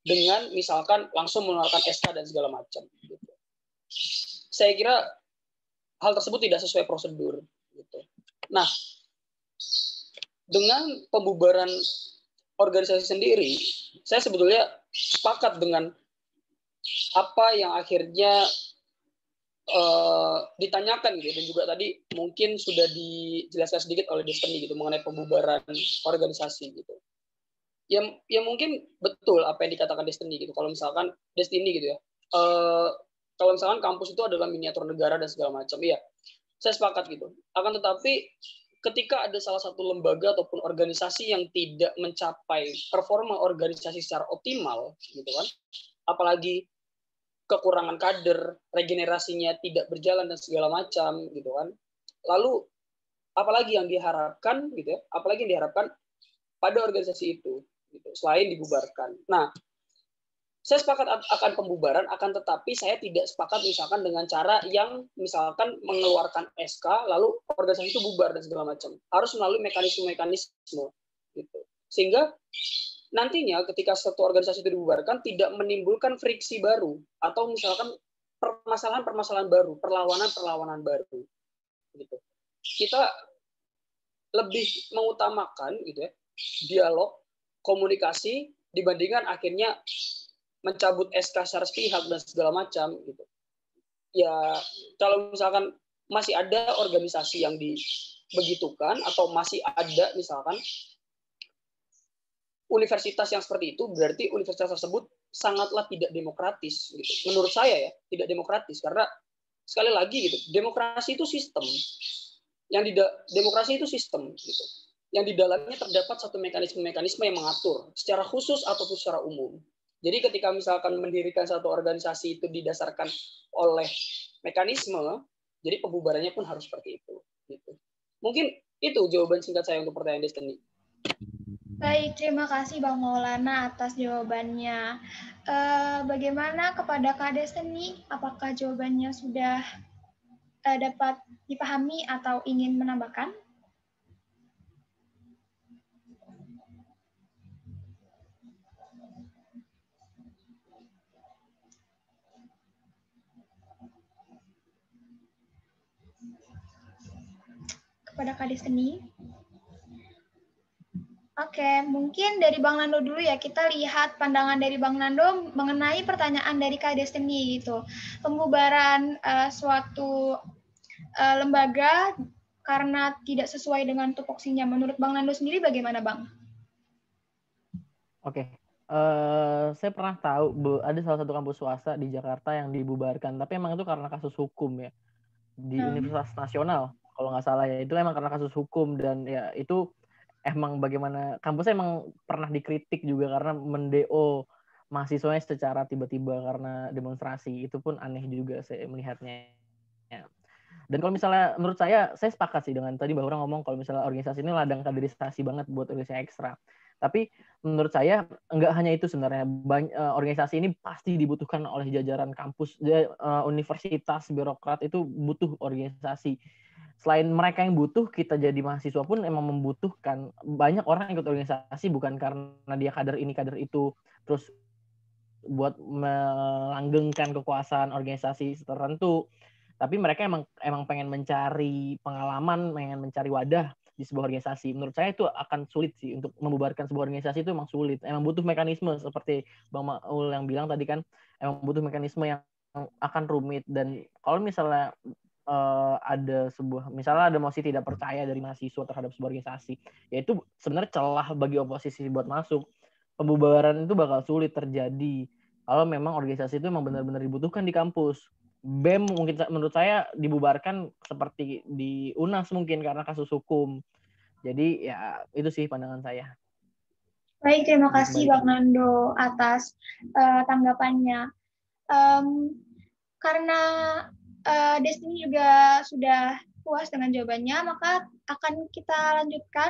dengan misalkan langsung mengeluarkan SK dan segala macam. Gitu. Saya kira hal tersebut tidak sesuai prosedur. Gitu. Nah, dengan pembubaran organisasi sendiri, saya sebetulnya sepakat dengan apa yang akhirnya ditanyakan gitu, dan juga tadi mungkin sudah dijelaskan sedikit oleh Destiny gitu mengenai pembubaran organisasi gitu. Ya mungkin betul apa yang dikatakan Destiny gitu. Kalau misalkan Destiny gitu ya, kalau misalkan kampus itu adalah miniatur negara dan segala macam, iya, saya sepakat gitu. Akan tetapi ketika ada salah satu lembaga ataupun organisasi yang tidak mencapai performa organisasi secara optimal, gitu kan, apalagi kekurangan kader, regenerasinya tidak berjalan dan segala macam, gitu kan. Lalu apalagi yang diharapkan, gitu ya? Apalagi yang diharapkan pada organisasi itu, gitu, selain dibubarkan. Nah, saya sepakat akan pembubaran, akan tetapi saya tidak sepakat misalkan dengan cara yang misalkan mengeluarkan SK lalu organisasi itu bubar dan segala macam. Harus melalui mekanisme-mekanisme gitu. Sehingga nantinya ketika satu organisasi itu dibubarkan tidak menimbulkan friksi baru atau misalkan permasalahan-permasalahan baru, perlawanan-perlawanan baru gitu. Kita lebih mengutamakan gitu ya, dialog, komunikasi dibandingkan akhirnya mencabut SK secara sepihak dan segala macam gitu. Ya kalau misalkan masih ada organisasi yang dibegitukan atau masih ada misalkan universitas yang seperti itu, berarti universitas tersebut sangatlah tidak demokratis gitu. Menurut saya ya, tidak demokratis karena sekali lagi gitu, demokrasi itu sistem. Demokrasi itu sistem gitu. Yang di dalamnya terdapat satu mekanisme-mekanisme yang mengatur secara khusus ataupun secara umum. Jadi ketika misalkan mendirikan satu organisasi itu didasarkan oleh mekanisme, jadi pembubarannya pun harus seperti itu gitu. Mungkin itu jawaban singkat saya untuk pertanyaan Destiny. Baik, terima kasih Bang Maulana atas jawabannya. Bagaimana kepada Kak Destiny? Apakah jawabannya sudah dapat dipahami atau ingin menambahkan? Kepada Kak Destiny? Oke, mungkin dari Bang Nando dulu ya, kita lihat pandangan dari Bang Nando mengenai pertanyaan dari Kak Destiny gitu. Pembubaran suatu lembaga karena tidak sesuai dengan tupoksinya. Menurut Bang Nando sendiri bagaimana, Bang? Oke. Saya pernah tahu ada salah satu kampus swasta di Jakarta yang dibubarkan, tapi emang itu karena kasus hukum ya. Di Universitas Nasional, kalau nggak salah ya. Itu emang karena kasus hukum dan ya itu emang bagaimana kampusnya emang pernah dikritik juga karena mendeo mahasiswanya secara tiba-tiba karena demonstrasi. Itu pun aneh juga saya melihatnya. Dan kalau misalnya menurut saya sepakat sih dengan tadi Mbak Hura ngomong kalau misalnya organisasi ini ladang kaderisasi banget buat organisasi ekstra. Tapi menurut saya nggak hanya itu sebenarnya. Organisasi ini pasti dibutuhkan oleh jajaran kampus, universitas, birokrat itu butuh organisasi. Selain mereka yang butuh, kita jadi mahasiswa pun emang membutuhkan. Banyak orang ikut organisasi bukan karena dia kader ini, kader itu, terus buat melanggengkan kekuasaan organisasi tertentu. Tapi mereka emang pengen mencari pengalaman, pengen mencari wadah di sebuah organisasi. Menurut saya itu akan sulit sih untuk membubarkan sebuah organisasi, itu emang sulit. Emang butuh mekanisme seperti Bang Maul yang bilang tadi kan, emang butuh mekanisme yang akan rumit. Dan kalau misalnya misalnya ada mosi tidak percaya dari mahasiswa terhadap sebuah organisasi, yaitu sebenarnya celah bagi oposisi buat masuk. Pembubaran itu bakal sulit terjadi kalau memang organisasi itu memang benar-benar dibutuhkan di kampus. BEM mungkin menurut saya dibubarkan seperti di UNAS mungkin karena kasus hukum. Jadi ya itu sih pandangan saya. Baik, terima kasih Bang Nando atas tanggapannya. Karena Destiny juga sudah puas dengan jawabannya, maka akan kita lanjutkan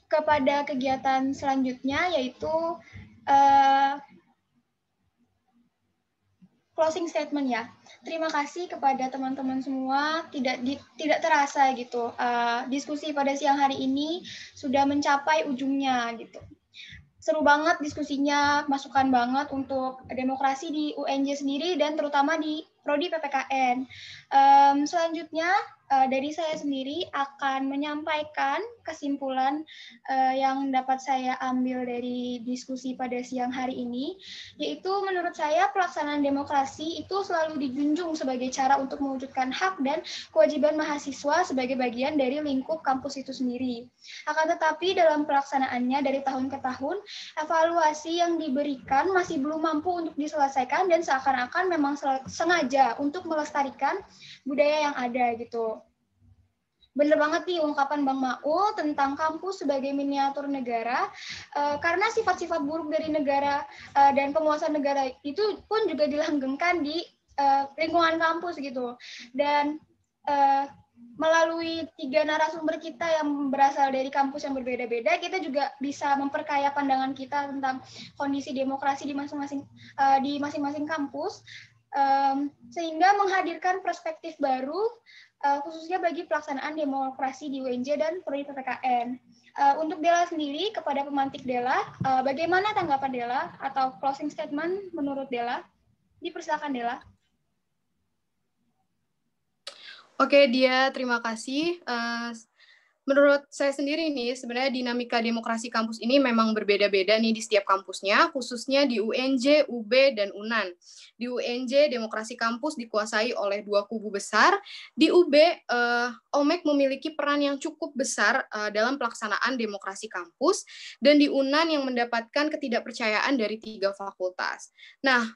kepada kegiatan selanjutnya, yaitu closing statement ya. Terima kasih kepada teman-teman semua. Tidak terasa gitu. Diskusi pada siang hari ini sudah mencapai ujungnya gitu. Seru banget diskusinya, masukan banget untuk demokrasi di UNJ sendiri dan terutama di Prodi PPKN. Selanjutnya dari saya sendiri akan menyampaikan kesimpulan yang dapat saya ambil dari diskusi pada siang hari ini, yaitu menurut saya pelaksanaan demokrasi itu selalu dijunjung sebagai cara untuk mewujudkan hak dan kewajiban mahasiswa sebagai bagian dari lingkup kampus itu sendiri. Akan tetapi dalam pelaksanaannya dari tahun ke tahun, evaluasi yang diberikan masih belum mampu untuk diselesaikan dan seakan-akan memang sengaja untuk melestarikan budaya yang ada gitu. Bener banget nih ungkapan Bang Maul tentang kampus sebagai miniatur negara, karena sifat-sifat buruk dari negara dan penguasa negara itu pun juga dilanggengkan di lingkungan kampus gitu. Dan melalui 3 narasumber kita yang berasal dari kampus yang berbeda-beda, kita juga bisa memperkaya pandangan kita tentang kondisi demokrasi di masing-masing kampus, sehingga menghadirkan perspektif baru, khususnya bagi pelaksanaan demokrasi di UNJ dan Prodi PPKN. Untuk Dela sendiri, kepada pemantik Dela, bagaimana tanggapan Dela atau closing statement menurut Dela? Dipersilakan Dela. Oke, Dia, terima kasih. Menurut saya sendiri nih, sebenarnya dinamika demokrasi kampus ini memang berbeda-beda nih di setiap kampusnya, khususnya di UNJ, UB, dan UNAN. Di UNJ, demokrasi kampus dikuasai oleh dua kubu besar. Di UB, OMEK memiliki peran yang cukup besar dalam pelaksanaan demokrasi kampus, dan di UNAN yang mendapatkan ketidakpercayaan dari 3 fakultas. Nah,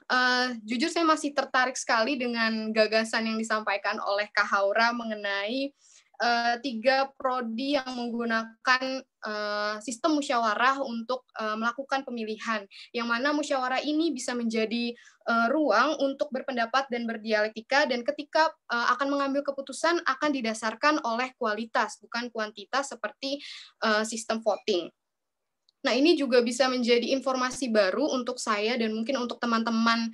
jujur saya masih tertarik sekali dengan gagasan yang disampaikan oleh Kak Haura mengenai 3 prodi yang menggunakan sistem musyawarah untuk melakukan pemilihan, yang mana musyawarah ini bisa menjadi ruang untuk berpendapat dan berdialektika, dan ketika akan mengambil keputusan akan didasarkan oleh kualitas, bukan kuantitas seperti sistem voting. Nah, ini juga bisa menjadi informasi baru untuk saya dan mungkin untuk teman-teman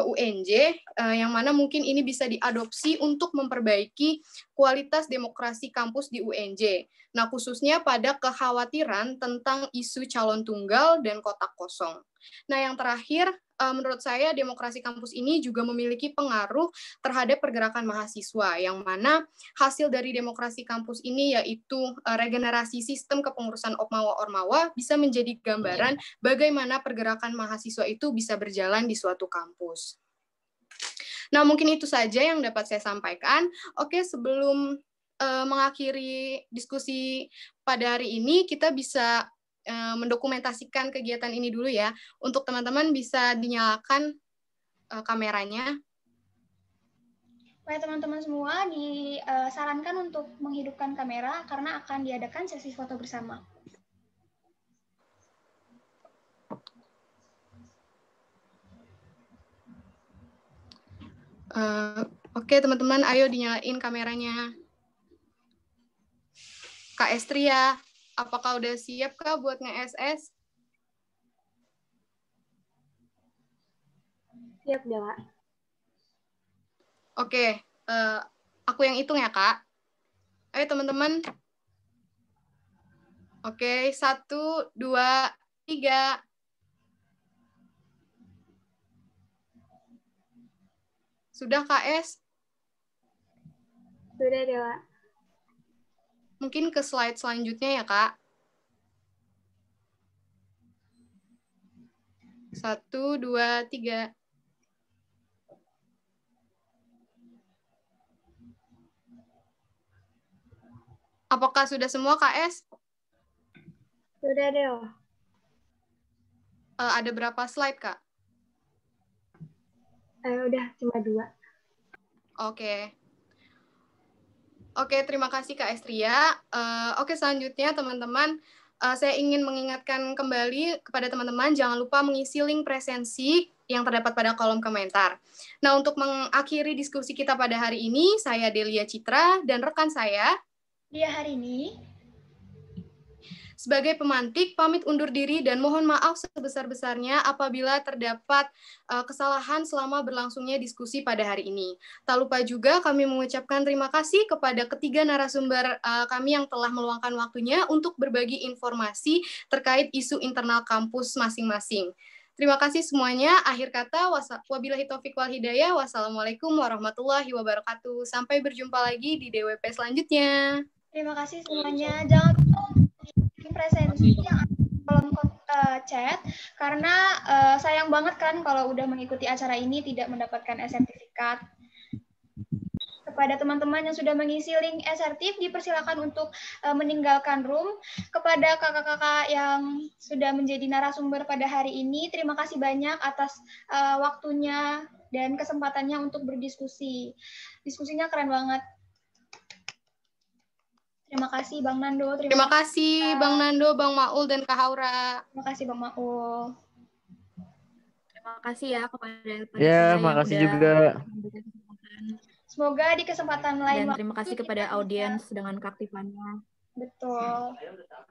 UNJ, yang mana mungkin ini bisa diadopsi untuk memperbaiki kualitas demokrasi kampus di UNJ. Nah, khususnya pada kekhawatiran tentang isu calon tunggal dan kotak kosong. Nah, yang terakhir, menurut saya demokrasi kampus ini juga memiliki pengaruh terhadap pergerakan mahasiswa, yang mana hasil dari demokrasi kampus ini yaitu regenerasi sistem kepengurusan Ormawa-Ormawa bisa menjadi gambaran bagaimana pergerakan mahasiswa itu bisa berjalan di suatu kampus. Nah, mungkin itu saja yang dapat saya sampaikan. Oke, sebelum mengakhiri diskusi pada hari ini, kita bisa mendokumentasikan kegiatan ini dulu ya. Untuk teman-teman bisa dinyalakan kameranya. Baik teman-teman semua, disarankan untuk menghidupkan kamera karena akan diadakan sesi foto bersama. Oke teman-teman, ayo dinyalain kameranya. Kak Estria, apakah udah siap Kak buat nge-SS? Siap, Kak. Oke, aku yang hitung ya Kak. Ayo teman-teman. Oke, 1, 2, 3. Sudah Kak Es? Sudah, Dewa. Mungkin ke slide selanjutnya ya, Kak. 1, 2, 3. Apakah sudah semua, Kak Es? Sudah, Dewa. Ada berapa slide, Kak? Udah, cuma 2. Oke. Oke, terima kasih Kak Estria. Oke, selanjutnya teman-teman, saya ingin mengingatkan kembali kepada teman-teman, jangan lupa mengisi link presensi yang terdapat pada kolom komentar. Nah, untuk mengakhiri diskusi kita pada hari ini, saya Delia Citra dan rekan saya, Dia hari ini, sebagai pemantik, pamit undur diri dan mohon maaf sebesar-besarnya apabila terdapat kesalahan selama berlangsungnya diskusi pada hari ini. Tak lupa juga kami mengucapkan terima kasih kepada ketiga narasumber kami yang telah meluangkan waktunya untuk berbagi informasi terkait isu internal kampus masing-masing. Terima kasih semuanya. Akhir kata, wabillahi taufiq wal hidayah. Wassalamualaikum warahmatullahi wabarakatuh. Sampai berjumpa lagi di DWP selanjutnya. Terima kasih semuanya. Jangan lupa presensi yang ada di kolom chat, karena sayang banget kan kalau udah mengikuti acara ini tidak mendapatkan sertifikat. Kepada teman-teman yang sudah mengisi link e-sertif, dipersilakan untuk meninggalkan room. Kepada kakak-kakak yang sudah menjadi narasumber pada hari ini, terima kasih banyak atas waktunya dan kesempatannya untuk berdiskusi. Diskusinya keren banget. Terima kasih Bang Nando. Terima kasih Bang Nando, Bang Maul, dan Kak Haura. Terima kasih Bang Maul. Terima kasih ya kepada ya, makasih juga. Semoga di kesempatan lain. Dan terima kasih kepada audiens dengan keaktifannya. Betul.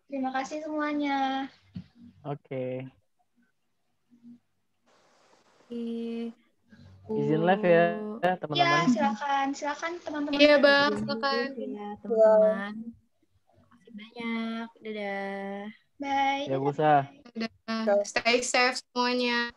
Terima kasih semuanya. Oke. Izin live ya, teman-teman. Ya, silakan teman-teman. Iya, Bang, silakan. Ya, teman-teman. Terima kasih banyak. Dadah. Bye. Ya, Busa. Stay safe semuanya.